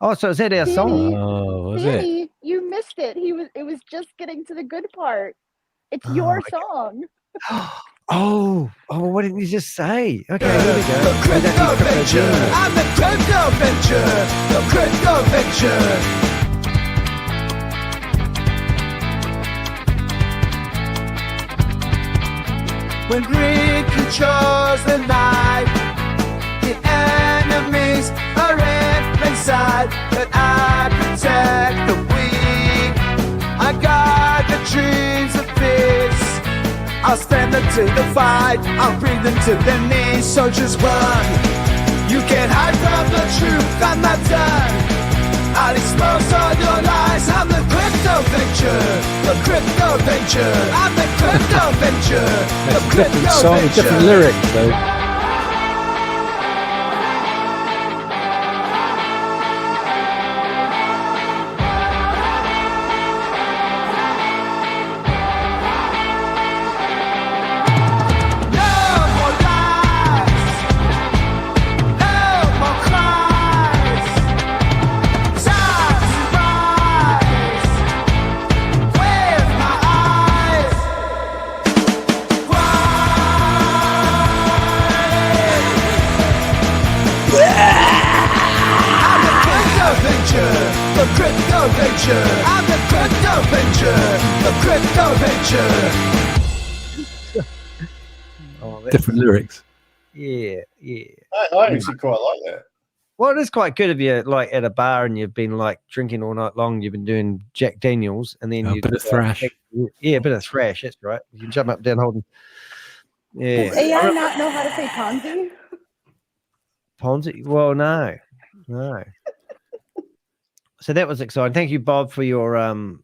Oh, so is that our song? Oh, was Danny, you missed it. It was just getting to the good part. It's your song. Oh, why didn't you just say? Okay, here we go. The Crypto Venture. I'm the Crypto Venture. The Crypto Venture. When greed controls the night, the enemies are in plain sight, but I protect the weak. I guard the dreams of peace. I'll stand them to the fight. I'll bring them to their knees. Soldiers run. You can't hide from the truth. I'm not done. I'll expose all your lies. I'm the Crypto Venture. The Crypto Venture. I'm the Crypto Venture. The It's a Crypto different song, Venture. different lyrics though. The Crypto Venture. I'm the Crypto Venture. The Crypto Venture. Oh, that's- Different lyrics. Yeah. I actually quite like that. Well, it is quite good if you're like at a bar and you've been like drinking all night long. You've been doing Jack Daniels, and then A you bit of thrash. Yeah, a bit of thrash. That's right. You can jump up and down holding. Yeah. Does AI not know how to say Ponzi? Ponzi? Well, no. So that was exciting. Thank you, Bob, for your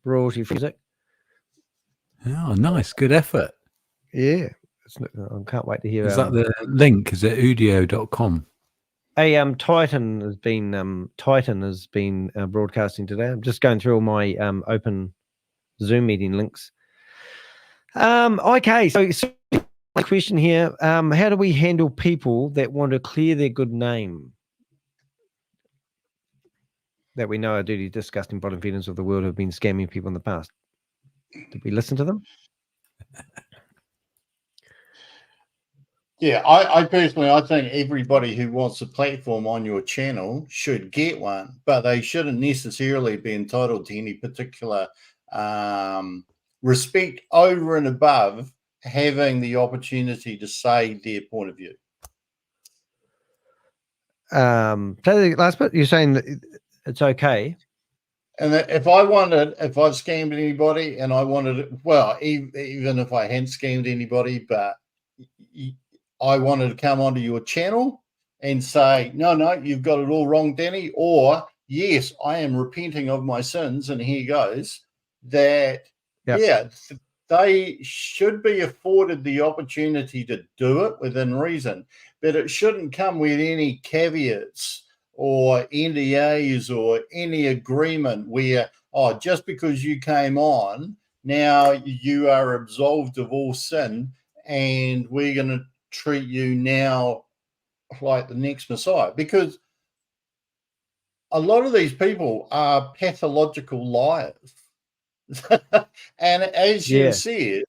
royalty free music. Oh, nice. Good effort. Yeah. I can't wait to hear. Is that the link? Is it udio.com? Hey, Titan has been broadcasting today. I'm just going through all my open Zoom meeting links. Okay, so my question here: how do we handle people that want to clear their good name? That we know are dirty, disgusting bottom feeders of the world who have been scamming people in the past. Did we listen to them? Yeah, I personally, I think everybody who wants a platform on your channel should get one, but they shouldn't necessarily be entitled to any particular respect over and above having the opportunity to say their point of view. So the last bit, you're saying that it's okay. And that if I've scammed anybody and I wanted it, well, even if I hadn't scammed anybody, but I wanted to come onto your channel and say, no, you've got it all wrong, Danny, or yes, I am repenting of my sins, and here goes, that Yeah, they should be afforded the opportunity to do it within reason, but it shouldn't come with any caveats or NDAs or any agreement where, oh, just because you came on, now you are absolved of all sin and we're going to treat you now like the next Messiah. Because a lot of these people are pathological liars. And as you said,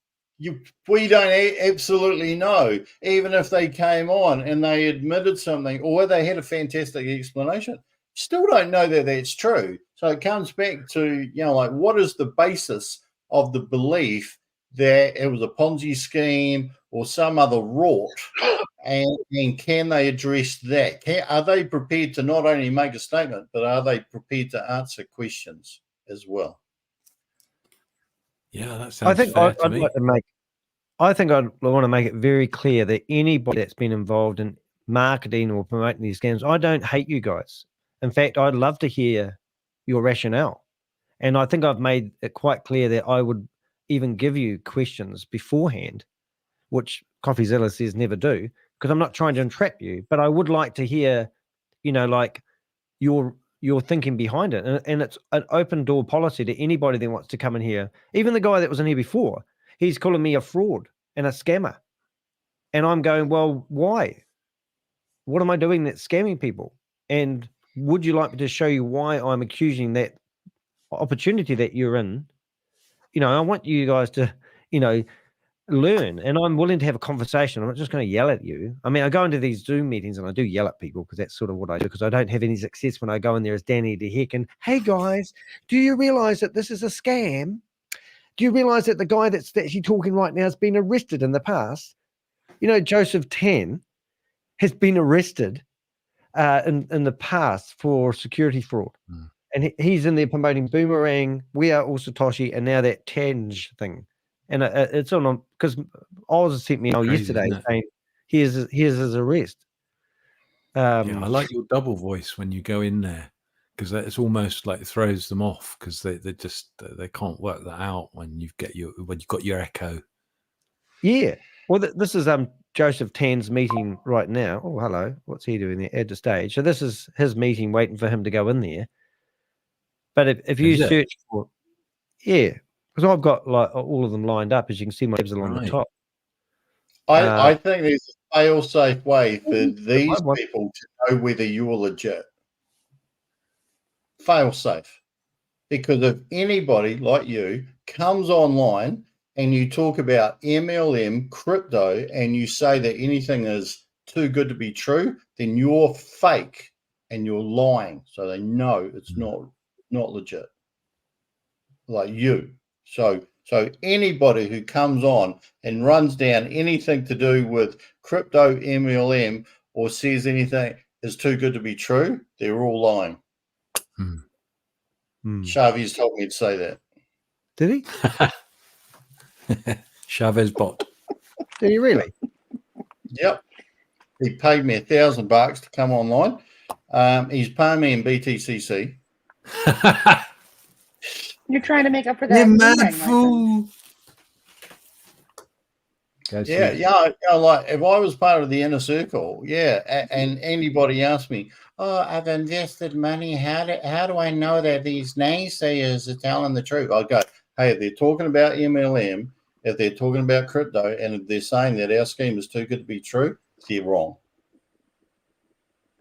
we don't absolutely know, even if they came on and they admitted something or they had a fantastic explanation, still don't know that that's true. So it comes back to, like, what is the basis of the belief that it was a Ponzi scheme or some other rort? And can they address that? Are they prepared to not only make a statement, but are they prepared to answer questions as well? Yeah, that sounds I think fair I'd to me. like to make. I think I want to make it very clear that anybody that's been involved in marketing or promoting these scams, I don't hate you guys. In fact, I'd love to hear your rationale. And I think I've made it quite clear that I would even give you questions beforehand, which CoffeeZilla says never do, because I'm not trying to entrap you, but I would like to hear, like your thinking behind it. And it's an open door policy to anybody that wants to come in here. Even the guy that was in here before, he's calling me a fraud and a scammer. And I'm going, well, why? What am I doing that's scamming people? And would you like me to show you why I'm accusing that opportunity that you're in? I want you guys to, learn, and I'm willing to have a conversation. I'm not just going to yell at you. I mean, I go into these Zoom meetings and I do yell at people because that's sort of what I do, because I don't have any success when I go in there as Danny de Hek and, hey guys, do you realize that this is a scam? Do you realize that the guy that's actually talking right now has been arrested in the past? Joseph Tan has been arrested in the past for security fraud. And he's in there promoting Boomerang, We Are All Satoshi, and now that Tange thing. And it's on because Oz sent me yesterday saying here's his arrest. Yeah, I like your double voice when you go in there, because it's almost like it throws them off, because they can't work that out when you've got your echo. Yeah. Well, this is Joseph Tan's meeting right now. Oh, hello. What's he doing there? Add to stage. So this is his meeting, waiting for him to go in there. But if you search for, because I've got like all of them lined up, as you can see, my tabs are on the top. I think there's a fail-safe way for these people to know whether you're legit. Fail-safe. Because if anybody like you comes online and you talk about MLM, crypto, and you say that anything is too good to be true, then you're fake and you're lying. So they know it's not legit. Like you. So anybody who comes on and runs down anything to do with crypto, MLM, or says anything is too good to be true, they're all lying. Chavez told me to say that. Did he? Chavez bot. Did he really? Yep. He paid me $1,000 to come online. He's paying me in BTCC. You're trying to make up for that. You mad fool. Like if I was part of the inner circle, and anybody asked me, oh, I've invested money, how do I know that these naysayers are telling the truth? I'd go, hey, if they're talking about MLM, if they're talking about crypto, and if they're saying that our scheme is too good to be true, they're wrong.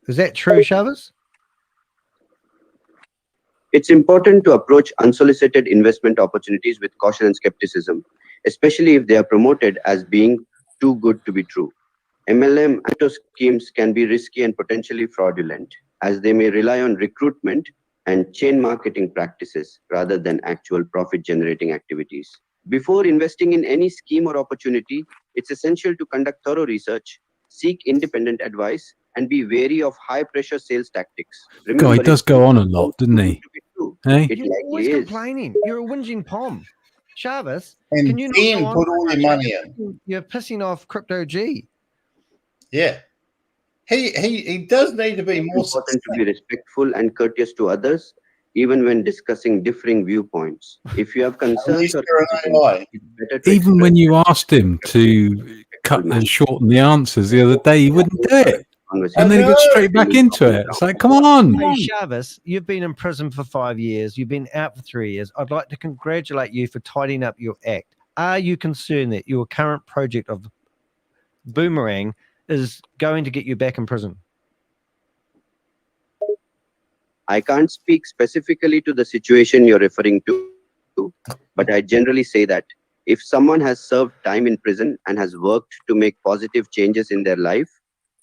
Is that true, Chavez? It's important to approach unsolicited investment opportunities with caution and skepticism, especially if they are promoted as being too good to be true. MLM schemes can be risky and potentially fraudulent, as they may rely on recruitment and chain marketing practices rather than actual profit-generating activities. Before investing in any scheme or opportunity, it's essential to conduct thorough research, seek independent advice, and be wary of high-pressure sales tactics. God, he does go on a lot, doesn't he? Hey? You're always complaining. You're a whinging pom. Chavez, and can you then not put all your money in? You're pissing off Crypto G. Yeah. He does need to be more important to be respectful and courteous to others, even when discussing differing viewpoints. If you have concerns or it's better to Even express when you asked him to cut and shorten the answers the other day, he wouldn't do it. And then he got straight back into it. It's like, come on. Hey, Shavis, you've been in prison for 5 years. You've been out for 3 years. I'd like to congratulate you for tidying up your act. Are you concerned that your current project of Boomerang is going to get you back in prison? I can't speak specifically to the situation you're referring to, but I generally say that if someone has served time in prison and has worked to make positive changes in their life,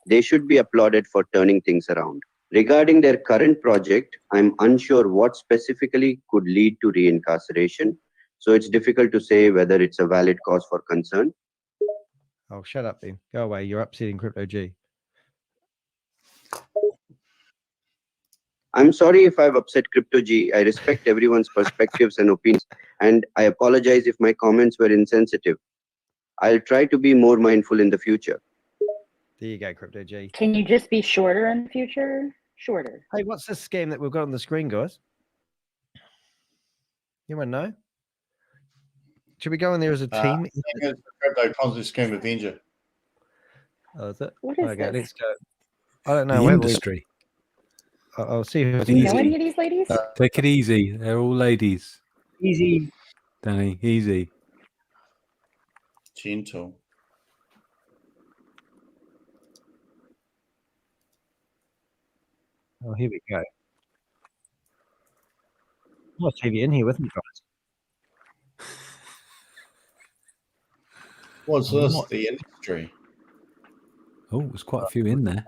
they should be applauded for turning things around. Regarding their current project, I'm unsure what specifically could lead to reincarceration, so it's difficult to say whether it's a valid cause for concern. Oh, shut up then. Go away. You're upsetting Crypto G. I'm sorry if I've upset Crypto G. I respect everyone's perspectives and opinions, and I apologize if my comments were insensitive. I'll try to be more mindful in the future. There you go, Crypto G. Can you just be shorter in the future? Shorter. Hey, what's this scam that we've got on the screen, guys? Anyone know? Should we go in there as a team? It's the Crypto Ponzi Scheme Avenger. Oh, is it? What is Okay, this? let's go. I don't know. The where we- industry. I'll see who. Do you know any of these ladies? Take it easy. They're all ladies. Easy. Danny, easy. Gentle. Oh, here we go. I'll have you in here with me, guys. What's this? The industry. Oh, there's quite a few in there.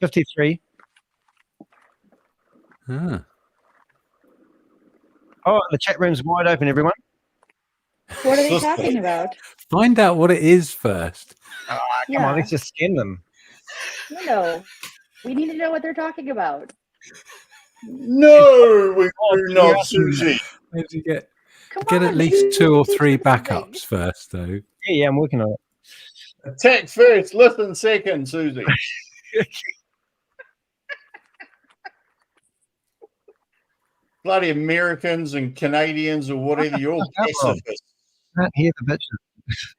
53. Ah. Oh, the chat room's wide open, everyone. What are they talking about? Find out what it is first. Come Yeah. on, let's just scan them. No, we need to know what they're talking about. No, we do not, Susie. Maybe you get on, at least 2 or 3 backups first, though. Yeah, I'm working on it. Attack first, listen second, Susie. Bloody Americans and Canadians or whatever, you're all pacifists. Can't hear the bitches.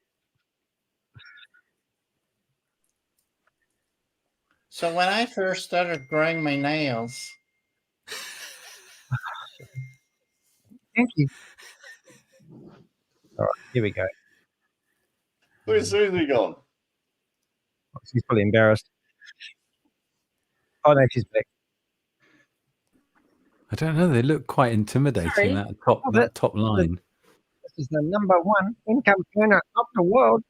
So when I first started growing my nails, Thank you. All right, here we go. where's Susie gone? She's probably embarrassed. Oh no, she's back. I don't know. They look quite intimidating. Sorry. That top line. This is the #1 income earner of the world.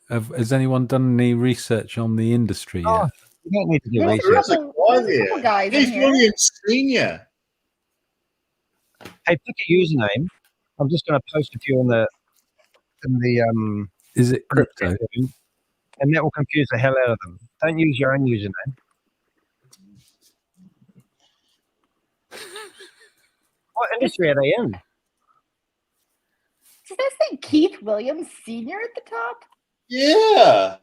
Has anyone done any research on the industry yet? Oh, you don't need to do There's a research. couple- there's a couple guys in He's here. William Senior. Hey, pick a username. I'm just going to post a few in the Is it crypto? and that will confuse the hell out of them. Don't use your own username. What industry are they in? Does that say Keith Williams Sr. at the top? Yeah.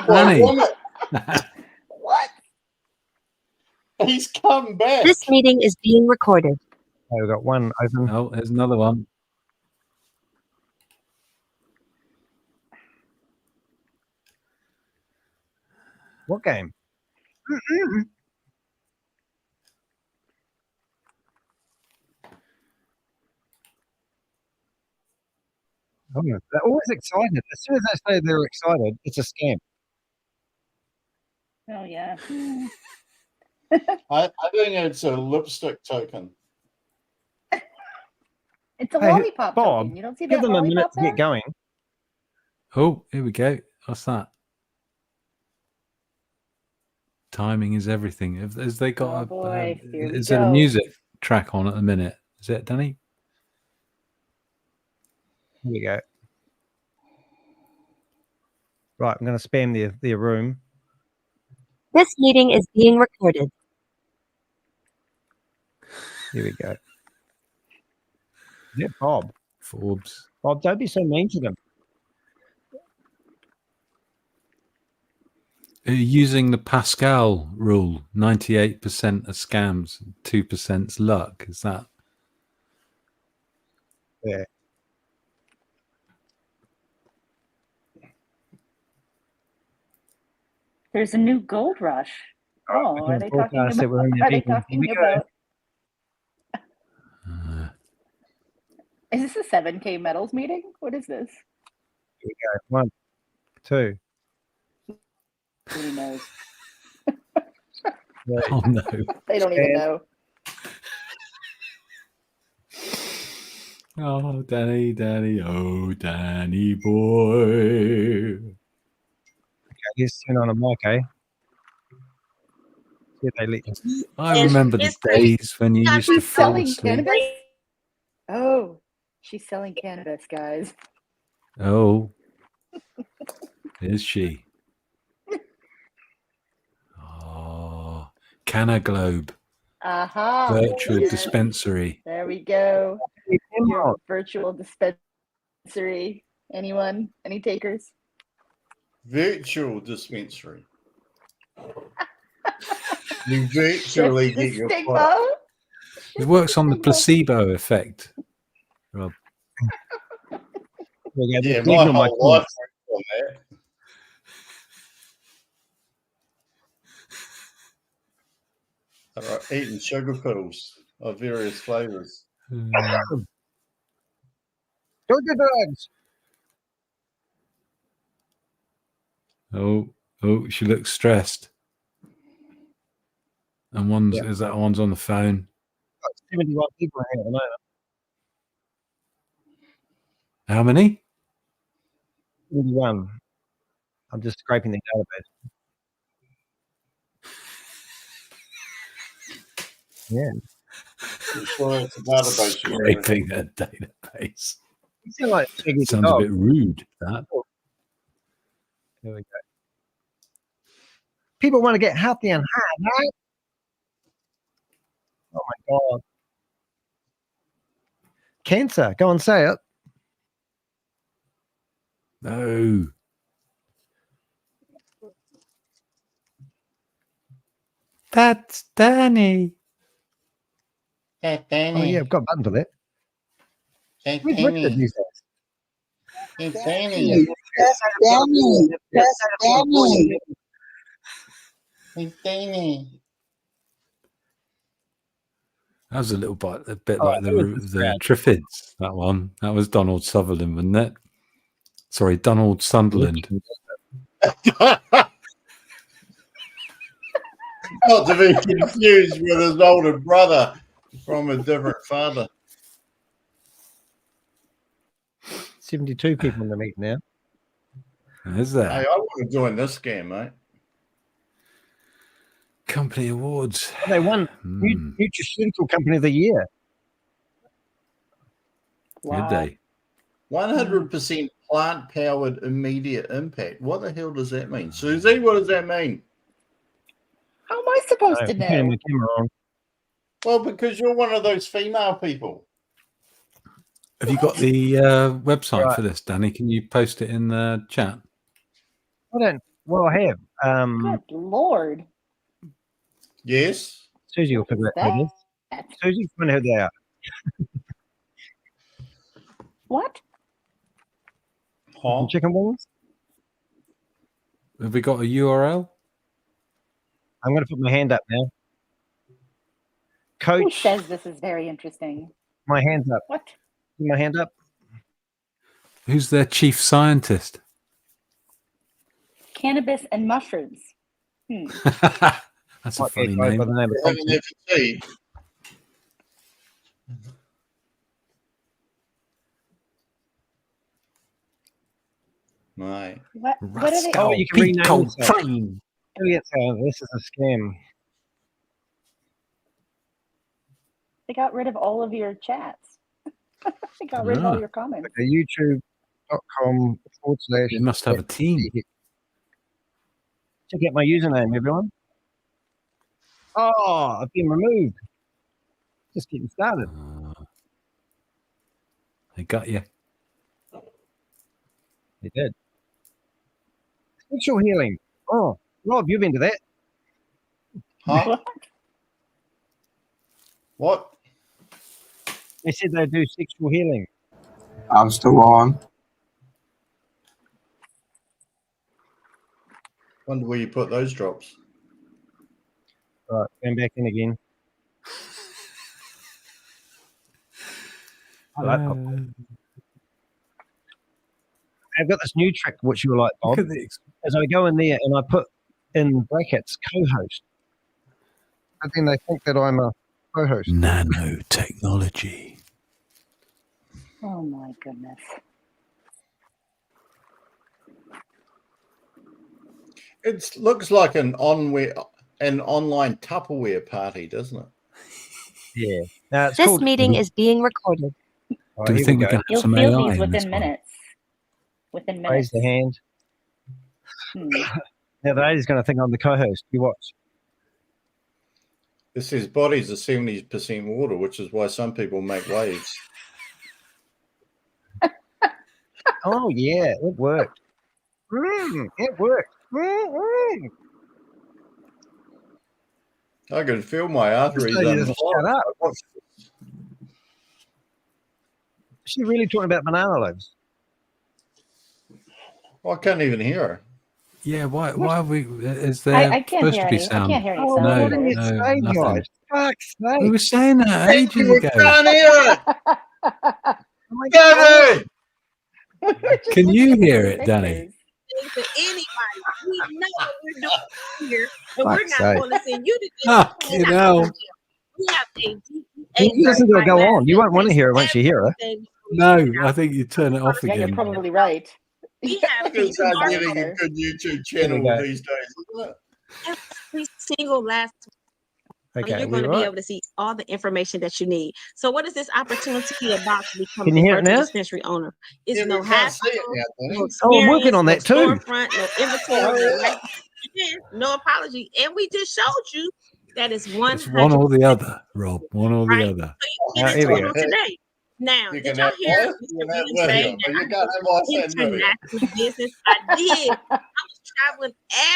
Funny. What? He's come back. This meeting is being recorded. Oh, we've got one open. Oh, there's another one. What game? Oh, they're always excited. As soon as they say they're excited, it's a scam. Oh yeah. I think it's a lipstick token. It's a Hey, lollipop Bob, token. You don't see give that them a minute lollipop to there? get going. Oh, here we go. What's that? Timing is everything. Has they got Oh, boy. Here we is there a go. music track on at the minute? Is it, Danny? Here we go. Right, I'm going to spam the room. This meeting is being recorded. Here we go. Yeah, Bob. Forbes. Bob, don't be so mean to them. Using the Pascal rule, 98% are scams, 2%'s luck. Is that? Yeah. There's a new gold rush. Oh, are they talking about? Are they talking about? Is this a 7K metals meeting? What is this? Here we go. 1, 2. Nobody knows. Oh no! They don't even know. Oh, Danny, oh, Danny boy. Okay, let's turn on a mic, eh? See if they let you. I remember the days when you used to She's fall selling asleep. cannabis. Oh, she's selling cannabis, guys. Oh, is she? Oh, Cannaglobe. Aha. Virtual dispensary. There we go. Your virtual dispensary. Anyone? Any takers? Virtual dispensary. You virtually get your stigma. It works on the placebo effect, Rob. Yeah, my whole life works on that. I've eaten sugar pills of various flavors. Sugar drugs. Oh, she looks stressed. And is that one's on the phone? 71 people here at the moment. How many? 71. I'm just scraping the database. Yeah. I'm sure it's a database. Scraping a database. You sound like Sounds a bit rude, that. Here we go. People want to get healthy and high, right? Oh my God. Cancer. Go on, say it. No. That's Danny. That's Oh Danny. yeah, I've got a button for that. That's Who's Richard Danny. these days? It's Danny. That's Danny. That's Danny. It's Danny. That was a bit like the Triffids, that one. That was Donald Sutherland, wasn't it? Sorry, Donald Sunderland. Not to be confused with his older brother from a different father. 72 people in the meeting now. Is there? Hey, I want to join this game, mate. Company awards. Oh, they won Nutraceutical Company of the Year. Did they? 100% plant-powered immediate impact. What the hell does that mean? Susie, what does that mean? How am I supposed to know? Turn the camera on. Well, because you're one of those female people. Have you got the website for this, Danny? Can you post it in the chat? I have. Good Lord. Yes. Susie will figure it out. Susie, find out who they are. What? Huh? Chicken wings? Have we got a URL? I'm going to put my hand up now. Coach. Who says this is very interesting? My hand's up. What? Put my hand up. Who's their chief scientist? Cannabis and mushrooms. That's a funny name. Right. What are they? Oh, you can rename yourself. This is a scam. They got rid of all of your chats. They got rid of all your comments. Okay, YouTube.com/. You must have a team. Check out my username, everyone. Oh, I've been removed. Just getting started. They got you. They did. Spiritual healing. Oh, Rob, you've been to that. Huh? What? They said they do sexual healing. I'm still on. Wonder where you put those drops. Right, going back in again. I like popcorn. I've got this new trick, which you like, Bob. As I go in there and I put in brackets co-host, and then they think that I'm a co-host. Nanotechnology. Oh my goodness. It looks like an online Tupperware party, doesn't it? Yeah. Now it's This called, meeting is being recorded. Right, Do we here think we go. can have You'll some feel AI these in this within one? minutes. Within Raise minutes. the hand. Hmm. Now the lady's going to think I'm the co-host. You watch. This says bodies are 70% water, which is why some people make waves. Oh yeah, it worked. It worked. I can feel my arteries lady on doesn't shut up. Is she really talking about banana loaves? I can't even hear her. Yeah, why are we? Is there I can't supposed hear to be any. I sound? can't hear any Oh, sound what No, did either. you no, say, nothing. guys? Fuck's sake. We were saying that ages You ago. can't hear it! Oh my God. Gavin! Can you hear it, Danny? Thing to anybody. We know what we're doing here, and we're Fuck's not sake. going to send you to Fuck, this. you know. We have a You listen to her go on. You won't want to hear her once you hear her. No, I think you turn it off Yeah, you're again. probably right. We have It's people not getting a good YouTube channel go. these days, isn't it? every single last Okay, you're we going to be right? able to see all the information that you need. So what is this opportunity about to become Can a you hear it virtual now? dispensary owner? It's Yeah, no we can't see hassle, it now, no Danny. Oh, I'm working experience, on no that too. storefront, no inventory, Oh, no yeah. license, no apology. And we just showed you that is It's 100% one or the other, Rob. One or the right. other. So you Now, can here get we into go. it on today. Now, You did can y'all have hear both, you Mr. can have Bean say video, that but you I can't have us and video. international business? I did. I was traveling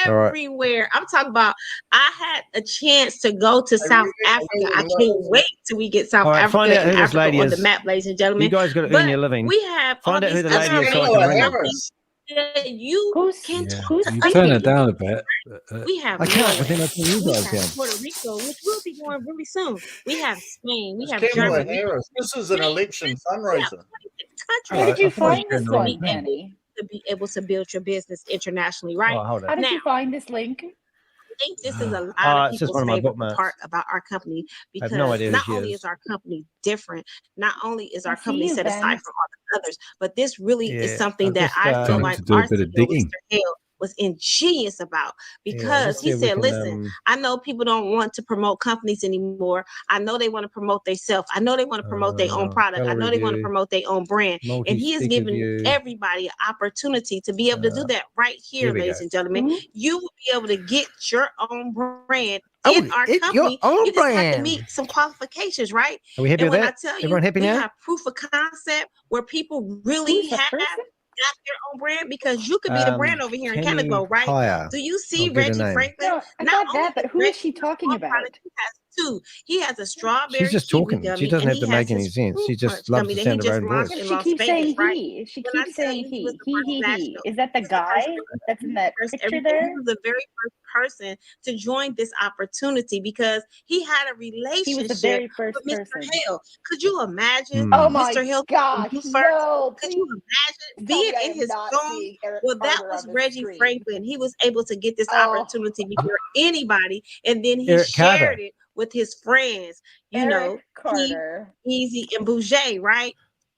All right. everywhere. I'm talking about I had a chance to go to South Africa. I can't wait till we get South All right, Africa find out and who this Africa lady on the is. map, ladies and You gentlemen. guys got to earn But your living. we have all Find out who these the lady other is so I Kamala can ring her. Harris. that you can Yeah. talk You to. turn it down a bit. We have I can't, but Norway, then I turn you we guys have down. Puerto Rico, which we'll be going really soon. We have Spain, we It's have Kamala Germany, Harris. This is an election we have fundraiser. 26 All Where countries did you I thought it was find this going to link, be able Danny? to be able to build your business internationally, right? Oh, hold How on. did Now, you find this link? I think this is a lot of It's just people's one of my favorite bookmarks. part about our company I have no because idea who not she only is. is our company different, not only is our I see company you, set aside Ben. from all the others, but this really is Yeah, something I've that just I feel Time like to do a our bit of CEO, digging. Mr. Hale, was ingenious about because let's see he if we said, can. listen, I know people don't want to promote companies anymore. I know they want to promote themselves. I know they want to promote their own product. I know Gallery they want to view, promote their own brand. And he is multi-speaker giving view. everybody an opportunity to be able to do that right here, Here we ladies go. and gentlemen. Mhm. You will be able to get your own brand Oh, in our it's your company. own You just have to brand. meet some qualifications, right? Are we happy And with when I that? tell you, Everyone happy we now? have proof of concept where people really Who's the have person? got their own brand because you could be the brand over here in Tamme Cannaglobe, right? Pha. Do you I'll see get her Reggie name. Franklin? No, I Not got only that, but does who is Reggie she have talking one about? product, he has two. He has a She's strawberry just kiwi talking. She gummy, doesn't and have he to has make any his sense. She fruit just punch loves gummy the that he sound of her just own launched voice. in She Las keeps Vegas, saying right? he. She When I keeps tell saying you he was he. the He, first he, national, he. Is that the he was the first guy that's in that first picture everything. He there? was the very first person to join this opportunity because he had a He was the relationship very with first Mr. person. Hale. Could you imagine Oh Mr. my Hale gosh, you first? no, Could you please imagine tell me being I in am his not phone? seeing Eric Well, that Carter was on the Reggie screen. Franklin. He was able to get this Oh, opportunity before anybody, and then he Eric shared Carter. it with his friends. You know, Eric Carter. Easy, and Bouger, right?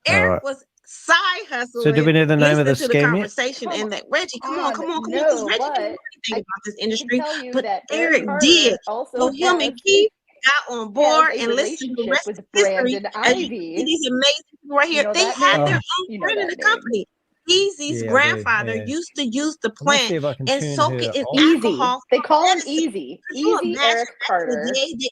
All Eric right. was side So do we hustling, know the name of listening the to the scam yet? conversation, Come and that Reggie, come on, because no, Reggie didn't know but anything about this I can industry, tell you but that Eric Eric did. Carter also So him and has Keith got on has board a and listened. The relationship rest with is history. Brandon As you can see, Ivy. these amazing people right You here, know they that had their name? own You know brand in that the name. company. Easy's Yeah, I do. grandfather Yeah. used to use the Let me plant see if I can and turn soak her it in off. Easy. alcohol They for call him medicine. Easy. Could you Easy imagine Eric back in the Carter. day? They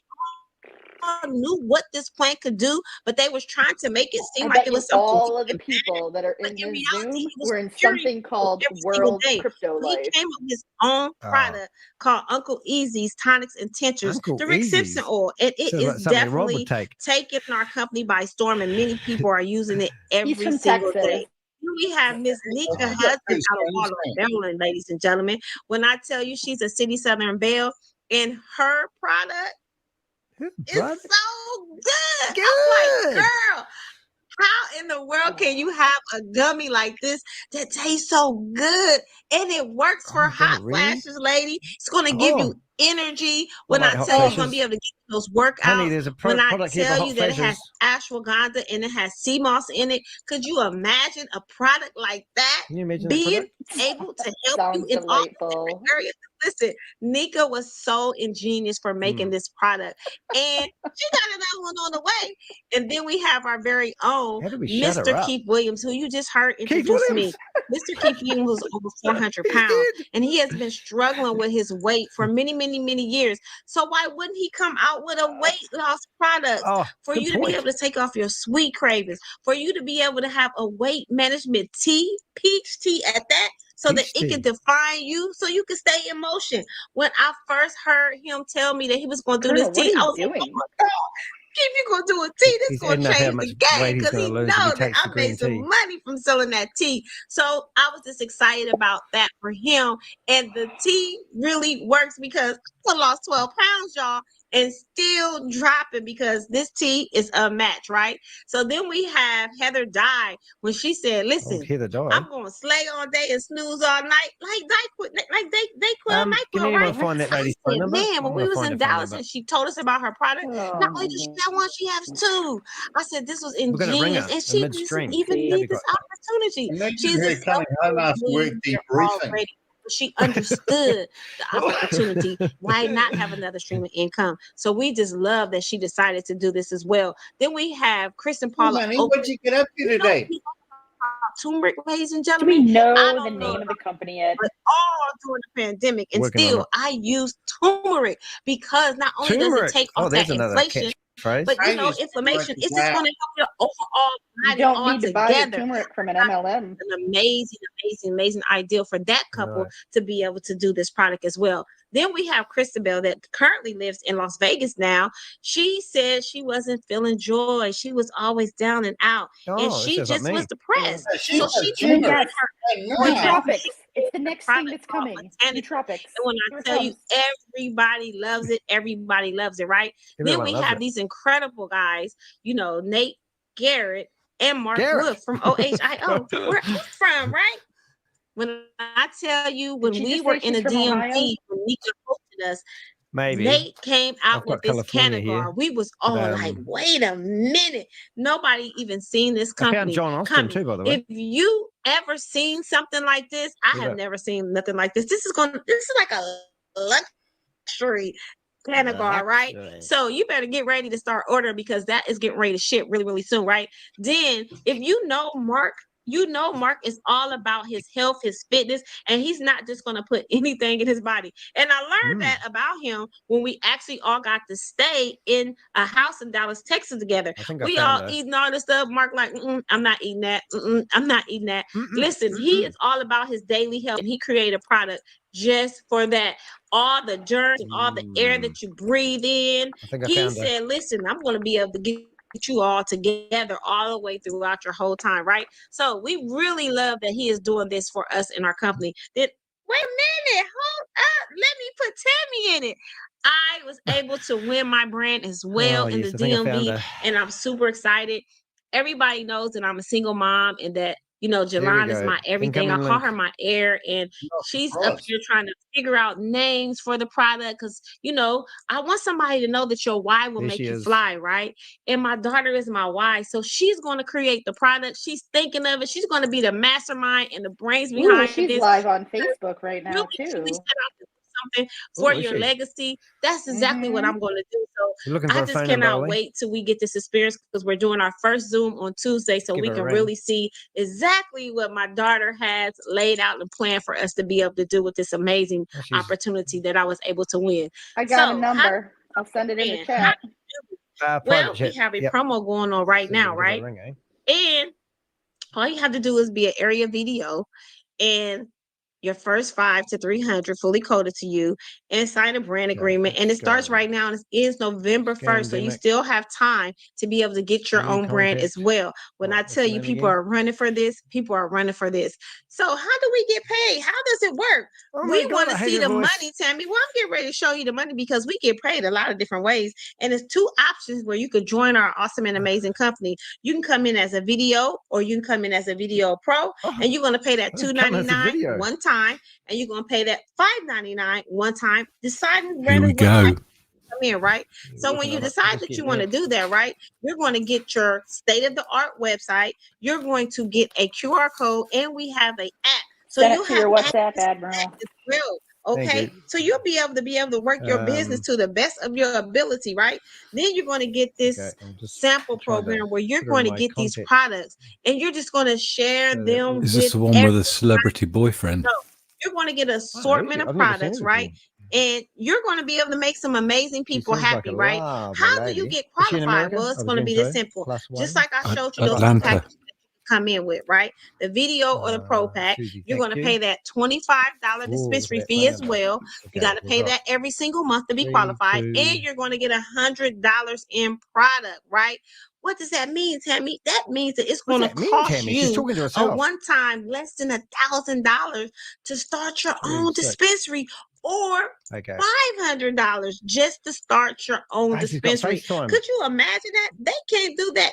knew what this plan could do, but they was trying to make it seem I like bet it you was something all of the people that are in in this reality, Zoom he was were in fearing something called every single World day. Crypto He Life. came up with his own product called Uncle Easy's Tonics and Tinctures, Uncle the Rick Simpson Easy's. oil, and it Sounds like is something Rob would definitely take. taking our company by storm, and many people are using it He's every from single Texas. day. Here we have Miss Nika Got Hudson two out of screens, Waterloo, man. Maryland, ladies and gentlemen. When I tell you she's a City Southern Belle, and her product is so good. I'm like, girl, how in the world can you have a gummy like this that tastes so good? And it works for hot flashes, lady. It's going to give you energy. When I hot tell you, you're going to flashes? be able to get those Honey, workouts. there's a When I product here for tell hot you that it has flashes. ashwagandha and it has sea moss in it, could you imagine a product like that Can you imagine that being product? able to help you Sounds in all the delightful. different areas? Listen, Nika was so ingenious for making this product, and she got another one on the way. And then we have our very own How do we shut her Mr. up? Keith Williams, who you just heard Keith introduce me. Williams. Mr. Keith Williams was over 400 pounds, and he has been struggling with his weight for many, many, many years. So why wouldn't he come out with a weight loss product for good you to be point. able to take off your sweet cravings, for you to be able to have a weight management tea, peach tea at that, so that Peach it can tea. define you, so you can stay in motion. When I first heard him tell me that he was going to do this Colonel, what tea, are I you was like, oh doing? my God, if you're going to do a tea, this is He's going to adding up how change much the game, weight he's because going he to lose if he knows that takes the I green made some tea. money from selling that tea. So I was just excited about that for him. And the tea really works because I lost 12 pounds, y'all, and still dropping because this tea is unmatched, right? So then we have Heather Dye when she said, listen, Heather Dye. I'm going to slay all day and snooze all night like Dayquil Can NyQuil, anyone right? find that I lady's phone said, number? man, I when we want to was find in her phone Dallas number. and she told us about her product, not only does she Oh, have one, she has two. I said, this was We're going to ring ingenious, her and in she doesn't midstream. even see. That'd need be this great. opportunity. Imagine She's a her coming home after work self-made debriefing. already. She understood the opportunity. Why not have another stream of income? So we just love that she decided to do this as well. Then we have Kristen Well, Paula Manny, Oak. what'd you get up to today? Turmeric, ladies and Do gentlemen. we I know the don't know name of the company yet? but all during the pandemic, and Working on still it. I use turmeric because not only does it Turmeric. take Oh, off that there's another inflation, catchphrase. but you know, Chinese inflammation, turmeric is it's just wow. going to help your overall You body don't need to buy your altogether. turmeric from an MLM. An amazing ideal for that couple Right. to be able to do this product as well. Then we have Christabel that currently lives in Las Vegas now. She said she wasn't feeling joy. She was always down and out, and Oh, that she sounds like just was me. depressed. She So has she Oh, turmeric. yes. Wow. Nootropics. she It's the created a next thing product that's called coming. Botanica. Nootropics. And when Here I it tell you comes. everybody loves it, everybody loves it, right? Then Everyone we loves have it. these incredible guys, you know, Nate Garrett and Mark Garrett. Wood from OHIO. Where I'm from, right? When I tell you, Did when she we just were say in she's the from Ohio? DMV, when Nika hosted us, Maybe. Nate came I've out with got this California here. Cannaglobe. We was But, all like, wait a minute. Nobody even seen this I found company John Austin coming. too, by the way. If you ever seen something like this, I Look have at never seen nothing like this. This is like a luxury Cannaglobe, right? Luxury. So you better get ready to start ordering because that is getting ready to ship really, really soon, right? Then if you know Mark, you know Mark is all about his health, his fitness, and he's not just going to put anything in his body. And I learned that about him when we actually all got to stay in a house in Dallas, Texas together. I think I We found all her. eating all this stuff. Mark like, I'm not eating that. I'm not eating that. Listen, he is all about his daily health, and he created a product just for that. All the germs and all the air that you breathe in. I think I He found her. said, listen, I'm going to be able to get you all together all the way throughout your whole time, right? So we really love that he is doing this for us in our company. Then wait a minute, hold up, let me put Tamme in it. I was able to win my brand as well Oh, in yes, the I think I found DMV, her. and I'm super excited. Everybody knows that I'm a single mom and that, you know, There we Jelon is go. my everything. I Incoming call link. her my air, and she's up here trying to figure out names for the product because, you know, I want somebody to know that your why will There make she you is. fly, right? And my daughter is my why. So she's going to create the product. She's thinking of it. She's going to be the mastermind and the brains Ooh, behind she's this. live on Facebook right now Really, too. truly set out to do something for Oh, is your she? legacy. That's exactly what I'm going to do. So You looking for I a just phone number, cannot Ollie? wait till we get this experience because we're doing our first Zoom on Tuesday so Give we her a can ring. really see exactly what my daughter has laid out and planned for us to be able to do with this amazing Oh, she's opportunity that I was able to win. I got a So, number. I'll send it in the how chat. do Well, private we chat. have a Yep. promo going on right Send it now, into the right? ring, eh? And all you have to do is be an area video, and your first 5 to 300 fully coded to you, and sign a brand agreement. And it starts right now, and it ends November 1st. So you Scandemic. still have time to be able to get your New own brand as contact. well. When I What's tell the you name people again? are running for this, people are running for this. So how do we get paid? How does it work? Oh my We God, want I to hate see your the voice. money, Tammy. Well, I'm getting ready to show you the money because we get paid a lot of different ways. And there's 2 options where you could join our awesome and amazing company. You can come in as a video, or you can come in as a video pro, and you're going to pay that Come as a $2.99 video. one time, and you're going to pay that $5.99 one time, deciding Here whether we what type go. come in, right? So when you decide that you want to do that, right, you're going to get your state-of-the-art website. You're going to get a QR code, and we have an app. So Send you it to have your access WhatsApp, to that Admiral. as well. Thank Okay, you. so you'll be able to work your business to the best of your ability, right? Then you're going to get this Okay, I'm just sample trying to program where you're put her in going to my get these contacts. products, and you're just going to share So that them Is this with the one with the celebrity boyfriend? no, you're going to get an I don't know who assortment she, of I've never seen products, her right? before. And you're going to be able to make some amazing She people seems like happy, a right? lovely How do you lady. get Is she in qualified? America? Well, I it's would going to assume be this so. simple. Just +1. like I showed you those 2 Atlanta. packages that you come in with, right? The video or the pro pack, Susie, you're thank going to you. pay that $25 Oh, dispensary that fee as founder. well. You Okay, got to we've pay got that every single month to be 3, qualified, 2. and you're going to get $100 in product, right? What does that mean, Tammy? That means that it's What's going to that mean, cost Tammy? She's you talking to a herself. one-time less than $1,000 to start your 3, own 6. dispensary, or Okay. $500 just to start your own Hey, she's got dispensary. FaceTime. Could you imagine that? They can't do that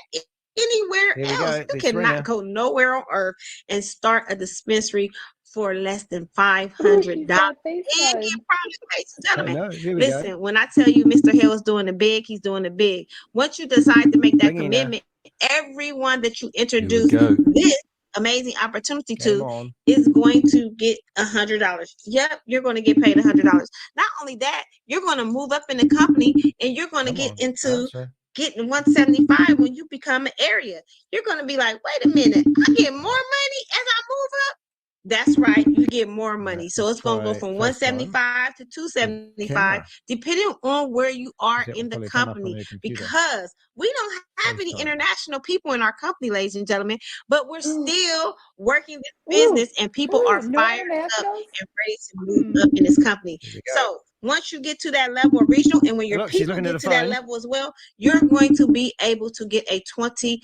anywhere Here we else. go. You There's cannot Serena. go nowhere on earth and start a dispensary for less than Ooh, $500 she's and got get FaceTime. product, ladies and I gentlemen. know. Here we go. Listen, when I tell you Mr. Hill is doing it big, he's doing it big. Once you decide to make that Bring in her. commitment, everyone that you Here we introduce go. this amazing opportunity Game to on. is going to get $100. Yep, you're going to get paid $100. Not only that, you're going to move up in the company, and you're going to Come get on. into Answer. getting 175 when you become an area. You're going to be like, wait a minute, I get more money as I move up. That's right, you get more money. So Let's it's going to go try from FaceTime 175 to with 275, camera. depending on where you are That will in the probably come up on company, her computer. because we don't have any FaceTime. international people in our company, ladies and gentlemen, but we're still working this Ooh, business, and people are no fired up internationals? and ready to move up in this company. Here we go. So once you get to that level of regional, and when Hey, your look, she's people looking at get the to that phone. level as well, you're going to be able to get a 20%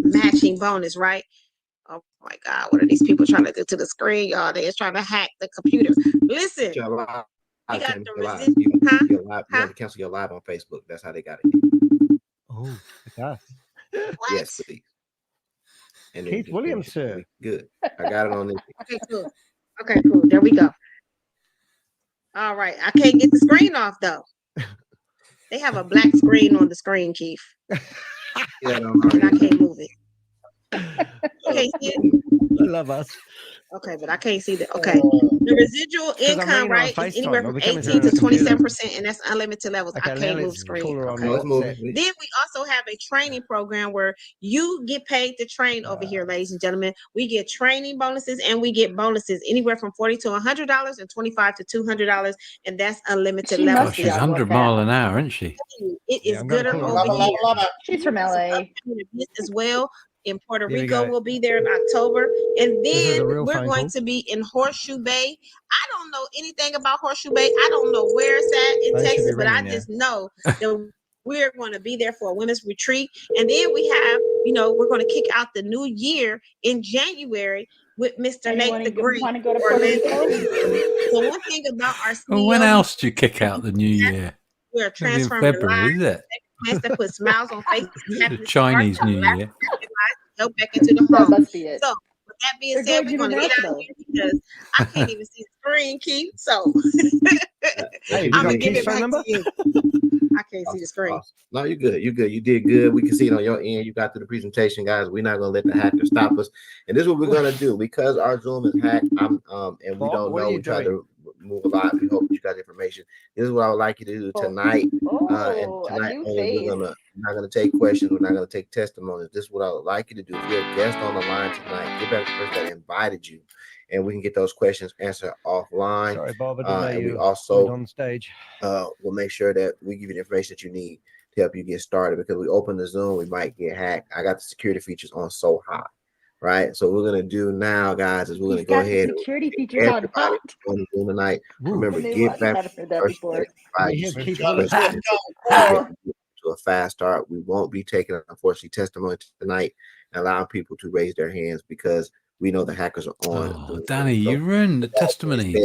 matching bonus, right? Oh my God, what are these people trying to do to the screen, y'all? They're trying to hack the computer. Listen, You're live, we got Tammy. the You're live. resist, huh? You're live. You Huh? have to cancel your live on Facebook. That's how they got it. Oh, okay. What? Yes, please. And then Keith Williams, sir. good. I got it on this. Okay, cool. Okay, cool. There we go. All right. I can't get the screen off though. They have a black screen on the screen, Keith, Yeah, I don't know. and I can't move it. Okay, see it? I love us. Okay, but I can't see the okay. The residual Because I'm income, ringing her on right, is anywhere FaceTime. I'll from be coming through 18 on her to computer. 27%, and that's unlimited levels. I Okay, now can't move let's screen. call her on Okay. No, it's moving. Then we also have a training program where you get paid to train over here, ladies and gentlemen. We get training bonuses, and we get bonuses anywhere from $40 to $100 and $25 to $200, and that's unlimited She levels. must Gosh, be she's on 100 mile an WhatsApp. hour, isn't she? It is Yeah, I'm going to gooder call her over on here. WhatsApp. She's from Some LA. upcoming events as well. In Puerto Here we Rico, go. we'll be there in October, and This is a then real we're phone going call. to be in Horseshoe Bay. I don't know anything about Horseshoe Bay. I don't know where it's at in Phone should be Texas, but I ringing now. just know that we're going to be there for a women's retreat, and then we have, we're going to kick out the new year in January with Mr. And you Nate want the to Greek, want to go to Puerto Orlando. Rico? So one thing about our Well, when CEO, else do you kick out the new year? we're It'll be in transforming February, is lives, it? plans that put smiles on faces, The happiness in hearts, Chinese and New laughter Year. in lives, help back into the That home. must be it. So with that being They're said, going we're going to get out international. here because I can't even see the screen, Keith. So Hey, have you I'm got gonna give Keith's it phone back number? to you. I can't see the screen. Awesome. No, you're good. You're good. You did good. We can see it on your end. You got through the presentation, guys. We're not gonna let the hacker stop us. And this is what we're gonna do because our Zoom is hacked. And we Bob, don't what are know. you We try doing? to move a lot. We hope you got information. This is what I would like you to do tonight. And Oh, a tonight new only, face. we're not gonna take questions. We're not gonna take testimonies. This is what I would like you to do. If you're a guest on the line tonight, get back to the person that invited you, and we can get those questions answered offline. Sorry, Bob. I didn't know And we you also went on stage. we'll make sure that we give you the information that you need help you get started, because we open the Zoom, we might get hacked. I got the security features on so high, right? So what we're gonna do now, guys, is we're gonna go ahead. Security features on Everybody on the Zoom tonight. Remember, They get watch back that for that first before. to a fast start. We won't be taking, unfortunately, testimony tonight and allowing people to raise their hands because we know the hackers are on. Oh, Danny, you ruined the testimonies.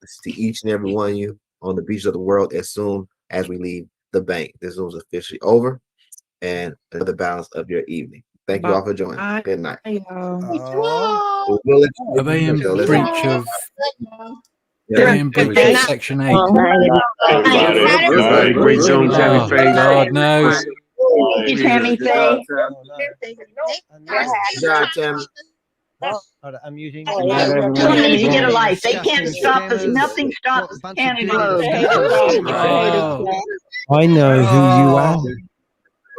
See each and every one of you on the beaches of the world as soon as we leave the bank. This Zoom is officially over, and the balance of your evening. Thank you all for joining. Good night. Are they in breach of? Are they in breach of Section 8? Great job, Tammy Pha. God knows. Thank you, Tammy Pha. I'm using. Someone needs to get a life. They can't stop us. Nothing stops Cannaglobe. I know who you are.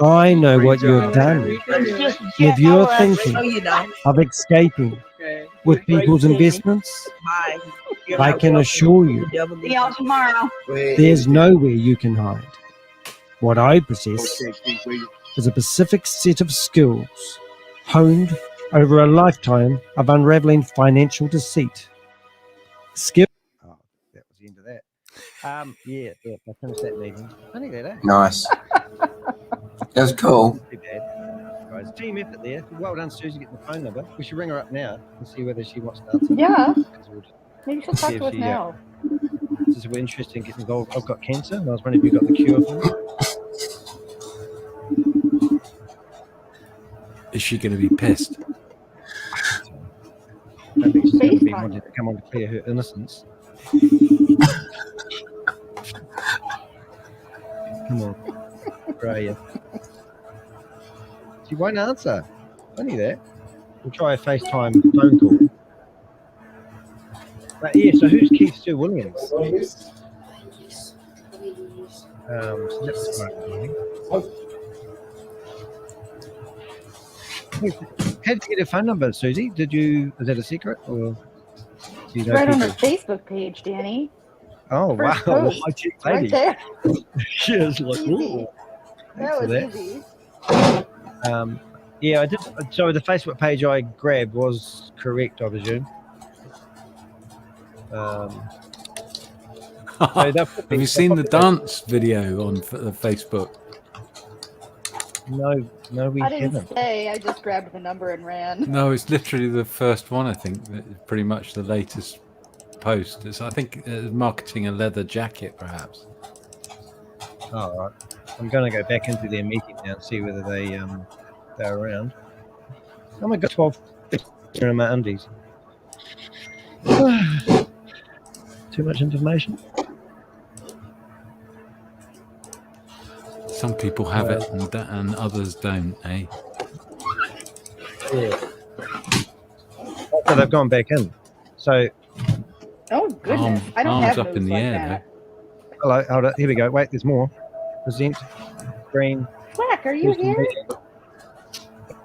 I know what you've done. If you're thinking of escaping with people's investments, I can assure you See y'all tomorrow. there's nowhere you can hide. What I possess is a specific set of skills honed over a lifetime of unraveling financial deceit. Skill. Oh, that was the end of that. Yeah, I finished that meeting. Funny that, eh? Nice. That was cool. Too bad. Guys, team effort there. Well done, Susie, getting the phone number. We should ring her up now and see whether she wants to answer. Yeah. We'll Maybe she'll talk see to if us she, now. This is interested in getting involved. I've got cancer, and I was wondering if you got the cure for me. Is she going to be pissed? I don't think she's going to be wanting to come on to clear her innocence. Come on. Where are you? She won't answer. Funny that. We'll try a FaceTime phone call. But yeah, so who's Keith Stu Williams? So that's quite funny. How did you get a phone number, Susie? Is that a secret? Or do you know Right on people? her Facebook page, Danny. Oh, First wow. post. My chick Right lady. there. She was like, Easy. ooh. That was Thanks for easy. Yeah, I did. So the Facebook page I grabbed was correct, I presume. Have you seen the dance video on Facebook? No, we I didn't haven't. say. I just grabbed the number and ran. No, it's literally the first one. I think pretty much the latest post. I think marketing a leather jacket, perhaps. All right. I'm going to go back into their meeting now and see whether they're around. Oh my God, 12 in my undies. Too much information. Some people have it and others don't, eh? Yeah. So they've gone back in. So. Oh goodness! I don't have up moves in the like air. that. Hello, hold on. Here we go. Wait, there's more. Present. Green. Slack, are you here?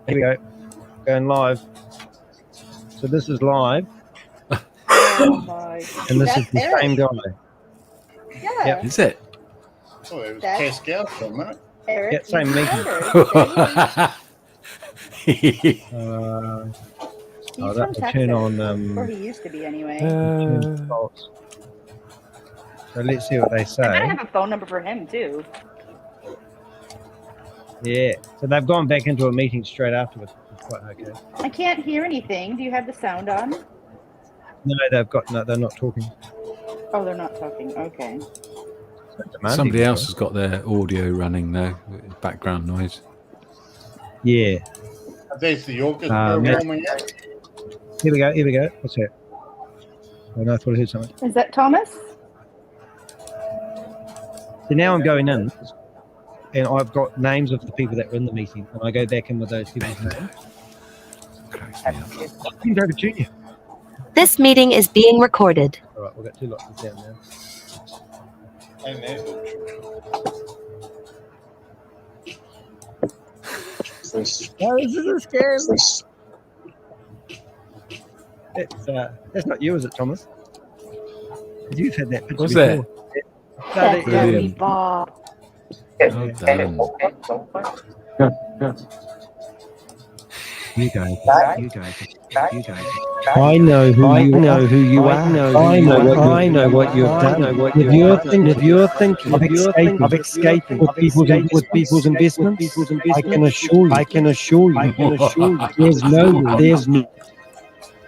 Here we go. Going live. So this is live. Oh my! And this That's is the Eric. same guy. Yeah. Yep. Is it? Oh, it was That's Pascal for a minute. Eric. Yep, same meeting. He's Oh, from that will Texas. turn on. Or he used to be anyway. Turn defaults. So let's see what they I say. have a phone number for him too. Yeah. So they've gone back into a meeting straight afterwards. It's quite okay. I can't hear anything. Do you have the sound on? No, they've got no. They're not talking. Oh, they're not talking. Okay. Somebody else has got their audio running though, background noise. Yeah. There's the orchestra yeah. warming up. Here we go. Here we go. What's that? Oh, no, I thought I heard something. Is that Thomas? So now I'm going in, and I've got names of the people that were in the meeting, and I go back in with those people's names. David Jr. This meeting is being recorded. All right, we've got 2 lots down now. And there's No, this is a scam. That's not you, is it, Thomas? You've had that picture What's before. that? started. Brilliant. Bob. Well done. You guys. I know who you are. I know what you've done. If you're thinking of escaping with people's investments, I can assure you, there's no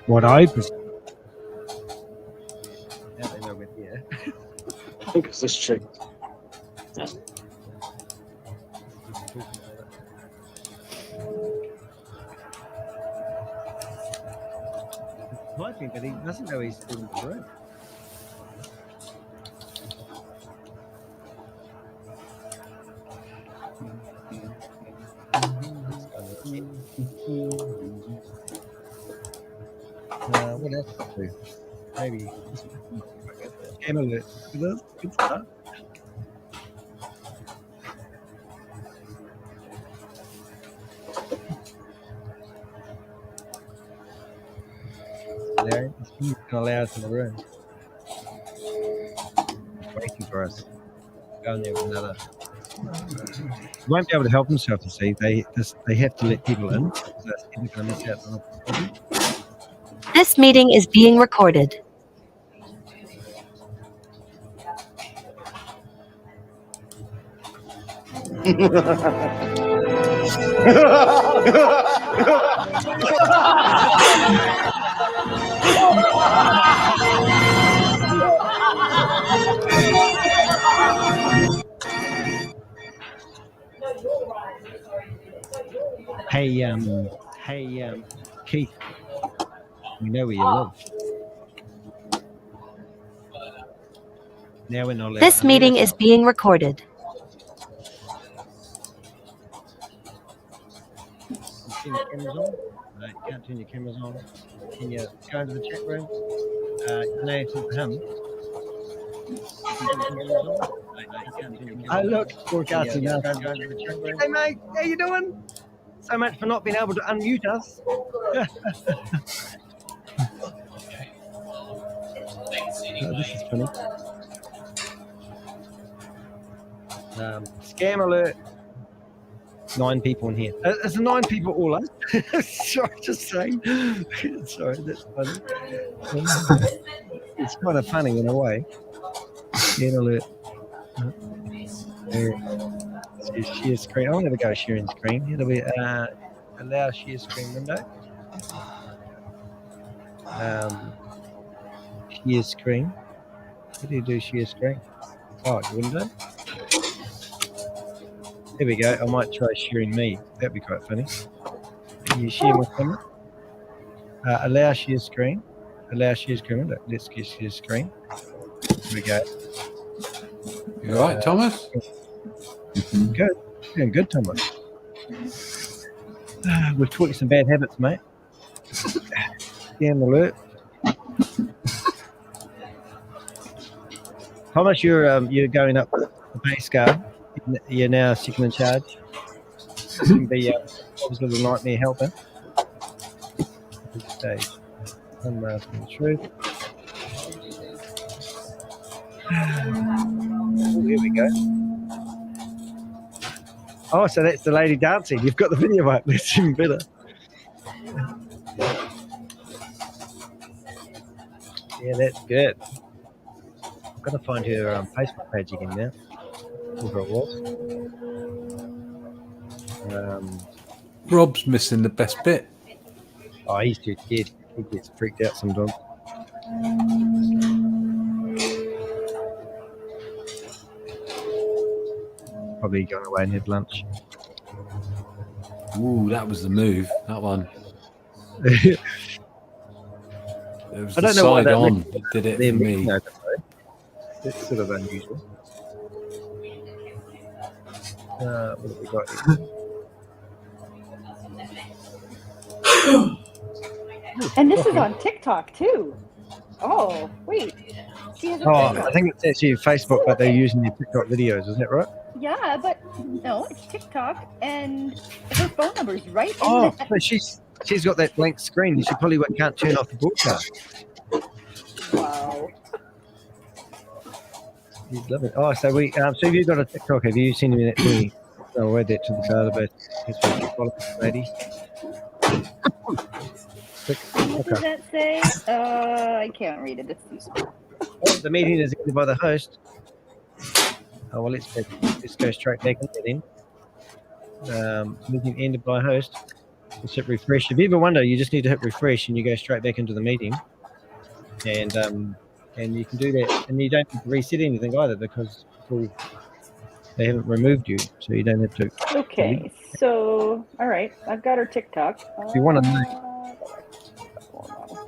what I presume. Because this chick. Typing, but he doesn't know he's still in the room. What else to do? Maybe scam alert. Good stuff. Larry, he's going to allow us in the room. He's waiting for us. Go in there with another. He won't be able to help himself, you see. They have to let people in. So they're going to miss out on the problem. This meeting is being recorded. Hey, Keith, we know where you live. Now we're not allowed. This meeting is being recorded. You turn your cameras on? No, you can't turn your cameras on. Can you go into the chat room? No, it's not him. Oh, look, broadcasting now. Hey, mate, how you doing? So much for not being able to unmute us. Oh, this is funny. Scam alert. 9 people in here. Is the 9 people all us? Sorry, just saying. Sorry, that's funny. It's kind of funny in a way. Scam alert. Share screen. I'm going to go sharing screen. It'll be allow share screen window. Share screen. How do you do share screen? Oh, window. There we go. I might try sharing me. That'd be quite funny. Can you share my camera? Allow share screen. Allow share screen window. Let's get share screen. There we go. You all right, Thomas? Good. Doing good, Thomas. We've taught you some bad habits, mate. Scam alert. Thomas, you're going up the pay scale. You're now second in charge. You can be Bob's little nightmare helper. Stage. Unmasking the truth. Oh, here we go. Oh, so that's the lady dancing. You've got the video up. That's even better. Yeah, that's good. I've got to find her Facebook page again now. Whoever it was. Rob's missing the best bit. Oh, he's too scared. He gets freaked out sometimes. Probably going away and have lunch. Ooh, that was the move. That one. It was I the don't know why side that on that did it for me. It's sort of unusual. What have we got here? And this is on TikTok too. Oh, wait. She has a TikTok. I think it's actually Facebook, but they're using their TikTok videos, isn't that right? Yeah, but no, it's TikTok, and her phone number is right in Oh, that. so she's got that blank screen. She probably can't turn off the broadcast. Wow. You'd love it. Oh, so we so have you got a TikTok? Have you seen that to me? I'll add that to the database. That's what you follow, lady. What does that say? I can't read it. It's too small. Oh, the meeting is ended by the host. Oh well, let's go straight back into it then. Meeting ended by host. Let's hit refresh. If you ever wonder, you just need to hit refresh and you go straight back into the meeting. And you can do that, and you don't need to reset anything either because they haven't removed you, so you don't have to. Okay, so all right, I've got her TikTok. If you want to know.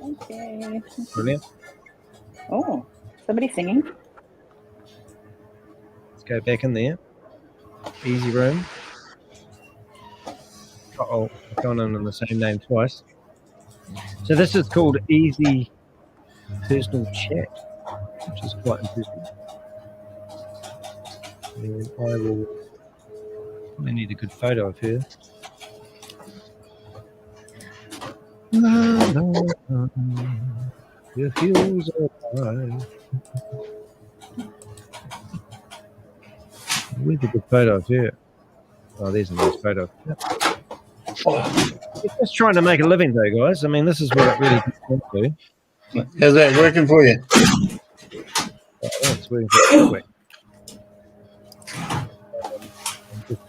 Okay. Brilliant. Oh, somebody singing. Let's go back in there. Easy room. Uh-oh, I've gone in the same name twice. So this is called Easy Personal Chat, which is quite interesting. And I need a good photo of her. The hills are high. Where's a good photo of her? Oh, there's a nice photo. It's just trying to make a living, though, guys. I mean, this is what it really comes to. How's that working for you? Oh, it's working for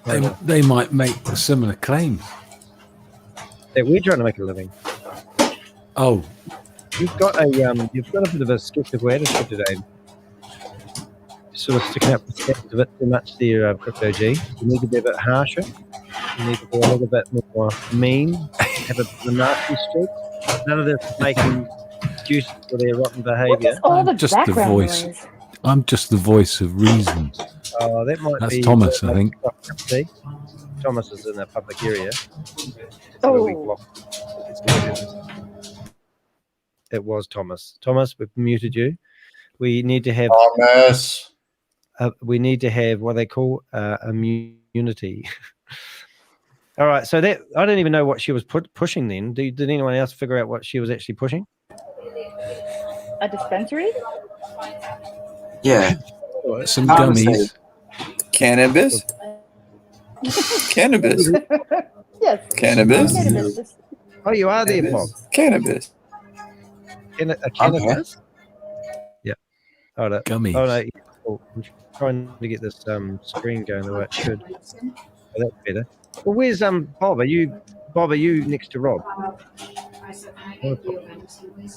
you. They might make a similar claim. That we're trying to make a living. Oh, you've got a bit of a skeptical attitude today. Sort of sticking up the steps a bit too much there, Crypto G. You need to be a bit harsher. You need to be a little bit more mean. Have a nasty streak. None of this making excuses for their rotten behaviour. I'm just the voice. I'm just the voice of reason. Oh, that might That's be Thomas, I think. See? Thomas is in a public area. Oh. It was Thomas. Thomas, we've muted you. We need to have Thomas. We need to have what they call immunity. All right, so that I don't even know what she was pushing then. Did anyone else figure out what she was actually pushing? A dispensary? Yeah. Some gummies. Cannabis? Cannabis? Yes. Cannabis? Cannabis. Oh, you are there, Bob. Cannabis. A cannabis? Yeah. Oh, no. Gummies. Oh, no. Oh, I'm trying to get this screen going the way it should. Oh, that's better. Well, where's Bob? Are you next to Rob?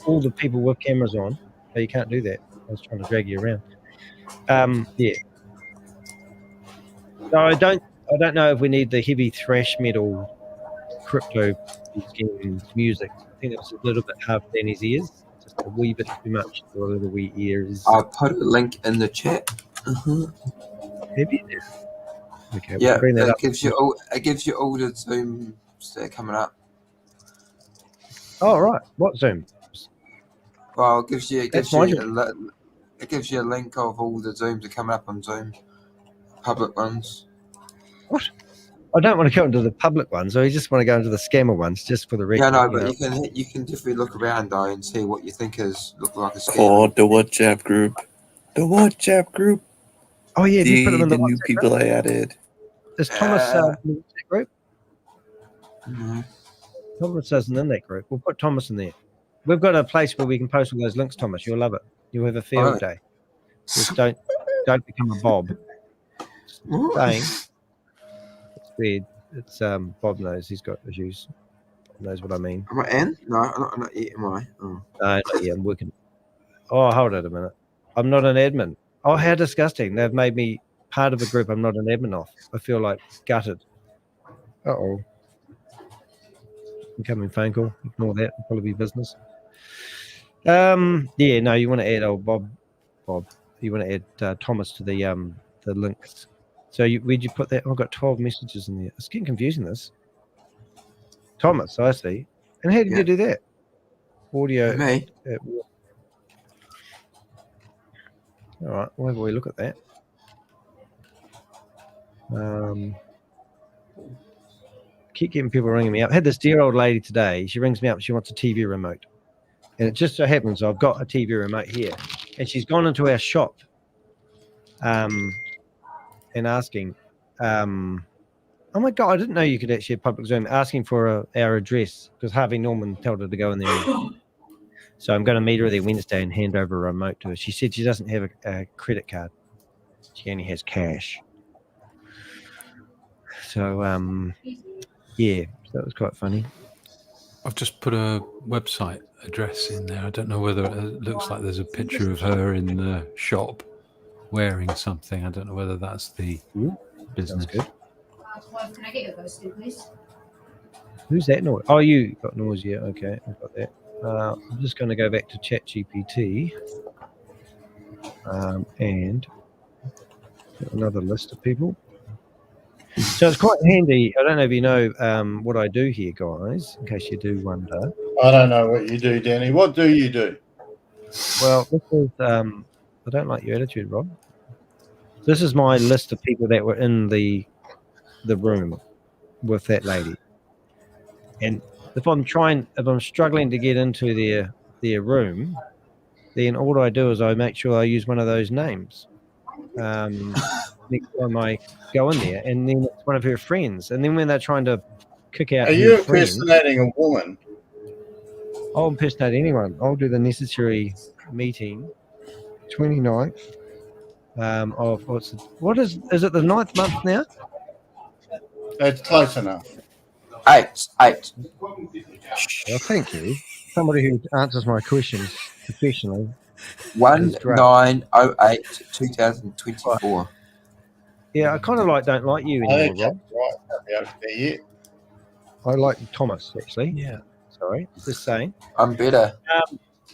All the people with cameras on. Oh, you can't do that. I was trying to drag you around. Yeah. No, I don't know if we need the heavy thrash metal crypto music. I think it's a little bit hard for Danny's ears. Just a wee bit too much for little wee ears. I'll put a link in the chat. Have you? Okay, Yeah, we'll bring that it up. gives you all the Zooms that are coming up. Oh, right. What Zoom? Well, it gives you a link of all the Zooms that are coming up on Zoom, public ones. What? I don't want to go into the public ones, or you just want to go into the scammer ones, just for the record. Yeah, no, but you can definitely look around though and see what you think look like a scam. Or the WhatsApp group. The WhatsApp group. Oh yeah, you put them in the new WhatsApp people group? I added. Is Thomas in that group? No. Thomas isn't in that group. We'll put Thomas in there. We've got a place where we can post all those links, Thomas. You'll love it. You'll have a field day. Just don't become a Bob. Saying it's weird. It's Bob knows he's got issues. Bob knows what I mean. Am I in? No, I'm not yet, am I? Oh. No, not yet. I'm working. Oh, hold on a minute. I'm not an admin. Oh, how disgusting. They've made me part of a group I'm not an admin of. I feel like gutted. Uh-oh. Incoming phone call. Ignore that. It'll probably be business. Yeah, no, you want to add Bob. You want to add Thomas to the links. So where'd you put that? Oh, I've got 12 messages in there. It's getting confusing, this. Thomas, I see. And how did you do that? Audio. Me. All right, we'll have a wee look at that. Keep getting people ringing me up. I had this dear old lady today. She rings me up. She wants a TV remote. And it just so happens I've got a TV remote here. And she's gone into our shop. and asking, oh my God, I didn't know you could actually have public Zoom, asking for our address because Harvey Norman told her to go in there. So I'm going to meet her there Wednesday and hand over a remote to her. She said she doesn't have a credit card. She only has cash. So, yeah, so that was quite funny. I've just put a website address in there. I don't know whether it looks like there's a picture of her in the shop wearing something. I don't know whether that's the business. Good. Can I get your ghost, please? Who's that noise? Oh, you got noise, yeah. Okay, I've got that. I'm just going to go back to ChatGPT and another list of people. So it's quite handy. I don't know if you know what I do here, guys, in case you do wonder. I don't know what you do, Danny. What do you do? Well, this is, I don't like your attitude, Rob. This is my list of people that were in the room with that lady. And if I'm struggling to get into their room, then all I do is I make sure I use one of those names. Next time I go in there, and then it's one of her friends. And then when they're trying to kick out, Are you impersonating a woman? I'll impersonate anyone. I'll do the necessary meeting. 29th of what is it the 9th month now? It's close enough. 8. Well, thank you. Somebody who answers my questions professionally. 1908-2024. Yeah, I kind of don't like you anymore, Rob. Right. I like Thomas actually. Yeah. Sorry, just saying. I'm better.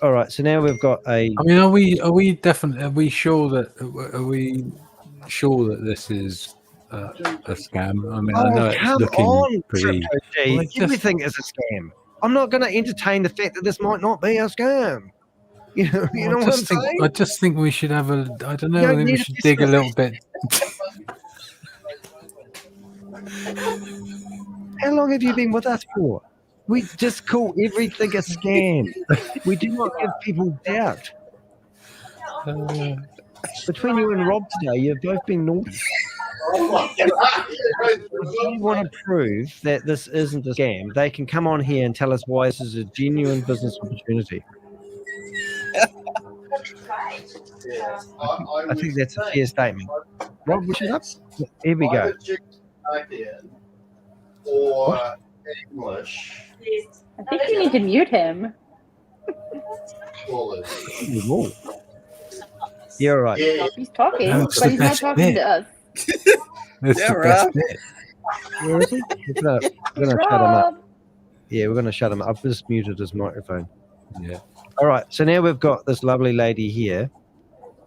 All right, so now we've got a. I mean, are we definitely? Are we sure that this is a scam? I mean, I know it's looking pretty. Well, everything is a scam. I'm not going to entertain the fact that this might not be a scam. You know what I'm saying? I just think we should have a. I don't know. I think we should dig a little bit. How long have you been with us for? We just call everything a scam. We do not give people doubt. Between you and Rob today, you've both been naughty. If you want to prove that this isn't a scam, they can come on here and tell us why this is a genuine business opportunity. I think that's a fair statement. Rob, shut up. Here we go. Or English. I think you need to mute him. You're right. Yeah. He's talking, That's but the he's not best talking bit. to us. That's Yeah, the best Rob. bit. Where is he? We're going to shut him up. Yeah, we're going to shut him up. I've just muted his microphone. Yeah. All right. So now we've got this lovely lady here.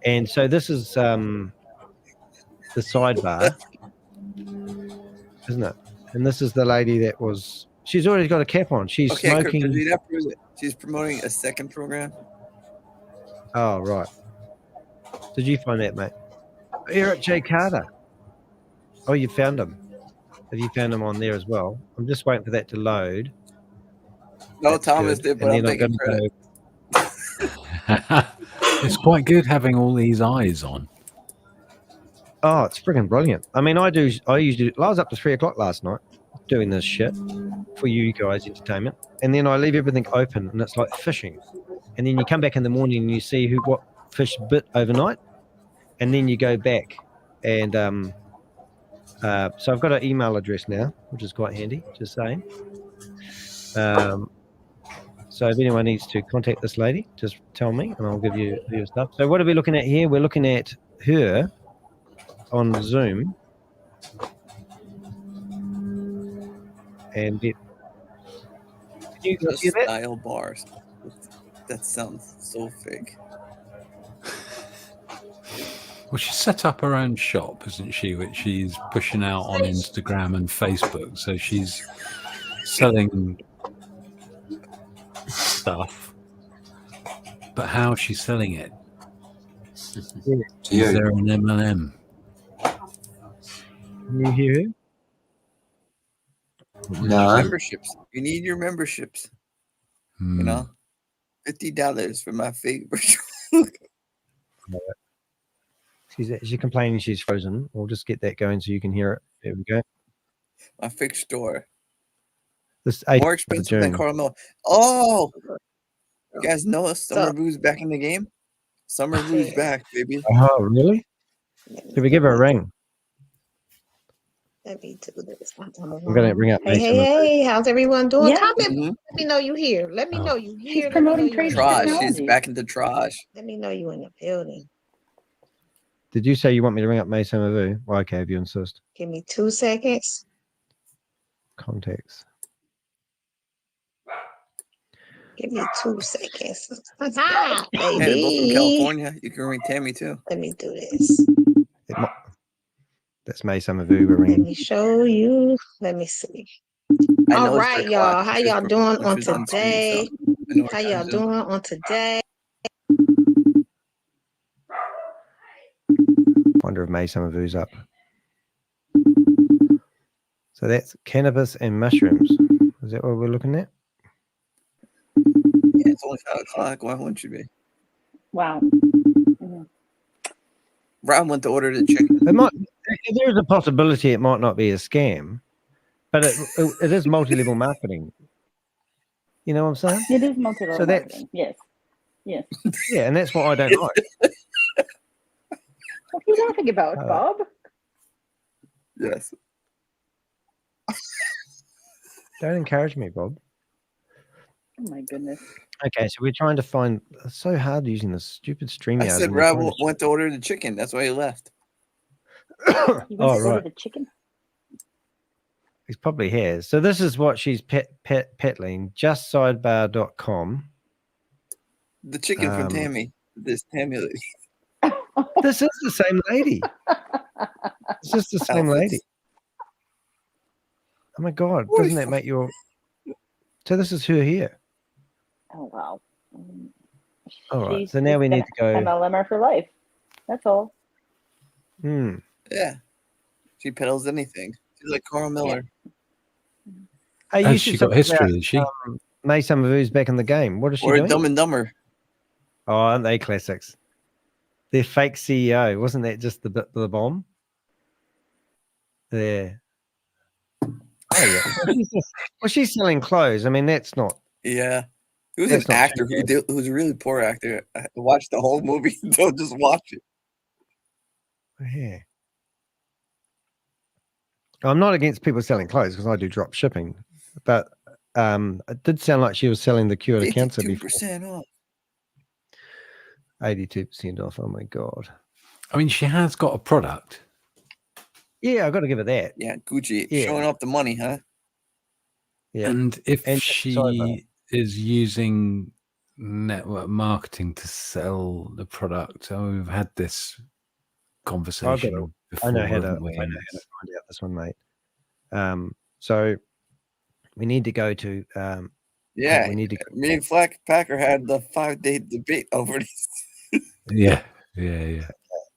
And so this is the sidebar, isn't it? And this is the lady that was... She's already got a cap on. She's smoking... Crypto, did that prove it? She's promoting a second program. Oh, right. Did you find that, mate? Eric J. Carter. Oh, you found him. Have you found him on there as well? I'm just waiting for that to load. No, That's Thomas good. did, but And I'm then taking credit. It's quite good having all these eyes on. Oh, it's friggin' brilliant. I mean, I usually I was up to 3 o'clock last night doing this shit for you guys' entertainment. And then I leave everything open and it's like fishing. And then you come back in the morning and you see what fish bit overnight. And then you go back and so I've got an email address now, which is quite handy, just saying. So if anyone needs to contact this lady, just tell me and I'll give you your stuff. So what are we looking at here? We're looking at her on Zoom. And it, you The hear that? style bars. That sounds so fake. Well, she set up her own shop, isn't she? Which she's pushing out on Instagram and Facebook. So she's selling stuff. But how is she selling it? Is there an MLM? Can you hear him? No. Memberships. You need your memberships. You know, $50 for my fake virtual. She's complaining she's frozen. We'll just get that going so you can hear it. There we go. My fixed store. This More expensive than June. Caramel. Oh, you guys know Summer Boo's back in the game? Summer Boo's back, baby. Oh, really? Did we give her a ring? Let me do this. I'm going to bring up Hey, Mason. hey, how's everyone doing? Yeah. Comment. Mhm. Let me know you here. Let me know you here. She's promoting Let me know you in the trade Trash. building. She's back into trash. Let me know you in the building. Did you say you want me to ring up Mason Mavu? Well, okay, if you insist. Give me 2 seconds. Contacts. Give me 2 seconds. And both from Baby. California. You can ring Tammy too. Let me do this. That's Mason Mavu. We're Let ringing. me show you. Let me see. I All know it's right, their y'all. class, How which was y'all doing which on was on screen, today? so I know what How time y'all zone. doing on today? Wonder if Mason Mavu's up. So that's cannabis and mushrooms. Is that what we're looking at? Yeah, it's only 5 o'clock. Why wouldn't you be? Wow. Mhm. Rob went to order the chicken. There is a possibility it might not be a scam, but it is multi-level marketing. You know what I'm saying? It is multi-level So that's marketing. Yes. Yes. yeah, and that's what I don't like. What are you laughing about, Bob? Yes. Don't encourage me, Bob. Oh my goodness. Okay, so we're trying to find. It's so hard using this stupid StreamYard. I said when we're Rob trying to- went to order the chicken. That's why he left. You went to order right. the chicken? He probably has. So this is what she's peddling. Justsidebar.com. The chicken from Tammy. This Tammy lady. This is the same lady. It's just the same lady. Oh my God! Doesn't that make your? So this is her here. Oh wow. All right. She's So now just we need an to go. MLMer for life. That's all. Hmm. Yeah. She peddles anything. She's like Carl Miller. Hey, you Has should she got talk history? about, Has she? Mason Mavu's back in the game. What is she Or doing? Dumb and Dumber. Oh, aren't they classics? Their fake CEO. Wasn't that just the bomb? There. Oh yeah. Well, she's selling clothes. I mean, that's not. Yeah. He was That's an not actor too who was a really poor actor. I watched the whole movie. Don't just watch it. Yeah. I'm not against people selling clothes because I do drop shipping, but it did sound like she was selling the cure to cancer before. 52% off. 82% off. Oh my God. I mean, she has got a product. Yeah, I got to give her that. Yeah, Gucci Yeah. showing off the money, huh? Yeah. And if And she is using network marketing to sell the product, we've had this conversation before. I know how to haven't we? find out this one, mate. So we need to go to. Yeah. we need to. Me and Flack Packer had the 5-day debate over this. Yeah.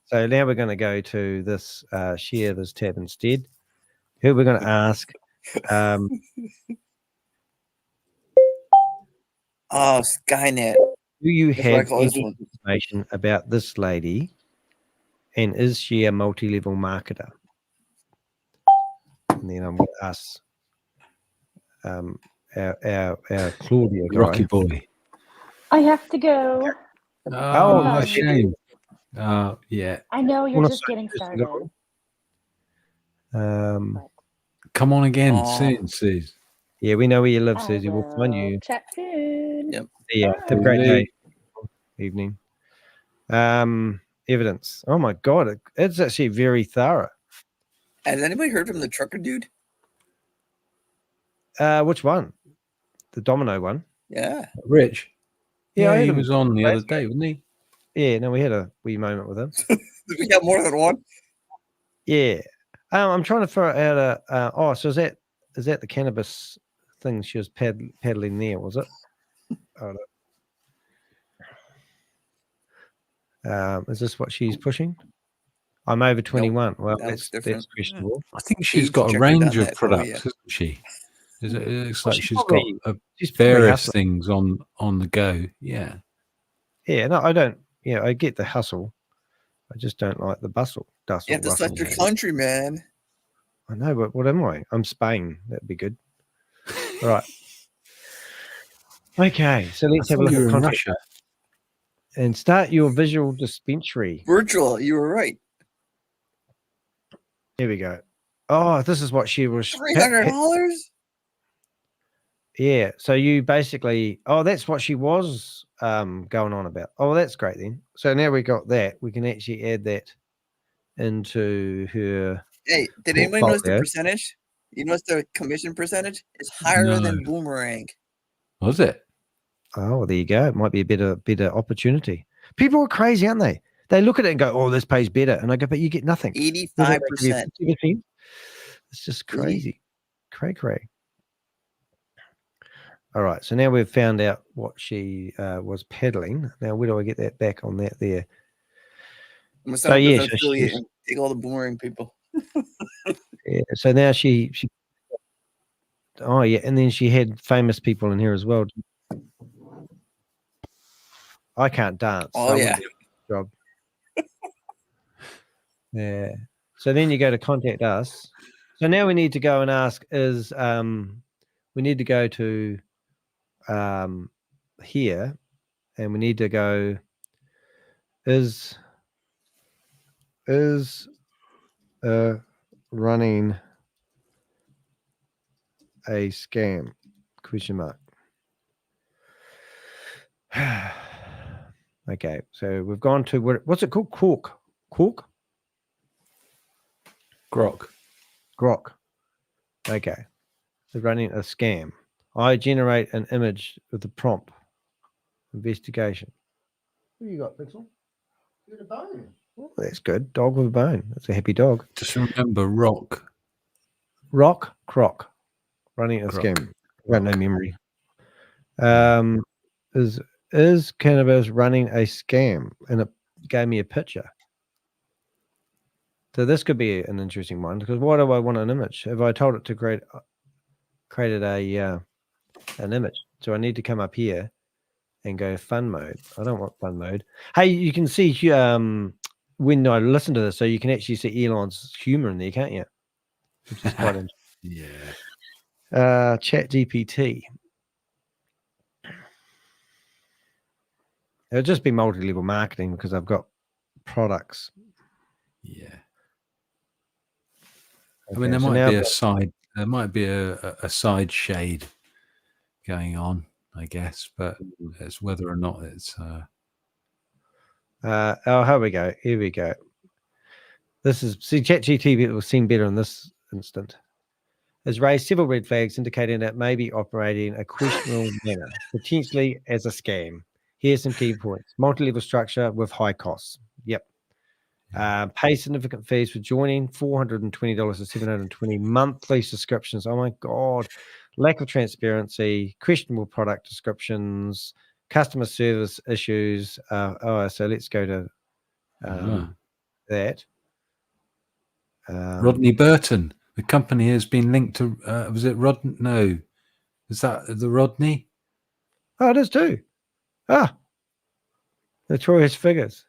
So now we're going to go to this share this tab instead. Who we're going to ask? Oh, Skynet. Do you That's what I have call this any one. information about this lady, and is she a multi-level marketer? And then I'm going to ask our Claudia guy. Rocky boy. I have to go. Oh, Bye. shame. Yeah. I know you're Wanna just say getting this started. Come on again Aw. soon, Suze. Yeah, we know where you live, I Susie. We'll find will you. chat soon. Yep. Yeah, have a great Bye. day. Evening. Evidence. Oh my God, it's actually very thorough. Has anybody heard from the trucker dude? Which one? The Domino one? Yeah. Rich. Yeah, I heard he him was on the other days ago. day, wasn't he? Yeah, no, we had a wee moment with him. Did we have more than one? Yeah. I'm trying to figure out so is that the cannabis thing she was paddling there, was it? Oh, no. Is this what she's pushing? I'm over 21. Well, that looks that's different. questionable. I think she's Age got a checker range done of that. Oh, products, yeah. hasn't she? It looks Well, like she's she's got probably various hustling. things on the go. Yeah. Yeah, no, I don't. Yeah, I get the hustle. I just don't like the bustle. You have to select your country, man. I know, but what am I? I'm Spain. That'd be good. All right. Okay, so let's have a look at contact Russia. and start your visual dispensary. Virtual, you were right. Here we go. Oh, this is what she was. $300? Yeah. So you basically, that's what she was going on about. Oh, that's great then. So now we got that. We can actually add that into her. Hey, did anybody notice the portfolio. percentage? You notice the commission percentage is higher than Boomerang. Was it? Oh, well, there you go. It might be a better opportunity. People are crazy, aren't they? They look at it and go, "Oh, this pays better," and I go, "But you get nothing." 85%. It's just crazy, cray. All right, so now we've found out what she was peddling. Now, where do I get that back on that there? I'm gonna So set up yeah, this so affiliate she's- and take all the Boomerang people. yeah, so now she. Oh yeah, and then she had famous people in here as well. I can't dance. Oh, so I yeah. wouldn't do a job. Yeah. So then you go to contact us. So now we need to go and ask is we need to go to here and we need to go is running a scam? Question mark. Okay, so we've gone to what's it called? Grok. Okay, so running a scam. I generate an image with the prompt. Investigation. What you got, Pixel? You got a bone. Oh, that's good. Dog with a bone. That's a happy dog. Just remember Rock. Croc. Running a Croc. scam. I've got no memory. Is cannabis running a scam? And it gave me a picture. So this could be an interesting one because why do I want an image? If I told it to created an image, so I need to come up here and go fun mode. I don't want fun mode. Hey, you can see when I listen to this, so you can actually see Elon's humor in there, can't you? Which is quite interesting. Yeah. Chat GPT. It'll just be multi-level marketing because I've got products. Yeah. I Okay, mean, there so might now be I've a got- side. There might be a side shade going on, I guess, but it's whether or not it's. Here we go. Here we go. This is ChatGPT will seem better in this instant. Has raised several red flags indicating that it may be operating a questionable manner, potentially as a scam. Here's some key points: multi-level structure with high costs. Yep. Pay significant fees for joining, $420 to $720 monthly subscriptions. Oh my God. Lack of transparency, questionable product descriptions, customer service issues. So let's go to that. Rodney Burton. The company has been linked to. Was it Rod? No. Is that the Rodney? Oh, it is too. Notorious figures.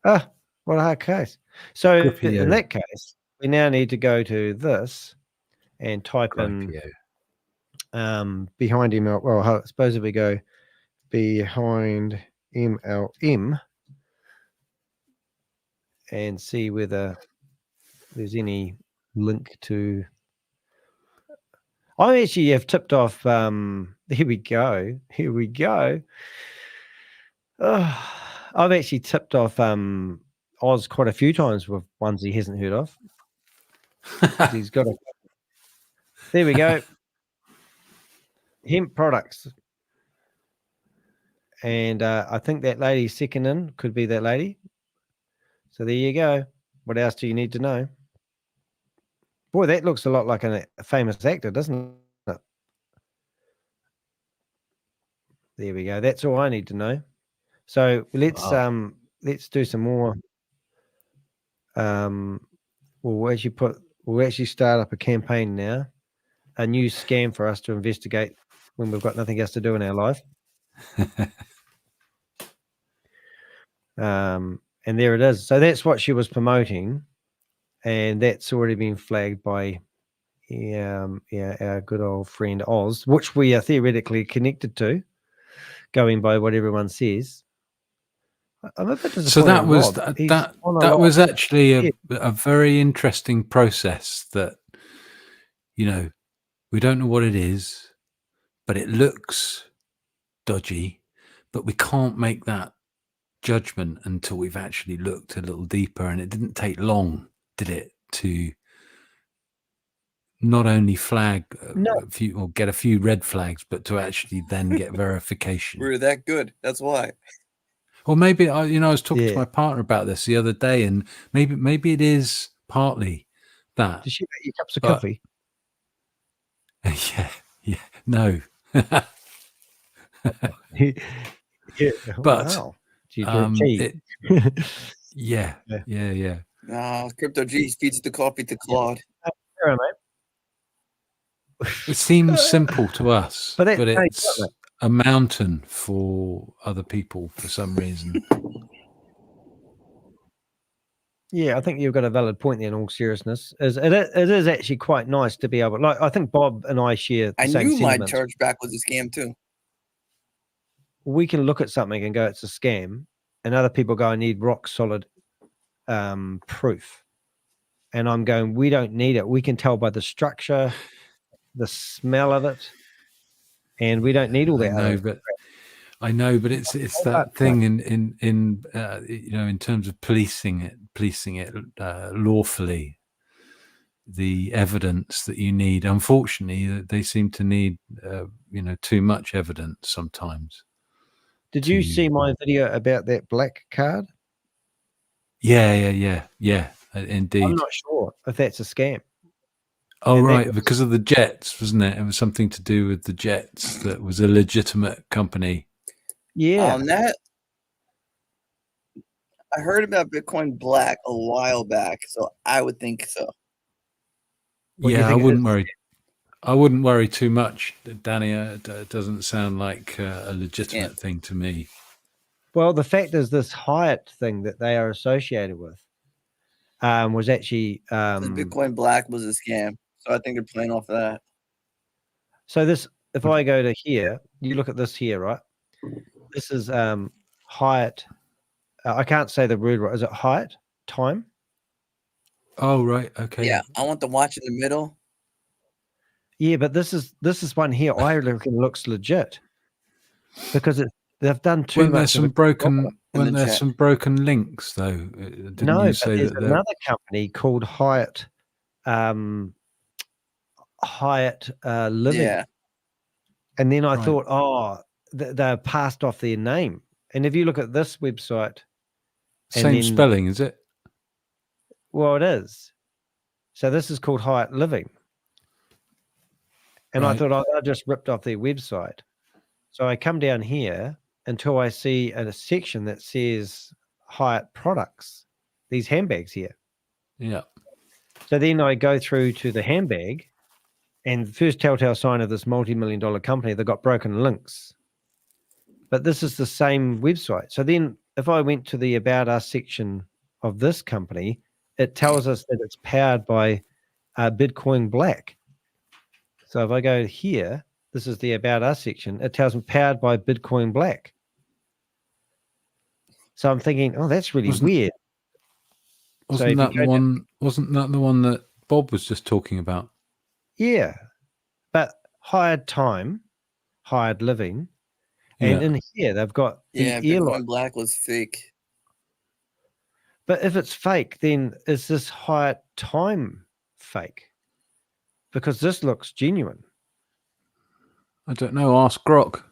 What a hard case. So in that case, we now need to go to this and type in behind ML. Well, I suppose if we go behind MLM and see whether there's any link to. I actually have tipped off. Here we go. I've actually tipped off Oz quite a few times with ones he hasn't heard of. He's got a. There we go. Hemp products. And I think that lady second in could be that lady. So there you go. What else do you need to know? Boy, that looks a lot like a famous actor, doesn't it? There we go. That's all I need to know. So let's do some more. We'll actually start up a campaign now, a new scam for us to investigate when we've got nothing else to do in our life. And there it is. So that's what she was promoting, and that's already been flagged by our good old friend Oz, which we are theoretically connected to, going by what everyone says. I'm a bit disappointed. So that in was Rob. that was actually a very interesting process that, you know, we don't know what it is, but it looks dodgy, but we can't make that judgment until we've actually looked a little deeper. And it didn't take long, did it, to not only flag a few or get a few red flags, but to actually then get verification. We're that good. That's why. Or maybe I was talking to my partner about this the other day, and maybe it is partly that. Did she make you cups of coffee? Yeah, no. Yeah. But Wow. Do you drink tea? yeah. Crypto G feeds the coffee to Claude. Fair, mate. It seems simple to us, but it's a mountain for other people for some reason. Yeah, I think you've got a valid point there. In all seriousness, it is actually quite nice to be able. Like, I think Bob and I share the I same knew my sentiments. chargeback was a scam too. We can look at something and go, it's a scam, and other people go, I need rock solid proof. And I'm going, we don't need it. We can tell by the structure, the smell of it, and we don't need all that. I know, but it's that thing in in terms of policing it lawfully. The evidence that you need, unfortunately, they seem to need too much evidence sometimes. Did you see my video about that black card? Yeah, indeed. I'm not sure if that's a scam. Oh, right, because of the jets, wasn't it? It was something to do with the jets that was a legitimate company. Yeah. I heard about Bitcoin Black a while back, so I would think so. Yeah, I wouldn't worry. I wouldn't worry too much, Danny. It doesn't sound like a legitimate thing to me. Well, the fact is, this Hyatt thing that they are associated with was actually Bitcoin Black was a scam, so I think they're playing off that. So this, if I go to here, you look at this here, right? This is Hyatt. I can't say the word right. Is it Hyatt time? Oh, right. Okay. Yeah, I want the watch in the middle. Yeah, but this is one here. I reckon looks legit because they've done too much. Some broken links though? Didn't no, you but say there's that another company called Hyatt. Hyatt Living. Yeah. And then I thought, they're passed off their name. And if you look at this website, same spelling, is it? Well, it is. So this is called Hyatt Living. And I thought, I just ripped off their website. So I come down here until I see a section that says Hyatt products, these handbags here. Yeah. So then I go through to the handbag, and the first telltale sign of this multi-million-dollar company, they've got broken links. But this is the same website. So then if I went to the About Us section of this company, it tells us that it's powered by Bitcoin Black. So if I go here, this is the About Us section. It tells me powered by Bitcoin Black. So I'm thinking, oh, that's really weird. Wasn't that the one that Bob was just talking about? Yeah, but hired time, hired living, and in here they've got the airline. Bitcoin Black was fake. But if it's fake, then is this hired time fake? Because this looks genuine. I don't know. Ask Grok.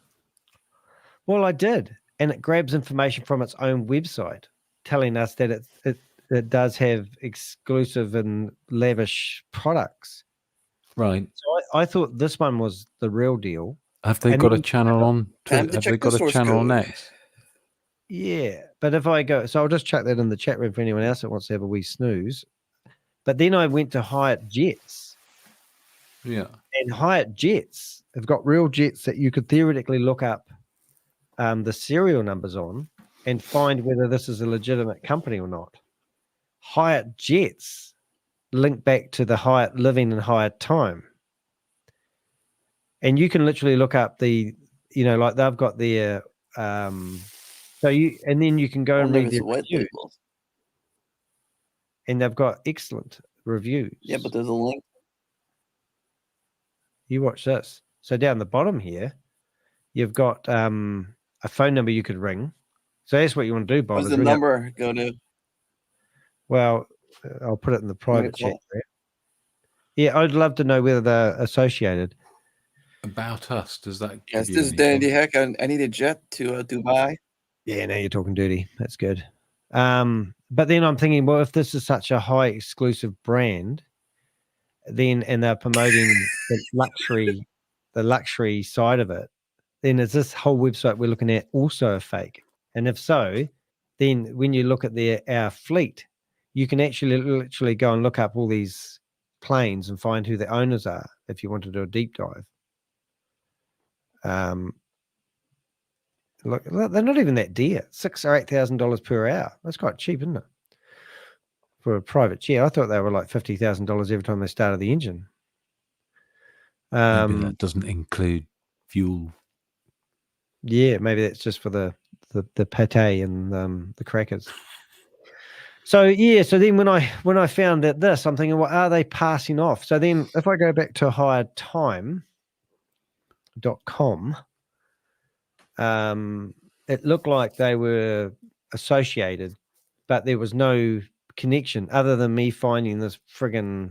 Well, I did, and it grabs information from its own website, telling us that it does have exclusive and lavish products. Right. So I thought this one was the real deal. Have they got a channel on? Have they got a channel on X? Yeah, but if I go, so I'll just chuck that in the chat room for anyone else that wants to have a wee snooze. But then I went to Hyatt Jets. Yeah. And Hyatt Jets have got real jets that you could theoretically look up the serial numbers on, and find whether this is a legitimate company or not. Hyatt Jets link back to the Hyatt Living and Hyatt Time. And you can literally look up the, like they've got their, and then you can go and read their reviews. And they've got excellent reviews. Yeah, but there's a link. You watch this. So down the bottom here, you've got a phone number you could ring. So that's what you want to do, Bob. What's the number go to? Well, I'll put it in the private chat. Yeah, I'd love to know whether they're associated. About us, does that? Yes, this is Danny de Hek. I need a jet to Dubai. Yeah, now you're talking dirty. That's good. But then I'm thinking, well, if this is such a high exclusive brand, then and they're promoting the luxury side of it, then is this whole website we're looking at also a fake? And if so, then when you look at our fleet, you can actually literally go and look up all these planes and find who the owners are if you want to do a deep dive. Look, they're not even that dear. $6,000 or $8,000 per hour. That's quite cheap, isn't it? For a private jet, I thought they were like $50,000 every time they started the engine. Maybe that doesn't include fuel. Yeah, maybe that's just for the pate and the crackers. So yeah, so then when I found that this, I'm thinking, well, are they passing off? So then if I go back to hiredtime.com, it looked like they were associated, but there was no connection other than me finding this friggin'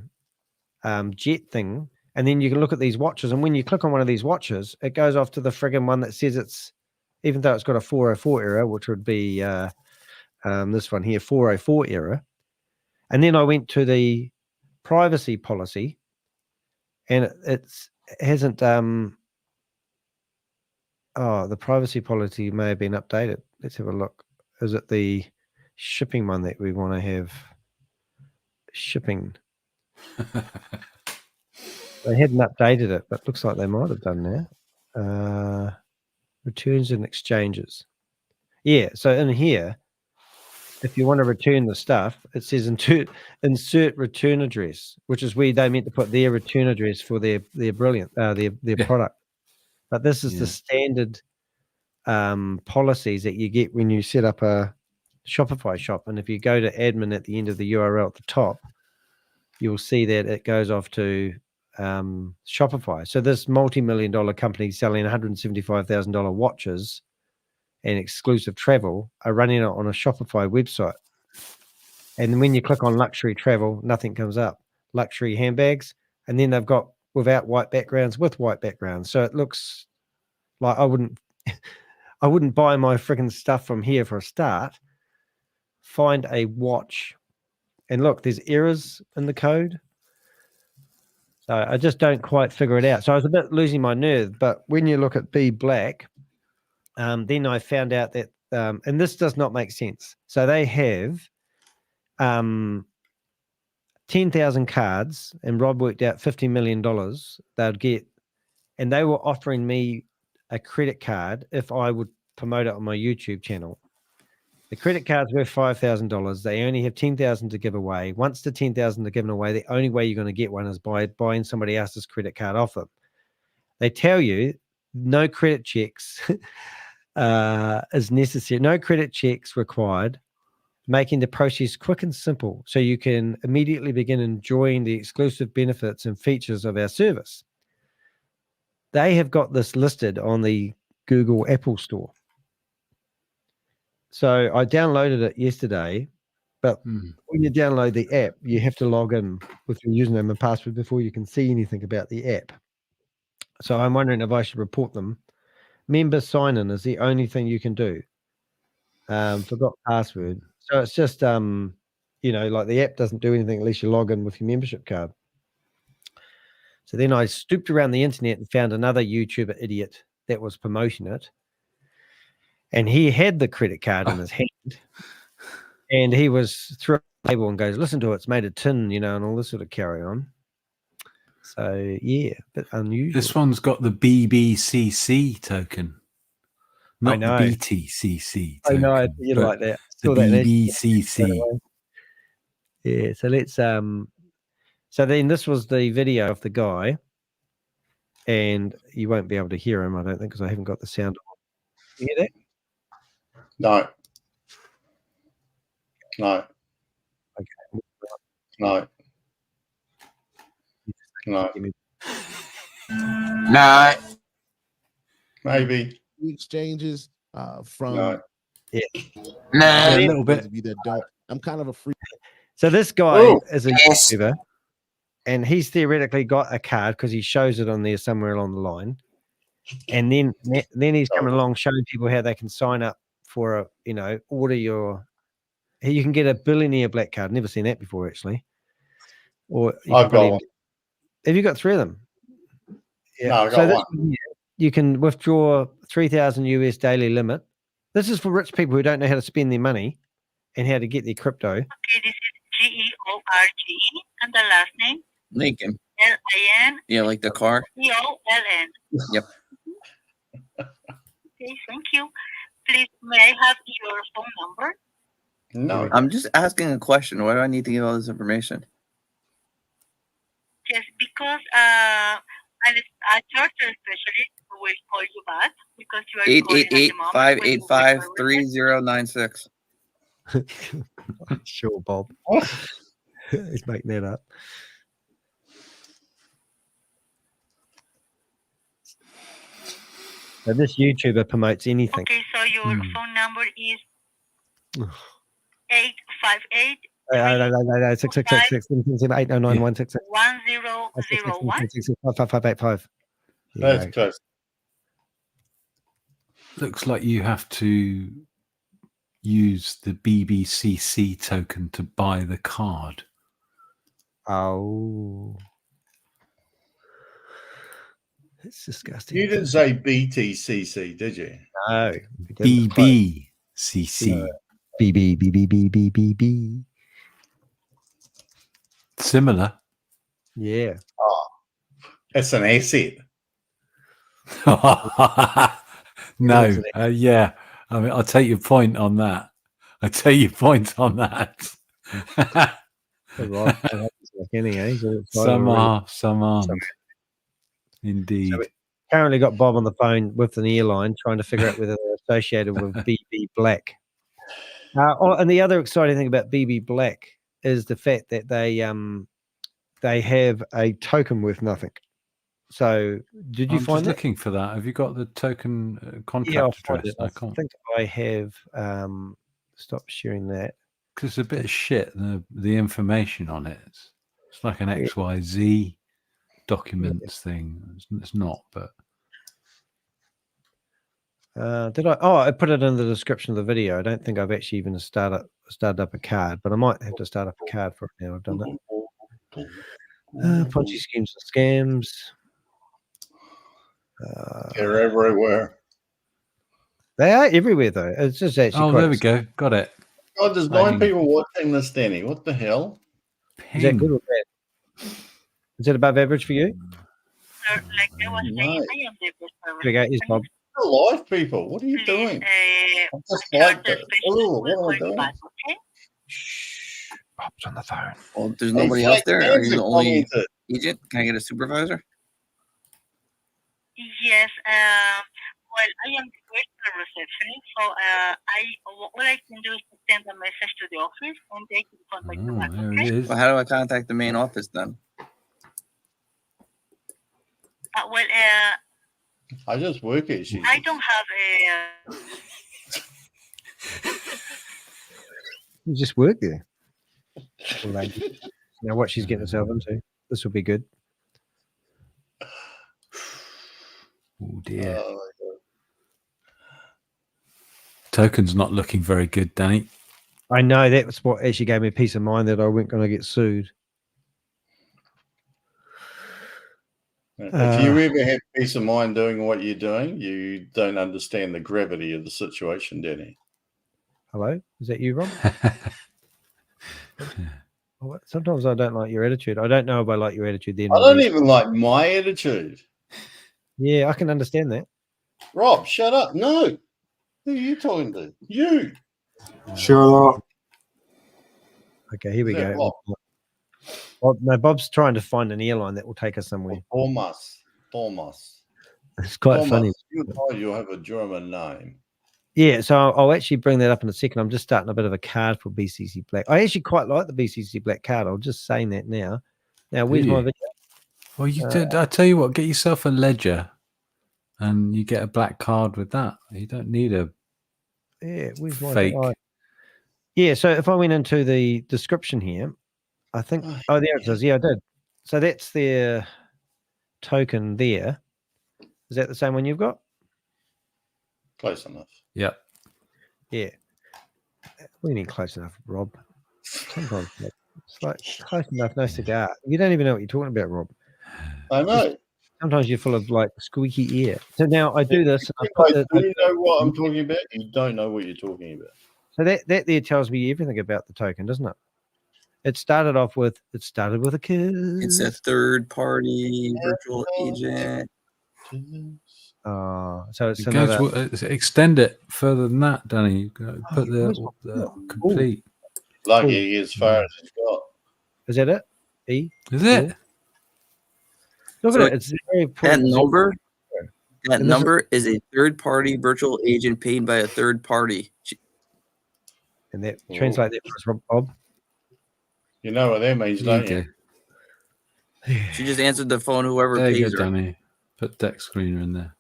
jet thing. And then you can look at these watches, and when you click on one of these watches, it goes off to the friggin' one that says it's, even though it's got a 404 error, which would be this one here, 404 error. And then I went to the privacy policy, and it hasn't. The privacy policy may have been updated. Let's have a look. Is it the shipping one that we want to have? Shipping. They hadn't updated it, but looks like they might have done now. Returns and exchanges. Yeah, so in here, if you want to return the stuff, it says insert return address, which is where they meant to put their return address for their brilliant their product. But this is the standard policies that you get when you set up a Shopify shop. And if you go to admin at the end of the URL at the top, you'll see that it goes off to Shopify. So this multi-million-dollar company selling $175,000 watches and exclusive travel are running it on a Shopify website. And when you click on luxury travel, nothing comes up. Luxury handbags, and then they've got without white backgrounds, with white backgrounds. So it looks like I wouldn't buy my freaking stuff from here for a start. Find a watch, and look, there's errors in the code. So I just don't quite figure it out. So I was a bit losing my nerve. But when you look at Be Black, then I found out that, and this does not make sense. So they have 10,000 cards, and Rob worked out $50 million they'd get, and they were offering me a credit card if I would promote it on my YouTube channel. The credit card's worth $5,000. They only have 10,000 to give away. Once the 10,000 are given away, the only way you're going to get one is by buying somebody else's credit card off them. They tell you no credit checks is necessary. No credit checks required, making the process quick and simple so you can immediately begin enjoying the exclusive benefits and features of our service. They have got this listed on the Google Apple Store. So I downloaded it yesterday, but when you download the app, you have to log in with your username and password before you can see anything about the app. So I'm wondering if I should report them. Member sign-in is the only thing you can do. Forgot password. So it's just, like the app doesn't do anything unless you log in with your membership card. So then I stooped around the internet and found another YouTuber idiot that was promoting it. And he had the credit card in his hand. And he was through a table and goes, listen to it, it's made of tin, and all this sort of carry on. So, yeah, a bit unusual. This one's got the BBCC token. Not know. the BTCC I know token, you but like that. the Saw that in BBCC. Yeah, so let's so then this was the video of the guy, and you won't be able to hear him, I don't think, because I haven't got the sound on. You hear that? No. No. Okay. No. No. No. Maybe. Exchanges from No. Yeah. No. a little bit. Those of you that don't, I'm kind of a freak. So this guy Oh, is a yes. YouTuber, and he's theoretically got a card because he shows it on there somewhere along the line. And then he's coming along showing people how they can sign up for a, order your. You can get a billionaire black card. Never seen that before, actually. Or you I've can got one. have you got 3 of them? Yeah. No, I got so this one. one here, you can withdraw 3,000 US daily limit. This is for rich people who don't know how to spend their money and how to get their crypto. Okay, this is George, and the last name Lincoln. Lin. Yeah, like the car. Coln. Yep. Okay, thank you. Please, may I have your phone number? No. I'm just asking a question. Why do I need to give all this information? Yes, because a charter specialist will call you back because you are calling at the moment. 888-585-3096. Sure, Bob. He's making that up. So this YouTuber promotes anything. Okay, so your phone number is 858 No, 666 899 166 1001. 5585. That's close. Looks like you have to use the BBCC token to buy the card. Oh. It's disgusting. You didn't say BTCC, did you? No. BBCC. BB. Similar. Yeah. Oh, it's an asset. No. Yeah. I mean, I'll take your point on that. Some are, some aren't. Indeed. So we currently got Bob on the phone with an airline trying to figure out whether they're associated with BB Black. And the other exciting thing about BB Black is the fact that they have a token worth nothing. So did you I'm find just that? looking for that? Have you got the token contract Yeah, I'll find address? it. I can't. think I have stopped sharing that. Because it's a bit of shit, the information on it. It's like an XYZ documents thing. It's not, but did I? Oh, I put it in the description of the video. I don't think I've actually even started up a card, but I might have to start up a card for it now. I've done it. Ponzi schemes and scams. They're everywhere. They are everywhere, though. It's just actually. Oh, there we go. Got it. God, there's 9 people watching this, Danny. What the hell? Is that good or bad? Is it above average for you? Sir, like I was saying, I am the best Here we go. Here's Bob. Live people. What are you doing? I just like this. Oh, what am I doing? Bob's on the phone. Well, there's nobody else there. Are you the only agent? Can I get a supervisor? Yes. Well, I am the virtual receptionist, so all I can do is to send a message to the office, and they can contact you back. There Okay? it is. Well, how do I contact the main office then? I just work at you. I don't have a. You just work there. Now, what she's getting herself into. This will be good. Oh dear. Token's not looking very good, Danny. I know that was what actually gave me peace of mind that I wasn't going to get sued. If you ever have peace of mind doing what you're doing, you don't understand the gravity of the situation, Danny. Hello? Is that you, Rob? Sometimes I don't like your attitude. I don't know if I like your attitude then. I don't even like my attitude. Yeah, I can understand that. Rob, shut up. No. Who are you talking to? You. Sure. Okay, here we Is that go. Bob? Well, no, Bob's trying to find an airline that will take us somewhere. Thomas. It's quite funny. You know you have a German name. Yeah, so I'll actually bring that up in a second. I'm just starting a bit of a card for BCC Black. I actually quite like the BCC Black card. I'm just saying that now. Now, where's my video? Well, you did. I tell you what, get yourself a ledger, and you get a black card with that. You don't need a Where's my fake. Yeah, so if I went into the description here, I think. Oh, there it is. Yeah, I did. So that's their token there. Is that the same one you've got? Close enough. Yep. Yeah. We need close enough, Rob. Sometimes it's like close enough, no cigar. You don't even know what you're talking about, Rob. I know. Sometimes you're full of like squeaky ear. So now I do this. And Do you know what I'm talking about? You don't know what you're talking about. So that there tells me everything about the token, doesn't it? It started with a kiss. It's a third party virtual agent. So it's It another. goes, extend it further than that, Danny. Put the complete. Lucky as far as it's got. Is that it? E? Is it? Look So at it. It's very that number. That And this is- number is a third party virtual agent paid by a third party. And that translate that for us, Bob. You know what that means, don't you? She just answered the phone. Whoever There you pays go, her. Danny. Put deck screener in there.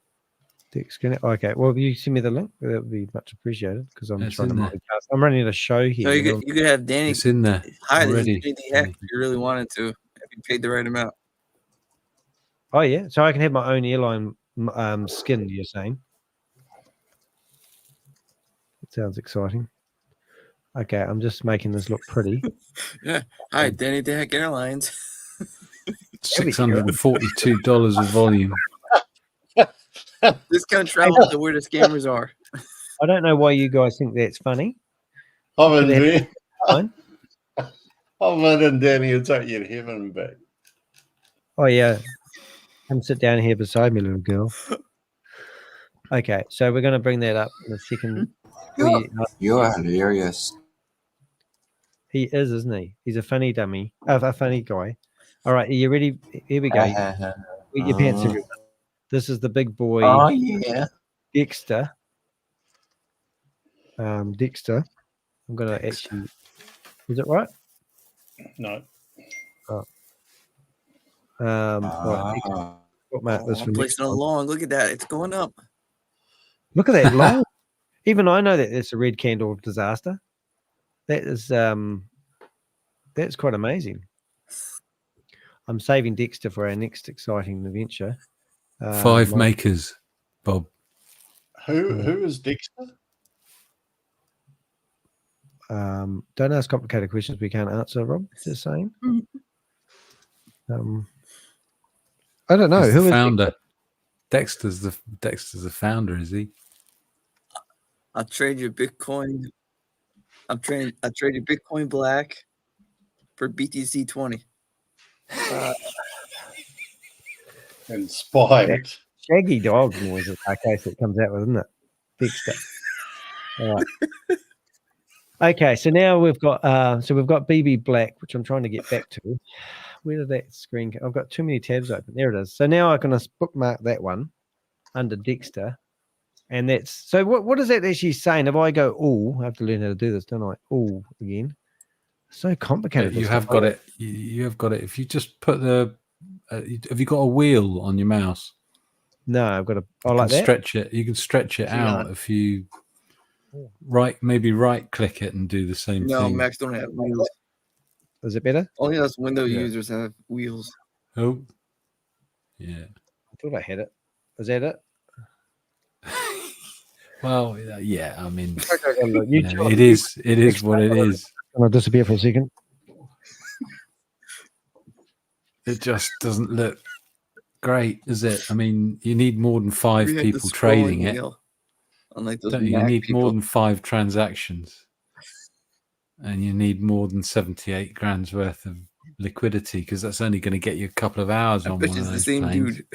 Dick Skinner. Okay. Well, if you send me the link, that would be much appreciated because I'm It's trying to in there. multitask. I'm running a show here. So you could have Danny. It's in there Hi, this is already. Danny de Hek. If you really wanted to, if you paid the right amount. Oh yeah, so I can have my own airline skin. You're saying? It sounds exciting. Okay, I'm just making this look pretty. Yeah. Hi, Danny de Hek Airlines. $642 of volume. Discount travel to where the scammers are. I don't know why you guys think that's funny. I'm Do they have in a line? and Danny will take you to heaven and back. Oh yeah, come sit down here beside me, little girl. Okay, so we're going to bring that up in a second. You're hilarious. He is, isn't he? He's a funny dummy. A funny guy. All right, are you ready? Here we go. Get your pants everyone. This is the big boy. Oh, yeah. Dexter. Dexter. I'm going to actually. Is it right? No. Oh. Right. What, Matt, this I'm one placing next it time. long. Look at that. It's going up. Look at that line. Even I know that it's a red candle of disaster. That is that's quite amazing. I'm saving Dexter for our next exciting adventure. 5 makers, Bob. Who is Dexter? Don't ask complicated questions we can't answer, Rob. Just saying. I don't know. He's Who the is founder? Dexter's the founder, is he? I'll trade you Bitcoin. I trade you Bitcoin Black for BTC 20. Inspired. Shaggy dog noise in our case that comes out with, isn't it? Dexter. All right. Okay, so now we've got BB Black, which I'm trying to get back to. Where did that screen go? I've got too many tabs open. There it is. So now I can bookmark that one under Dexter. And that's so what is that actually saying? If I go I have to learn how to do this, don't I? Again. So complicated. You have got it. You have got it. If you just put the have you got a wheel on your mouse? No, I've got a You like can that. stretch it. You can stretch it out if you maybe right click it and do the same No, thing. Macs don't have wheels. Is it better? Only us Windows Yeah. users have wheels. Oh, yeah. I thought I had it. Is that it? Well, yeah. I mean, Look, you know, it is what it is. Can I disappear for a second? It just doesn't look great, does it? I mean, you need more than 5 We had the people trading scrolling it. wheel, unlike those Don't you? You Mac need more people. than 5 transactions, and you need more than 78 grand's worth of liquidity because that's only going to get you a couple of hours I on bet one you of it's the those same planes. dude.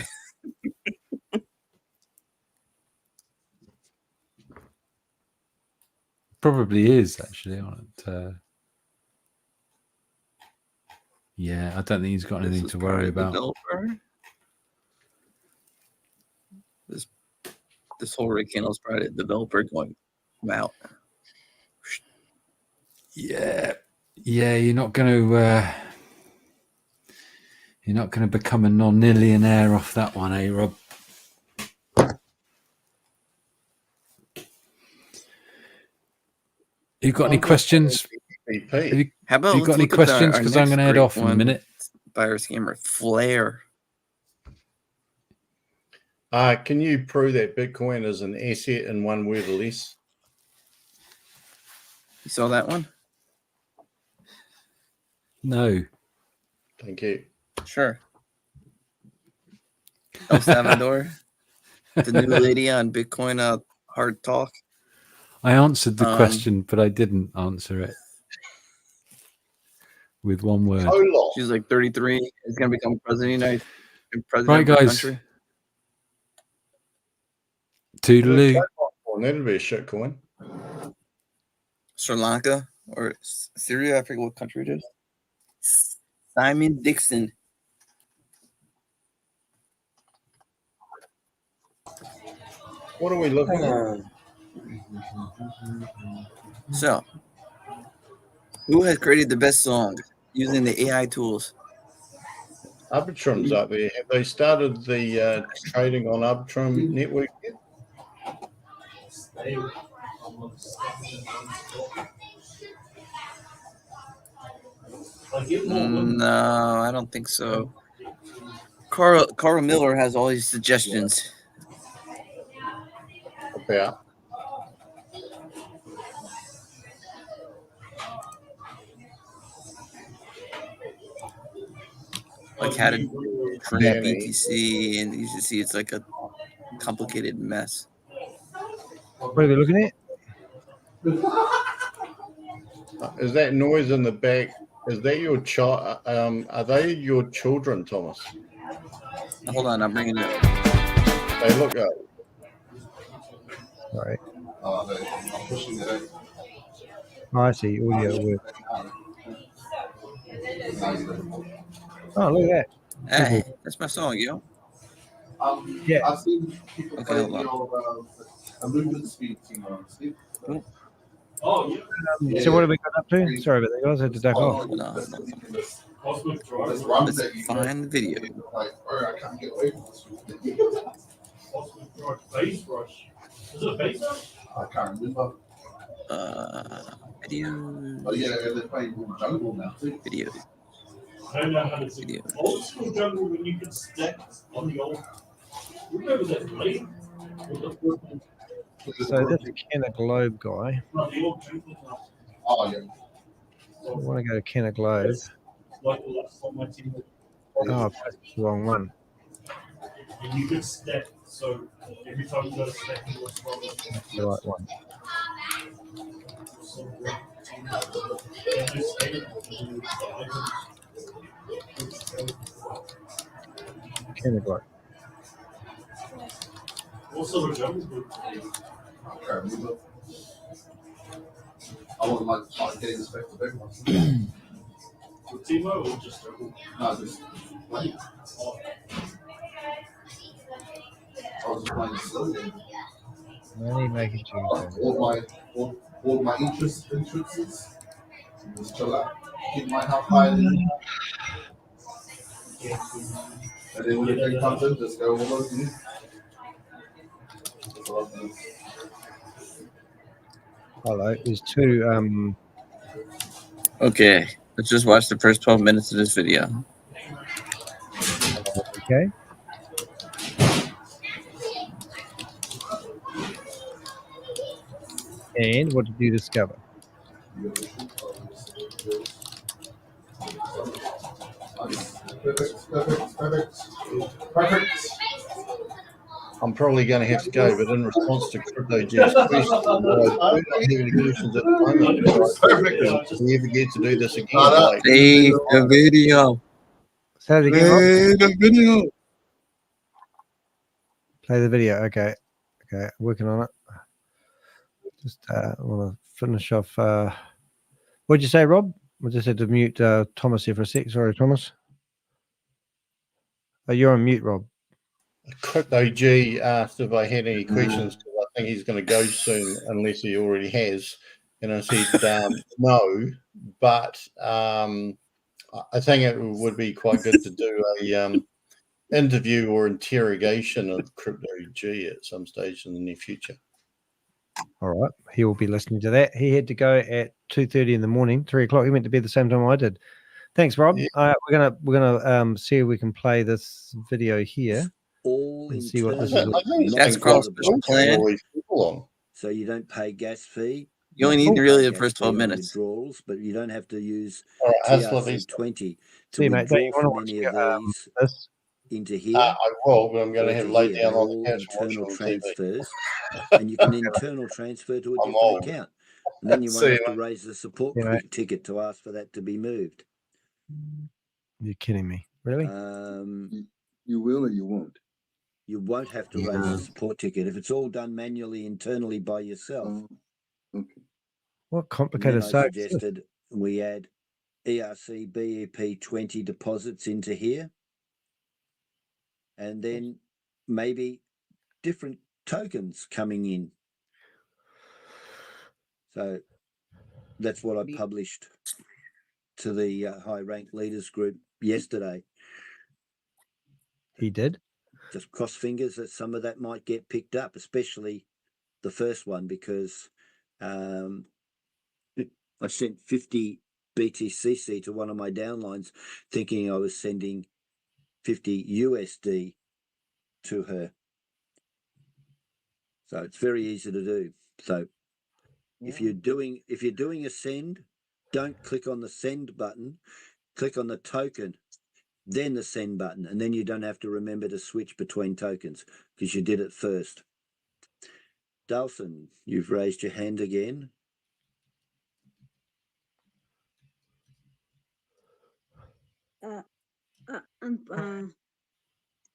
Probably is actually on it. Yeah, I don't think he's got anything to worry about. Developer. This whole Ray Candle's private developer going out. Yeah, you're not going to become a non-millionaire off that one, eh, Rob? You got any questions? How about you got any questions? Because I'm going to head off in a minute. Buyer scammer Flare. Can you prove that Bitcoin is an asset in one word or less? You saw that one? No. Thank you. Sure. El Salvador, the new lady on Bitcoin Hard Talk. I answered the question, but I didn't answer it with one word. She's like 33. Is going to become president of Right, the guys. country. Toodaloo. That'd be a shit coin. Sri Lanka or Syria. I forget what country it is. Simon Dixon. What are we looking at? So, who has created the best song using the AI tools? Arbitrum's up there. Have they started the trading on Arbitrum network yet? No, I don't think so. Carl Miller has all these suggestions. About. Like how to create BTC, and you should see it's like a complicated mess. What are we looking at? Is that noise in the back? Is that your child? Are they your children, Thomas? Hold on, I'm bringing it up. They look up. Sorry. Oh, I see. Audio work. Oh, look at that. Hey, that's my song, yo. Yeah. I've seen people Okay, play hold on. your movement speed team on Steve. So what have we got up to? Sorry about that, guys. I had to duck off. Let's find the video. Like, I can't get away from this. I can't remember. Video. Oh yeah, they're playing jungle now too. Video. I don't know how to see old school jungle when you could step on the old. Remember that play? So this is Cannaglobe guy. Oh yeah. I want to go to Cannaglobe. Like the last time my team. Oh, I pressed the wrong one. And you could step, so every time you got a step, you was from That's the right one. Cannaglobe. Also, the jungle group. I can't remember. I wasn't like getting this back to back ones. With Timo or just jungle? No, just playing. I was just playing the slow game. Only making Tuesday. All my interests. Just chill out. Keep my health high. And then when the thing comes in, just go all over you. Hello. There's two. Okay, let's just watch the first 12 minutes of this video. Okay. And what did you discover? Perfect. I'm probably going to have to go, but in response to Crypto J's question, I don't have any questions at the moment. If we ever get to do this again, like, Play the video. Say it again, Play Rob. the video. Play the video. Okay. Okay. Working on it. Just want to finish off. What'd you say, Rob? I just had to mute Thomas here for a sec. Sorry, Thomas. Oh, you're on mute, Rob. Crypto G asked if I had any questions because I think he's going to go soon, unless he already has. And I said no, but I think it would be quite good to do a interview or interrogation of Crypto G at some stage in the near future. All right, he will be listening to that. He had to go at 2:30 in the morning, 3 o'clock. He went to bed the same time I did. Thanks, Rob. Yeah. We're gonna see if we can play this video here and see what this is. That's Carl's plan. So you don't pay gas fee. You only need really the first 12 on minutes. withdrawals, but you don't have to use Right, TRC20 to See, mate, don't you withdraw wanna from any watch of these this? into here. I will, but I'm going or to have to lay here. down They're on the all couch and watch internal it on TV. transfers, and you can internal transfer to a I'm different old. account. And then you won't See have you, to mate. raise the support See you, mate. ticket to ask for that to be moved. You're kidding me, really? You will or you won't? You won't have to raise the support ticket if it's all done manually internally by yourself. What And then complicated I site is this? suggested we add ERC BEP 20 deposits into here, and then maybe different tokens coming in. So that's what I published to the high rank leaders group yesterday. He did. Just cross fingers that some of that might get picked up, especially the first one, because I sent 50 BTCC to one of my downlines thinking I was sending 50 USD to her. So it's very easy to do. So if you're doing a send, don't click on the send button, click on the token, then the send button, and then you don't have to remember to switch between tokens because you did it first. Dalson, you've raised your hand again.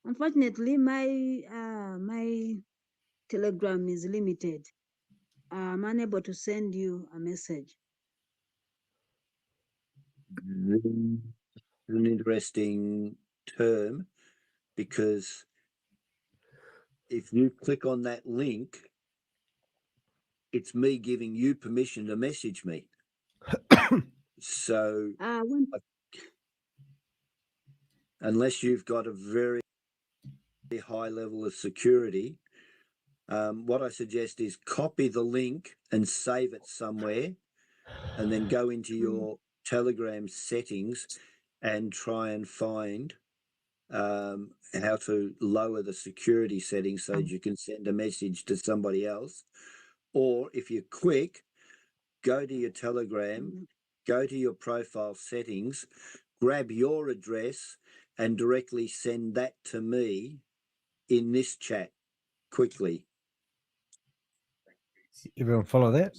Unfortunately, my Telegram is limited. I'm unable to send you a message. An interesting term, because if you click on that link, it's me giving you permission to message me. So unless you've got a very high level of security, what I suggest is copy the link and save it somewhere, and then go into your Telegram settings and try and find how to lower the security settings so that you can send a message to somebody else. Or if you're quick, go to your Telegram, go to your profile settings, grab your address and directly send that to me in this chat quickly. Everyone follow that?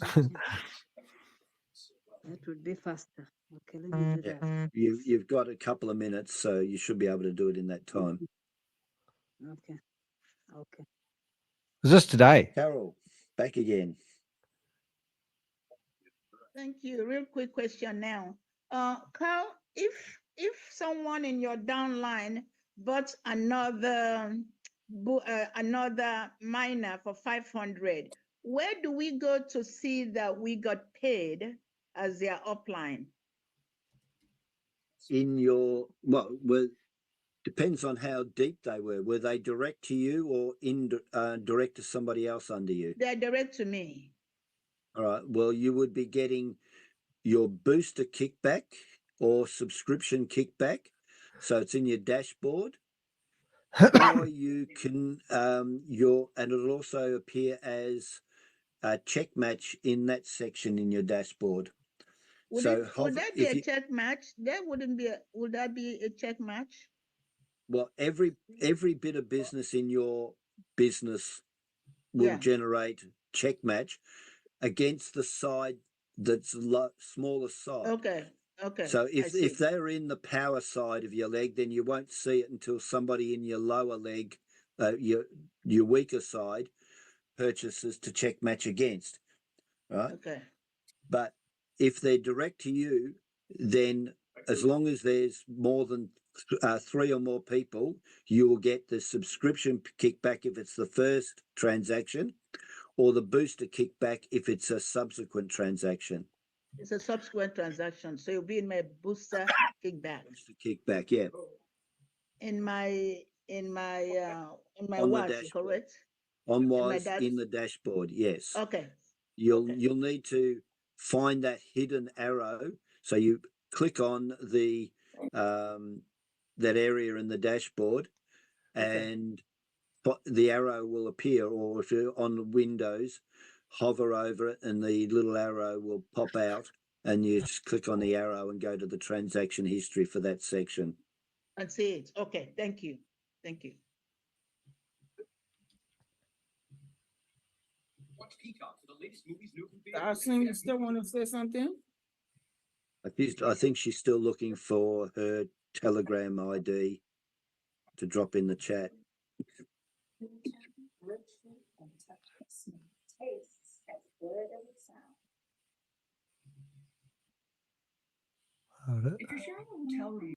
That would be faster. Okay, let me do that. You've got a couple of minutes, so you should be able to do it in that time. Okay. Okay. Is this today? Carol, back again. Thank you. Real quick question now. Carl, if someone in your downline bought another miner for 500, where do we go to see that we got paid as their upline? In your depends on how deep they were. Were they direct to you or direct to somebody else under you? They're direct to me. All right. Well, you would be getting your booster kickback or subscription kickback. So it's in your dashboard. Or you can and it'll also appear as a check match in that section in your dashboard. Would that be a check match? Would that be a check match? Well, every bit of business in your business will generate check match against the side that's smaller side. Okay. So if they're in the power side of your leg, then you won't see it until somebody in your lower leg, your weaker side, purchases to check match against. Right? Okay. But if they're direct to you, then as long as there's more than 3 or more people, you will get the subscription kickback if it's the first transaction, or the booster kickback if it's a subsequent transaction. It's a subsequent transaction, so you'll be in my booster kickback. Booster kickback, yeah. In my On watch, the dashboard. correct? On was in the dashboard, yes. Okay. You'll need to find that hidden arrow. So you click on the that area in the dashboard, and the arrow will appear. Or if you're on Windows, hover over it, and the little arrow will pop out, and you just click on the arrow and go to the transaction history for that section. I see it. Okay, thank you. Thank you. Darcy, you still want to say something? I think she's still looking for her Telegram ID to drop in the chat. Hold it. If you're sharing a hotel room,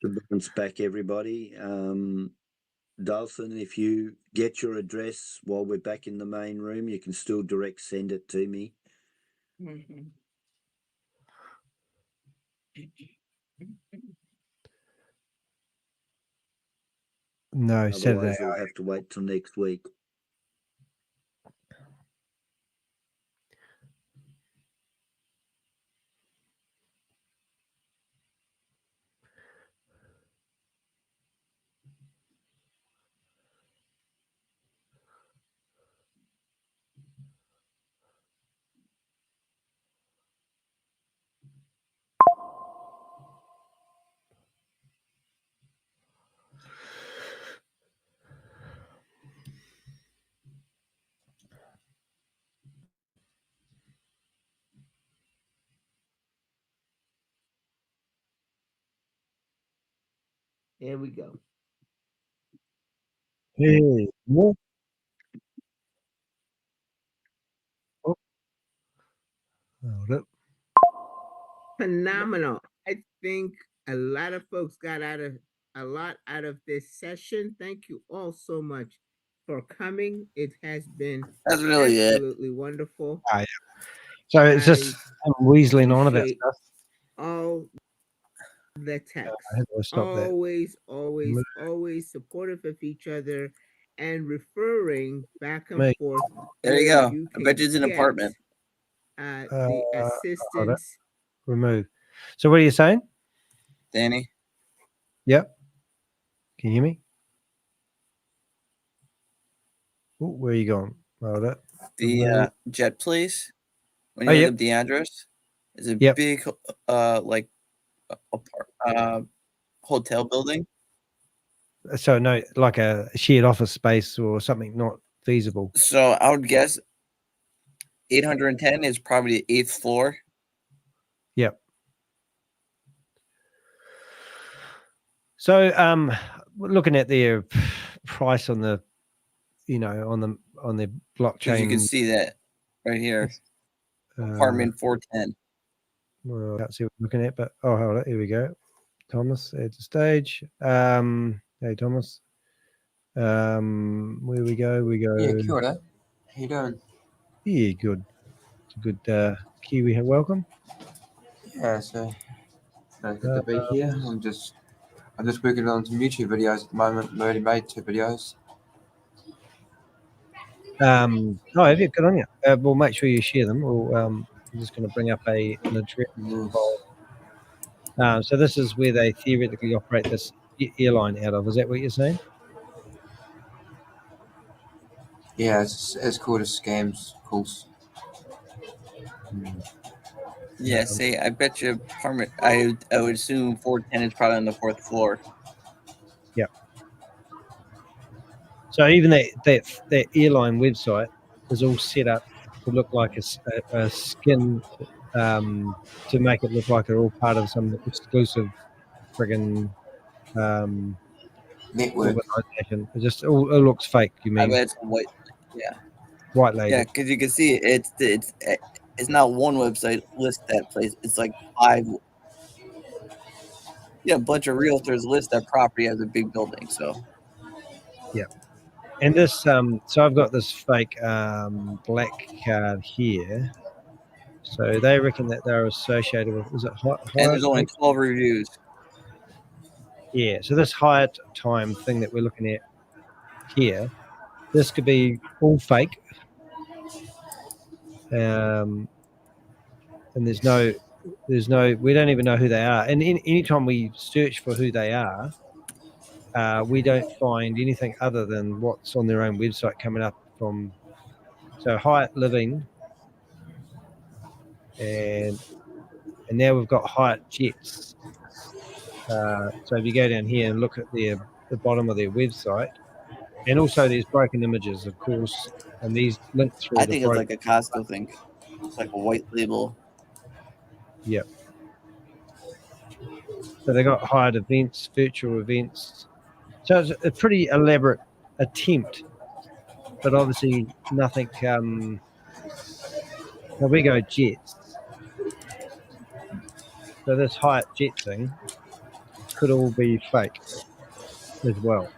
To bounce back, everybody. Dalton, if you get your address while we're back in the main room, you can still direct send it to me. Mm-hmm. No, Saturday. Otherwise, you'll have to wait till next week. Here we go. Hey, more. Oh. Hold it. Phenomenal. I think a lot of folks got a lot out of this session. Thank you all so much for coming. It has been That's really absolutely wonderful. Oh, yeah. So it's just weaseling on about appreciate stuff. all the text. How do I stop that? Always supportive of each other and referring back and Me. forth. There you where go. I bet you it's an can apartment. get, the Hold it. assistance. Remove. So what are you saying? Danny? Yep. Can you hear me? Ooh, where are you going? Hold it. The jet place, when Oh, you yep. look up the address, is a Yep. big like hotel building. So no, like a shared office space or something not feasible. So I would guess 810 is probably the 8th floor. Yep. So looking at their price on the on the blockchain, You can see that right here. Apartment 410. Well, I can't see what I'm looking at, but hold it. Here we go. Thomas at the stage. Hey Thomas. Where we go? We go. Yeah, kia ora. How you doing? Yeah, good. It's a good Kiwi. Welcome. Yeah, so good to be here. I'm just working on some YouTube videos at the moment. I've already made 2 videos. Oh, have you? Good on you. We'll make sure you share them. I'm just going to bring up an address. So this is where they theoretically operate this airline out of. Is that what you're saying? Yeah, it's called a scams course. Yeah, say I bet you apartment. I would assume 410 is probably on the 4th floor. Yeah. So even that airline website is all set up to look like a skin, to make it look like they're all part of some exclusive friggin' network. Organization. It just all looks fake. You I mean? bet it's white. Yeah. White label. Yeah, because you can see it's not one website list that place. It's like 5. Yeah, a bunch of realtors list that property as a big building. So yeah, and this so I've got this fake black card here. So they reckon that they're associated with, is it and there's only 12 reviews. Yeah, so this Hyatt time thing that we're looking at here, this could be all fake. And there's no, we don't even know who they are. And anytime we search for who they are, we don't find anything other than what's on their own website coming up from. So Hyatt Living, and now we've got Hyatt Jets. So if you go down here and look at the bottom of their website, and also there's broken images, of course, and these link through. I think it's like a Costco thing. It's like a white label. Yep. So they got Hyatt events, virtual events. So it's a pretty elaborate attempt, but obviously nothing. Now we go Jets. So this Hyatt Jet thing could all be fake as well.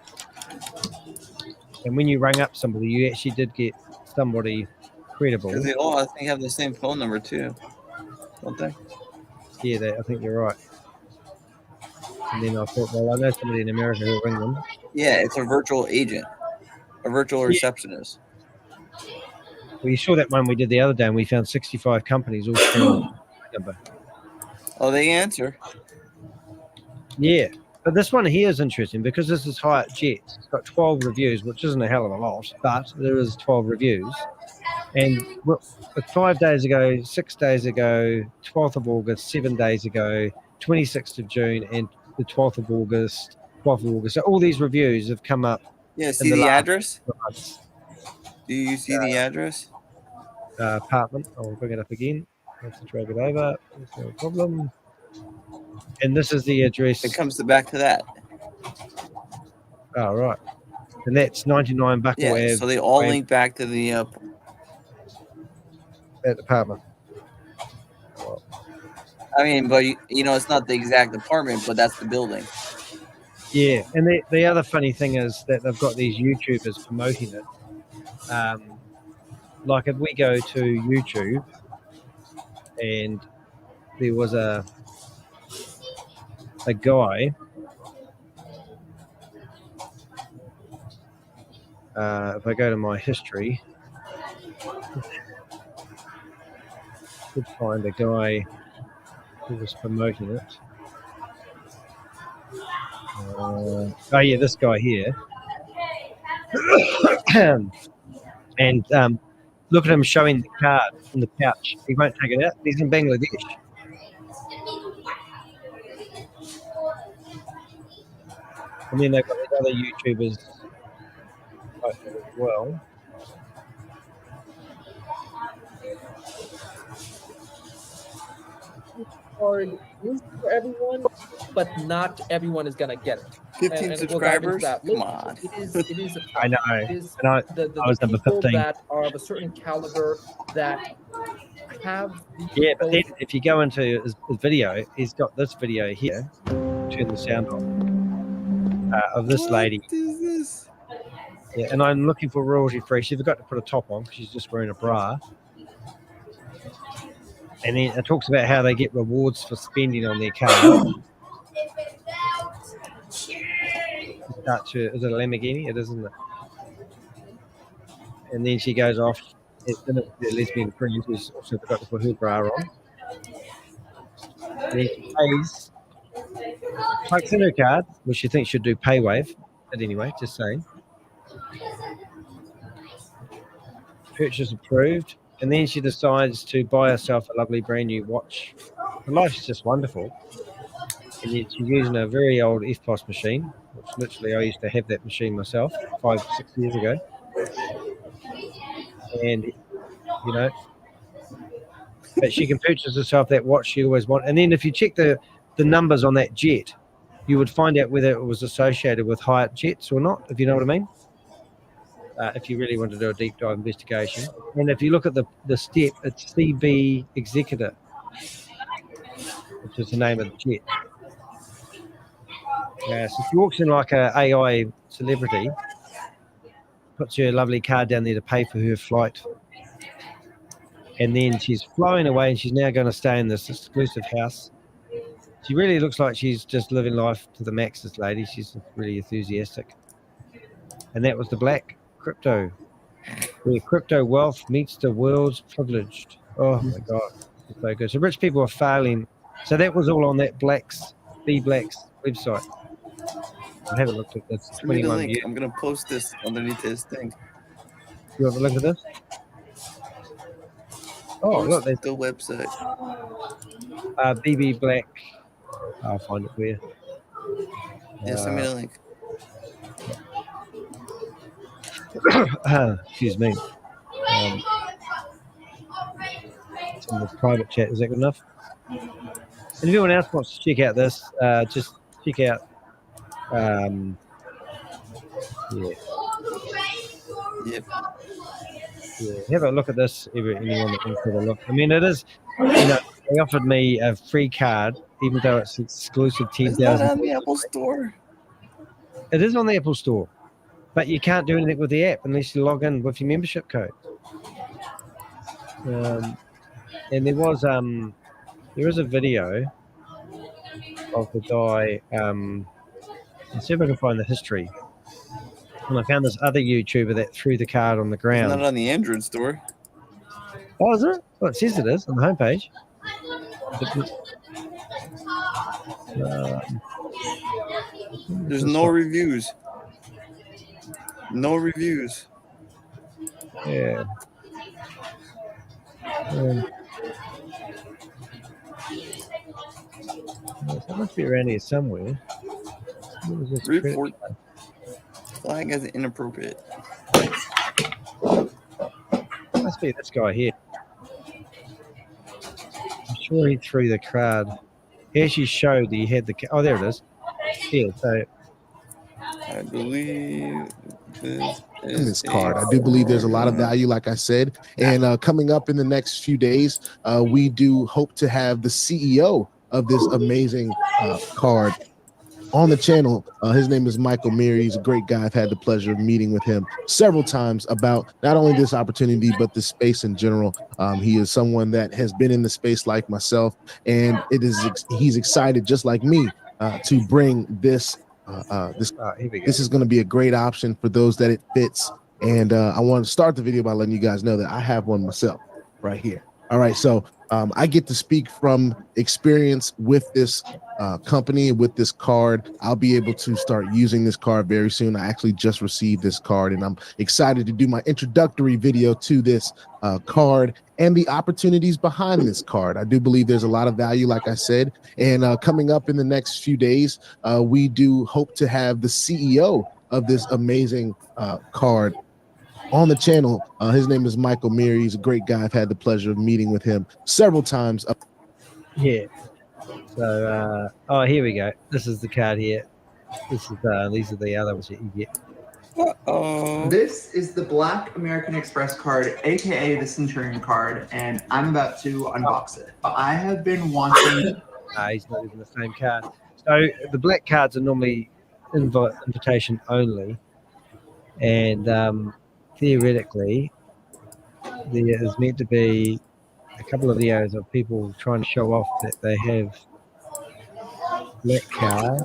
And when you rang up somebody, you actually did get somebody credible. Because they all, I think, have the same phone number too, don't they? Yeah, I think you're right. And then I thought, well, I know somebody in America who'll ring them. Yeah, it's a virtual agent, a virtual receptionist. Well, you saw that one we did the other day, and we found 65 companies all sharing number. Oh, they answer. Yeah, but this one here is interesting because this is Hyatt Jets. It's got 12 reviews, which isn't a hell of a lot, but there is 12 reviews. And 5 days ago, 6 days ago, 12th of August, 7 days ago, 26th of June, and the 12th of August, 12th of August. So all these reviews have come up. Yeah, see the address? Do you see the address? Apartment. I'll bring it up again. Let's drag it over. There's no problem. And this is the address. It comes back to that. Oh, right. And that's 99 Buckle Ave. Yeah, so they all link back to the that apartment. I mean, but you know, it's not the exact apartment, but that's the building. Yeah, and the other funny thing is that they've got these YouTubers promoting it. Like if we go to YouTube, and there was a guy. If I go to my history, I could find a guy who was promoting it. Oh yeah, this guy here. And look at him showing the card in the pouch. He won't take it out. He's in Bangladesh. And then they've got these other YouTubers as well. Card is for everyone, but not everyone is gonna get it. 15 and subscribers? That. Come on. It is I know. And I was number people 15. that are of a certain caliber that have. Yeah, but then if you go into his video, he's got this video here. Turn the sound on. Of this lady. What is this? Yeah, and I'm looking for royalty free. She forgot to put a top on because she's just wearing a bra. And then it talks about how they get rewards for spending on their car. Is it a Lamborghini? It isn't it? And then she goes off. Then it's the lesbian friend who's also forgot to put her bra on. And then she pays. Takes in her card, which she thinks should do pay wave. But anyway, just saying. Purchase approved. And then she decides to buy herself a lovely brand new watch. Her life's just wonderful. And yet she's using a very old FPOS machine, which literally I used to have that machine myself 5-6 years ago. And you know. But she can purchase herself that watch she always wanted. And then if you check the numbers on that jet, you would find out whether it was associated with Hyatt jets or not, if you know what I mean. If you really want to do a deep dive investigation. And if you look at the step, it's CB Executor, which is the name of the jet. So she walks in like a AI celebrity, puts her lovely card down there to pay for her flight. And then she's flying away, and she's now going to stay in this exclusive house. She really looks like she's just living life to the max, this lady. She's really enthusiastic. And that was the black crypto, where crypto wealth meets the world's privileged. Oh my God, it's so good. So rich people are failing. So that was all on that Black's website. I haven't looked at this. Send me the 21 link. views. I'm gonna post this underneath this thing. You have a look at this? Oh, Post look, there's the website. BB Black. I'll find it for you. Yeah, send me the link. Excuse me. It's in the private chat. Is that good enough? And if anyone else wants to check out this, just check out. Yeah. Yep. Yeah. Have a look at this. Anyone that wants to have a look. I mean, it is. You know, they offered me a free card, even though it's exclusive 10,000. It's not on the Apple Store. It is on the Apple Store, but you can't do anything with the app unless you log in with your membership code. And there is a video of the guy. Let's see if I can find the history. And I found this other YouTuber that threw the card on the It's ground. not on the Android store. Oh, is it? Well, it says it is on the homepage. There's no reviews. No reviews. Yeah. That must be around here somewhere. What was this Report flag as inappropriate. Must be this guy here. I'm sure he threw the card. He actually showed that he had the. Oh, there it is. Yeah, so I believe this in this card. I do believe there's a lot of value, like I said. And coming up in the next few days, we do hope to have the CEO of this amazing card on the channel. His name is Michael Meary. He's a great guy. I've had the pleasure of meeting with him several times about not only this opportunity, but the space in general. He is someone that has been in the space like myself, and he's excited just like me to bring this. This is going to be a great option for those that it fits. And I want to start the video by letting you guys know that I have one myself right here. All right, so I get to speak from experience with this company, with this card. I'll be able to start using this card very soon. I actually just received this card, and I'm excited to do my introductory video to this card and the opportunities behind this card. I do believe there's a lot of value, like I said, and coming up in the next few days, we do hope to have the CEO of this amazing card on the channel. His name is Michael Meary. He's a great guy. I've had the pleasure of meeting with him several times. Yeah. So, oh, here we go. This is the card here. This is these are the other ones that you get. This is the Black American Express card, aka the Centurion card, and I'm about to unbox it. I have been wanting. He's not even the same card. So the black cards are normally invitation only, and theoretically, there is meant to be a couple of videos of people trying to show off that they have black cards.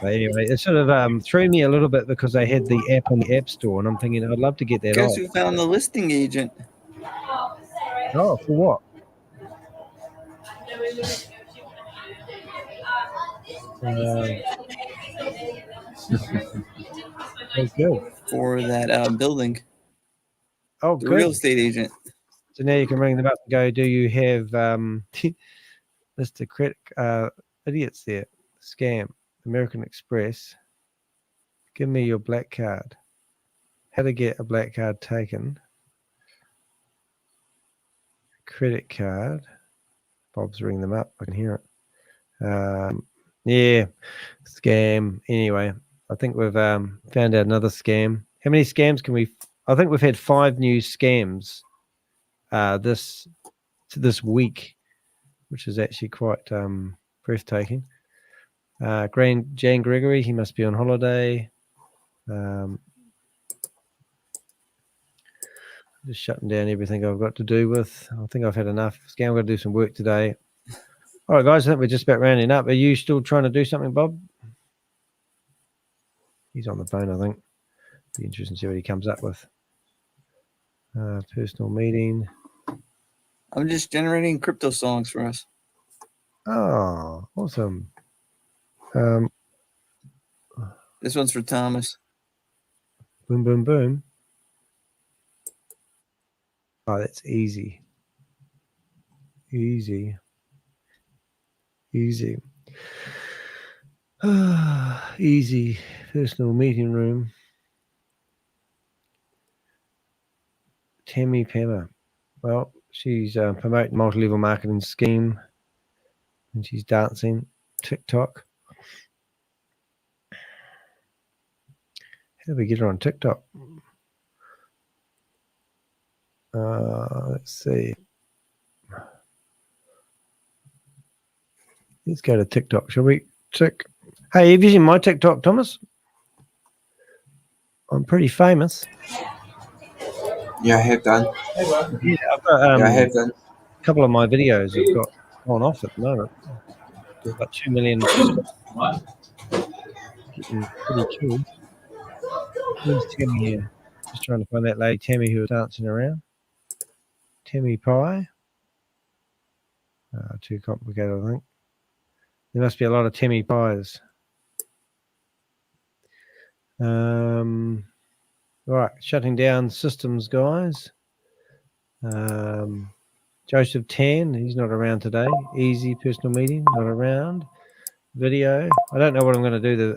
But anyway, it sort of threw me a little bit because they had the app on the App Store, and I'm thinking I'd love to get that Guess off. who found the listing agent? Oh, for what? That's good. For that building. Oh, the good. real estate agent. So now you can ring them up and go, do you have Mr. Credit idiots there? Scam. American Express. Give me your black card. How to get a black card taken. credit card. Bob's ringing them up. I can hear it. Yeah, scam. Anyway, I think we've found out another scam. How many scams can we? I think we've had 5 new scams this week, which is actually quite breathtaking. Jane Gregory, he must be on holiday. Just shutting down everything I've got to do with. I think I've had enough. Scam, I've got to do some work today. All right, guys, I think we're just about rounding up. Are you still trying to do something, Bob? He's on the phone, I think. Be interesting to see what he comes up with. Personal meeting. I'm just generating crypto songs for us. Oh, awesome. This one's for Thomas. Boom, boom, boom. Oh, that's easy. Easy. Easy. Easy. Personal meeting room. Tamme Pha. Well, she's promoting multi-level marketing scheme, and she's dancing TikTok. How do we get her on TikTok? Let's see. Let's go to TikTok, shall we? Hey, have you seen my TikTok, Thomas? I'm pretty famous. Yeah, I have done. Yeah, I've got, I have done. A couple of my videos have got gone off at the moment. There's about 2 million. Getting pretty cool. Where's Tamme here? Just trying to find that lady Tamme who was dancing around. Tamme Pha. Too complicated, I think. There must be a lot of Tamme Phas. Right, shutting down systems, guys. Joseph Tan, he's not around today. Easy personal meeting, not around. Video. I don't know what I'm going to do the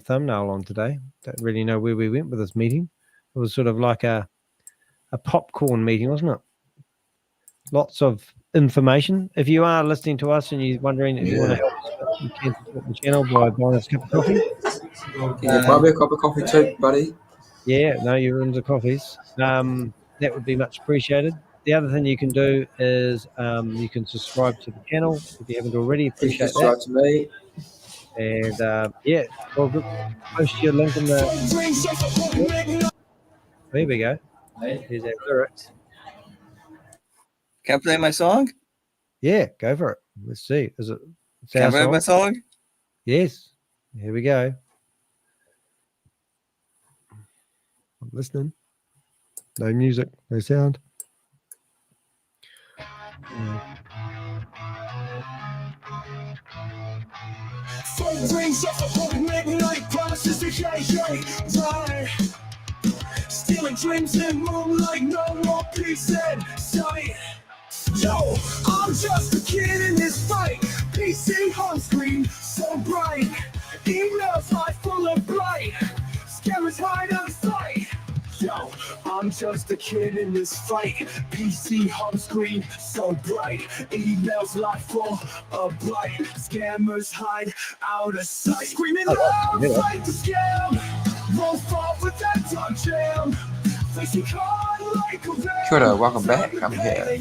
thumbnail on today. Don't really know where we went with this meeting. It was sort of like a popcorn meeting, wasn't it? Lots of information. If you are listening to us and you're wondering if you want to help us, you can support the channel by buying us a cup of coffee. Can you buy me a cup of coffee too, buddy? Yeah, no, your rooms are coffees. That would be much appreciated. The other thing you can do is you can subscribe to the channel if you haven't already. Appreciate subscribe that. to me. And yeah, well, post your link in the. There we go. Here's our lyrics. Can I play my song? Yeah, go for it. Let's see. Is it? Can I play my song? Yes. Here we go. I'm listening. No music, no sound. Stealing dreams in moonlight, no more peace in sight. Yo, I'm just a kid in this fight. PC home screen so bright. Emails life full of blight. Scammers hide out of sight. Yo, I'm just a kid in this fight. PC home screen so bright. Emails life full of blight. Scammers hide out of sight. Screaming loud, fight the scam. Won't fall with that dark jam. Facing hard like a veil. Kia ora, welcome back. I'm here.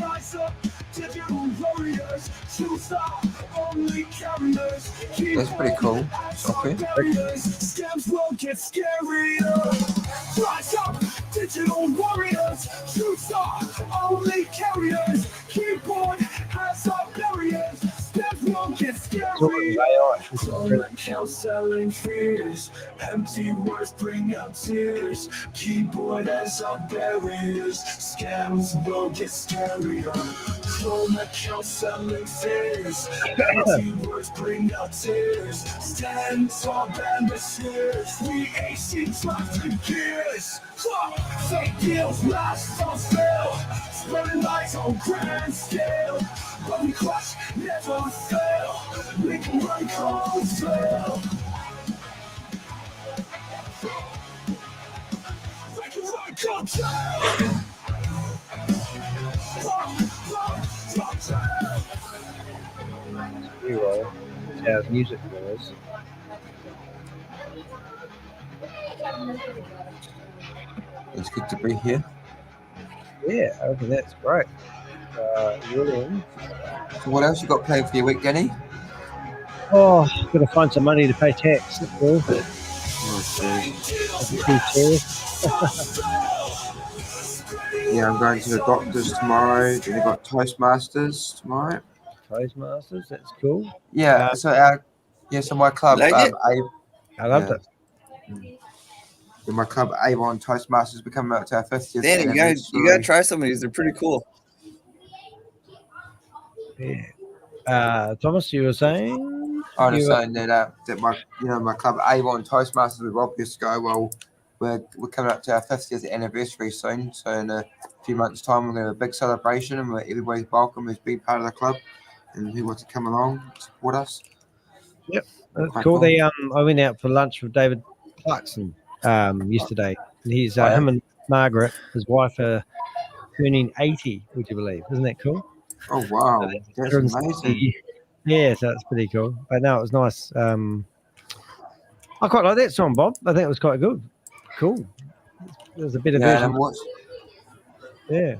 Rise up, digital warriors. Choose our only carriers. That's pretty cool. Okay. Scams will get scarier. Rise up, digital warriors. Choose our only carriers. Keyboard has our barriers. Scams will get scarier. Clone account selling fears. Empty words bring out tears. Keyboard has our barriers. Scams will get scarier. Clone account selling fears. Empty words bring out tears. Stand tall, band the sneers. We AC drops the gears. Fake deals last on fail. Spreading lies on grand scale. But we crush, never fail. We can run cold fail. Zero. That's how music was. It's good to be here. Yeah, okay, that's great. William. So what else you got planned for your week, Danny? Oh, got to find some money to pay tax. That's all. Too serious. Yeah, I'm going to the doctors tomorrow. Then I've got Toastmasters tomorrow. Toastmasters, that's cool. Yeah, so my club, Like it? I loved it. Yeah, my club Avon Toastmasters, we come out to our 50th Danny, anniversary. you gotta try some of these. They're pretty cool. Yeah. Thomas, you were saying? I was saying that my club Avon Toastmasters with Rob used to go. Well, we're coming up to our 50th anniversary soon. So in a few months' time, we're going to have a big celebration, and everybody's welcome as being part of the club, and who wants to come along support us. Yep, that's cool. They I went out for lunch with David Clarkson yesterday. And he's him and Margaret, his wife, are turning 80. Would you believe? Isn't that cool? Oh wow, that's amazing. Yeah, so that's pretty cool. But no, it was nice. I quite like that song, Bob. I think it was quite good. Cool. There's a better version. Yeah.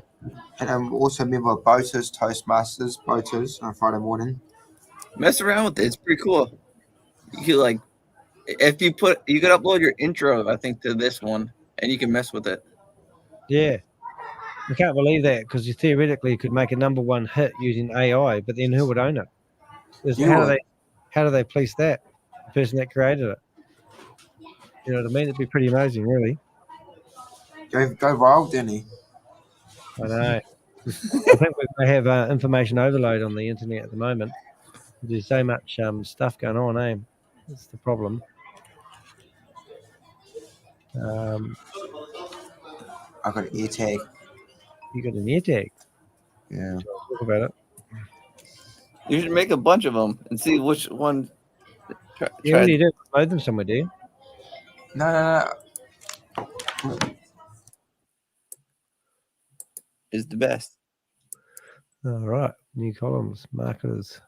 And I'm also a member of Boaters Toastmasters, Boaters on Friday morning. Mess around with it. It's pretty cool. You could you could upload your intro, I think, to this one, and you can mess with it. Yeah. I can't believe that because you theoretically could make a #1 hit using AI, but then who would own it? How do they police that? The person that created it. You know what I mean? It'd be pretty amazing, really. Go wild, Danny. I know. I think we have information overload on the internet at the moment. There's so much stuff going on, eh? That's the problem. I got an ear tag. You got an ear tag? Yeah. Talk about it. You should make a bunch of them and see which one. What do you do? Load them somewhere, do you? No. Is the best. All right. New columns, marketers.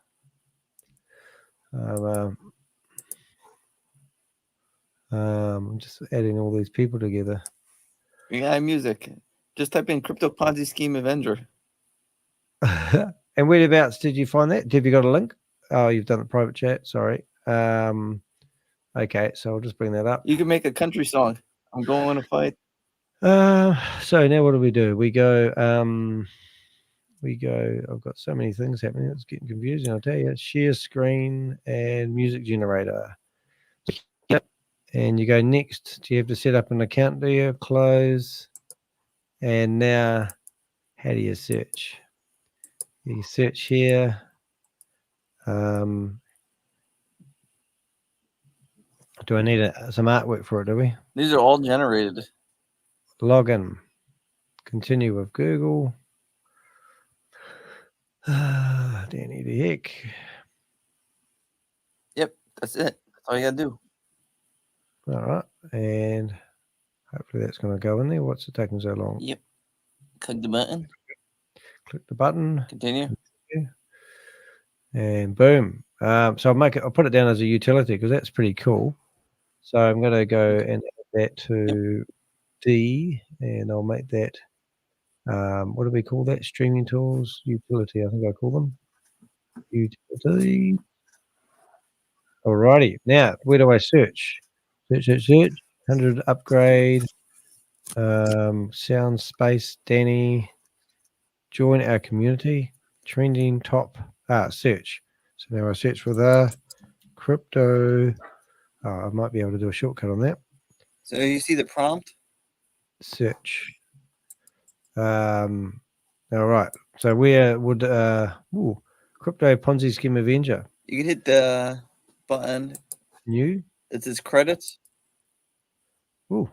I'm just adding all these people together. AI music. Just type in Crypto Ponzi Scheme Avenger. And whereabouts did you find that? Have you got a link? Oh, you've done the private chat. Sorry. Okay, so I'll just bring that up. You can make a country song. I'm going to fight. So now what do? We go. I've got so many things happening. It's getting confusing. I'll tell you. Share screen and music generator. Yep. And you go next. Do you have to set up an account? Do you close? And now, how do you search? You search here. Do I need some artwork for it? Do we? These are all generated. Login. Continue with Google. Danny de Hek. Yep, that's it. That's all you gotta do. All right, and hopefully that's going to go in there. What's it taking so long? Yep. Click the button. Click the button. Continue. And boom. So I'll put it down as a utility because that's pretty cool. So I'm going to go and add that to D, and I'll make that. What do we call that? Streaming tools utility. I think I call them utility. Alrighty. Now, where do I search? Search. 100 upgrade. Sound space. Danny. Join our community. Trending top. Search. So now I search for the crypto. I might be able to do a shortcut on that. So you see the prompt? Search. All right. So where would Crypto Ponzi Scheme Avenger? You can hit the button. New. It says credits. Ooh.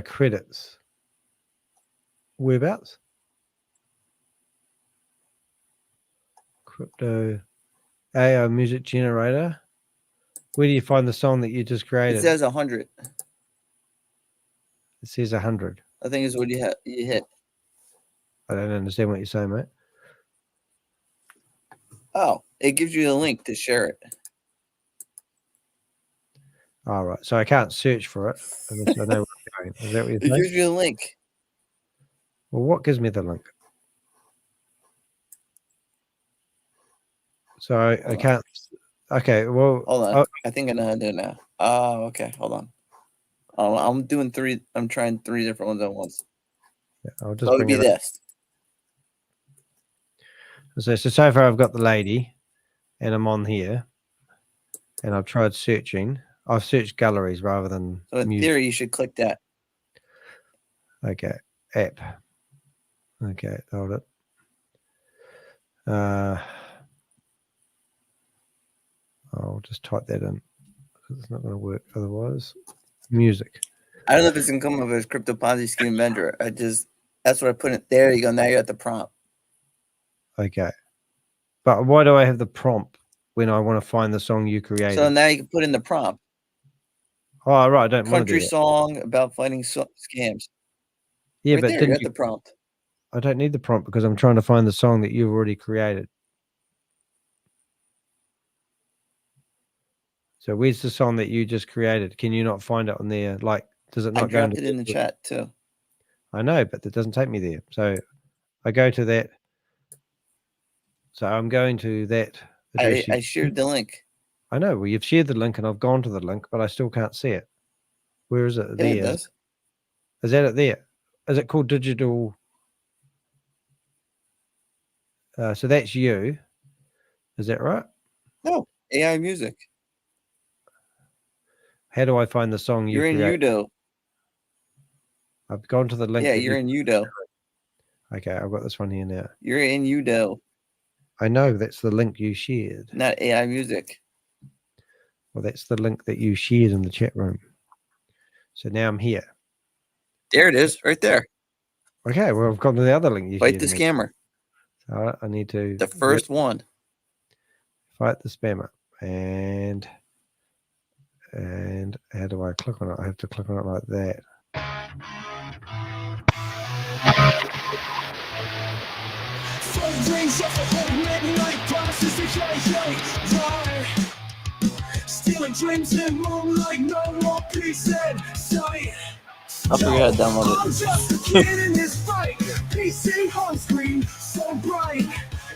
Credits. Whereabouts? Crypto AI music generator. Where do you find the song that you just created? It says 100. It says 100. I think is what you hit. I don't understand what you're saying, mate. Oh, it gives you a link to share it. All right. So I can't search for it unless I know where I'm going. Is that what you're It saying? gives you a link. Well, what gives me the link? So I can't. Okay. Well, Hold on. I think I know how to do it now. Oh, okay. Hold on. I'm doing 3. I'm trying 3 different ones at once. Yeah, I'll just So bring do it up. this. So far I've got the lady, and I'm on here, and I've tried searching. I've searched galleries rather than So in music. theory, you should click that. Okay, app. Okay, hold it. I'll just type that in. It's not going to work otherwise. Music. I don't know if it's gonna come up as Crypto Ponzi Scheme Avenger. That's what I put it. There you go. Now you got the prompt. Okay, but why do I have the prompt when I want to find the song you created? So now you can put in the prompt. Oh, right. I don't want to Country do that. song about fighting scams. Yeah, Right but there, you didn't got the prompt. I don't need the prompt because I'm trying to find the song that you've already created. So where's the song that you just created? Can you not find it on there? Like, does it I not go dropped into it in the chat too. I know, but it doesn't take me there. So I go to that. So I'm going to that address. I shared the link. I know. Well, you've shared the link and I've gone to the link, but I still can't see it. Where is it? Yeah, There. it does. Is that it there? Is it called digital? So that's you. Is that right? No, AI music. How do I find the song you You're in create? Udo. I've gone to the link. Yeah, that you're in Udo. Okay, I've got this one here now. You're in Udo. I know that's the link you shared. Not AI music. Well, that's the link that you shared in the chat room. So now I'm here. There it is, right there. Okay, well, I've gone to the other link you Fight shared. the scammer. So I need to... The first one. Fight the spammer. And how do I click on it? I have to click on it like that. Stealing dreams in moonlight, no more peace and sight. I forgot how to download I'm just a kid in this fight. PC home screen so bright.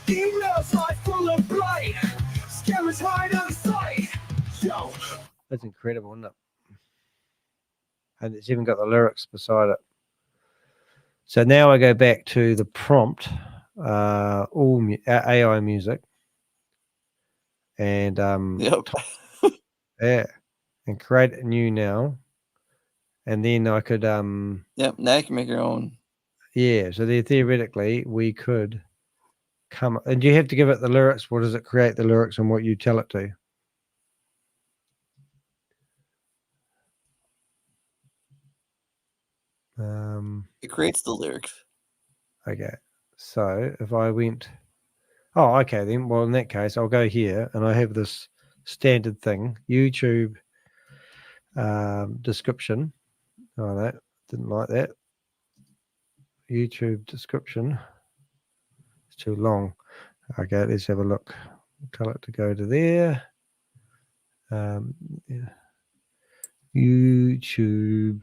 Emails like full of blight. Scammers hide on sight. Yo. That's incredible, isn't it? And it's even got the lyrics beside it. So now I go back to the prompt, all AI music, and Yep. yeah, and create a new now, and then I could Yep. Now you can make your own. Yeah, so there theoretically we could come, and you have to give it the lyrics. What does it create the lyrics and what you tell it to? It creates the lyrics. Okay, so if I went, oh, okay, then, well, in that case, I'll go here, and I have this standard thing, YouTube description. Oh, that didn't like that. YouTube description. It's too long. Okay, let's have a look. Tell it to go to there. Yeah. YouTube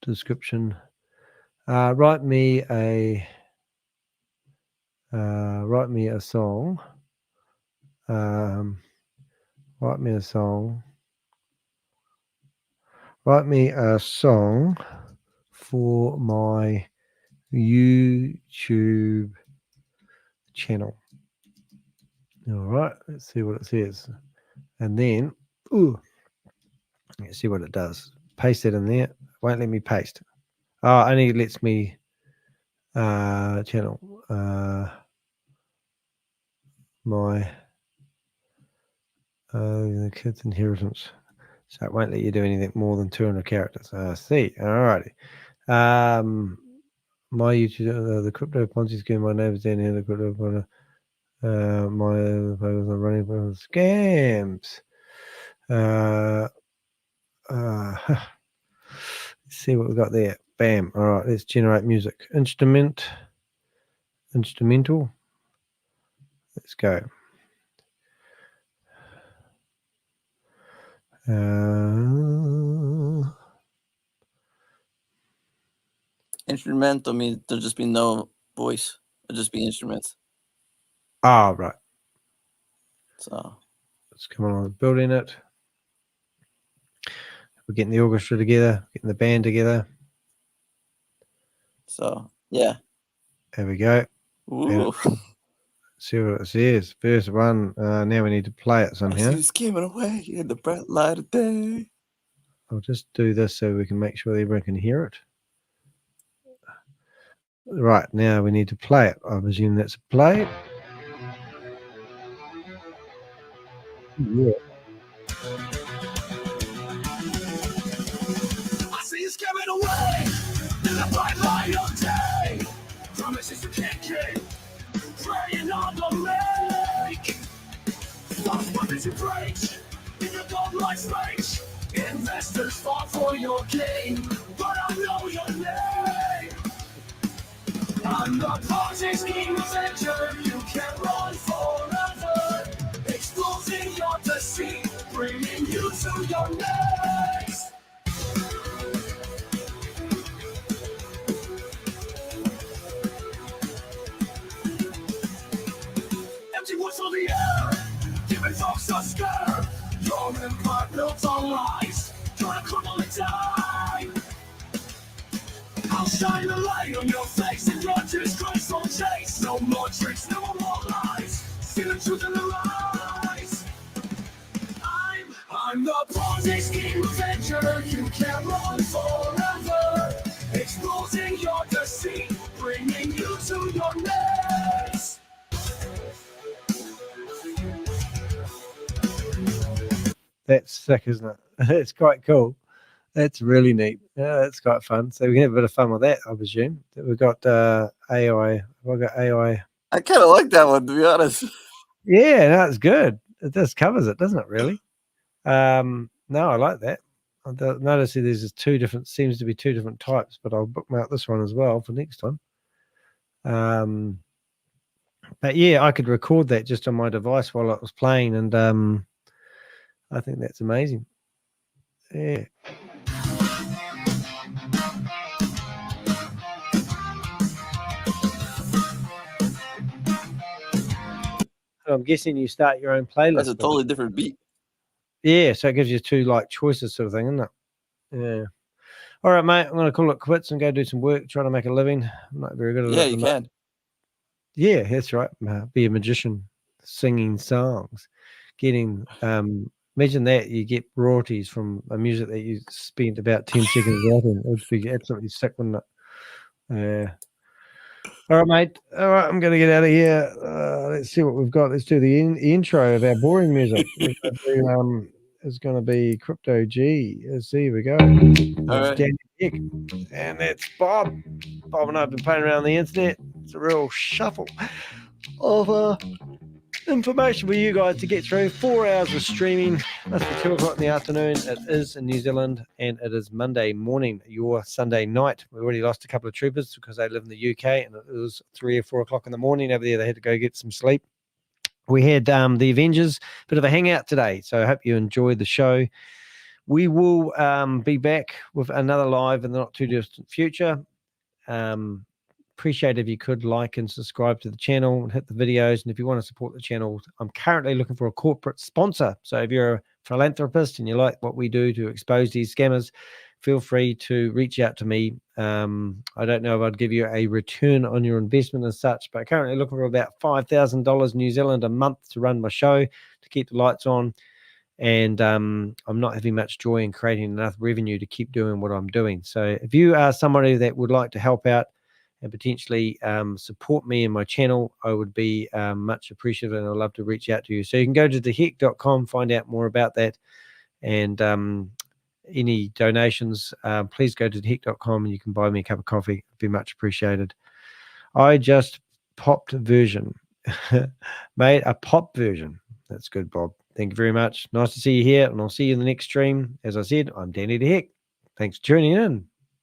description. Write me a song. Write me a song. Write me a song for my YouTube channel. All right, let's see what it says. And then, let's see what it does. Paste it in there. Won't let me paste. Oh, only lets me channel. My the kid's inheritance. So it won't let you do anything more than 200 characters. I see. All righty. My YouTube, the Crypto Ponzi Scheme. My name is Danny. The Crypto Ponzi. My focus on running from scams. Let's see what we got there. Bam. All right, let's generate music. Instrumental. Let's go. Instrumental means there'll just be no voice. It'll just be instruments. Oh, right. So let's come on, building it. We're getting the orchestra together, getting the band together. So yeah. There we go. Ooh. See what it says. First one. Now we need to play it I somehow. see you skimming away in the bright light of day. I'll just do this so we can make sure everyone can hear it. Right, now we need to play it. I presume that's a play. Yeah. I see you skimming away in the bright light of day. Promises you can't keep, praying on the lake. Lost promises you break in the godlike space. Investors fall for your game, but I know your name. I'm the Ponzi Scheme Avenger, you can't run forever. Exposing your deceit, bringing you to your next. Empty words on the air, giving folks a scare. Your empire built on lies, gonna crumble and die. I'll shine the light on your face and run to disgraceful chase. No more tricks, no more lies. See the truth in the lies. I'm the Ponzi Scheme Avenger. You can't run forever. Exposing your deceit, bringing you to your next. That's sick, isn't it? It's quite cool. That's really neat. Yeah, that's quite fun. So we can have a bit of fun with that, I presume. We've got AI. We've got AI. I kind of like that one, to be honest. Yeah, no, it's good. It just covers it, doesn't it, really? No, I like that. Notice there's just seems to be two different types, but I'll bookmark this one as well for next time. But yeah, I could record that just on my device while it was playing, and I think that's amazing. Yeah. I'm guessing you start your own playlist. That's a totally different beat. Yeah, so it gives you two like choices sort of thing, isn't it? Yeah. All right, mate. I'm going to call it quits and go do some work, trying to make a living. I'm not very good at it. Yeah, you can. Yeah, that's right. Be a magician, singing songs, getting. Imagine that you get royalties from a music that you spent about 10 seconds writing. It would be absolutely sick, wouldn't it? Yeah. All right, mate. All right, I'm going to get out of here. Let's see what we've got. Let's do the intro of our boring music. It's going to be Crypto G. Let's see. Here we go. That's Danny de Hek. And that's Bob. Bob and I have been playing around the internet. It's a real shuffle of information for you guys to get through. 4 hours of streaming. That's for 2 o'clock in the afternoon. It is in New Zealand, and it is Monday morning, your Sunday night. We already lost a couple of troopers because they live in the UK, and it was 3 or 4 o'clock in the morning over there. They had to go get some sleep. We had the Avengers, bit of a hangout today, so I hope you enjoyed the show. We will be back with another live in the not too distant future. Appreciate if you could like and subscribe to the channel and hit the videos. And if you want to support the channel, I'm currently looking for a corporate sponsor. So if you're a philanthropist and you like what we do to expose these scammers, feel free to reach out to me. I don't know if I'd give you a return on your investment as such, but currently looking for about $5,000 New Zealand a month to run my show, to keep the lights on. And I'm not having much joy in creating enough revenue to keep doing what I'm doing. So if you are somebody that would like to help out and potentially support me and my channel, I would be much appreciative, and I'd love to reach out to you. So you can go to dehek.com, find out more about that. And any donations, please go to dehek.com and you can buy me a cup of coffee. It'd be much appreciated. I just popped version. Made a pop version. That's good, Bob. Thank you very much. Nice to see you here, and I'll see you in the next stream. As I said, I'm Danny de Hek. Thanks for tuning in.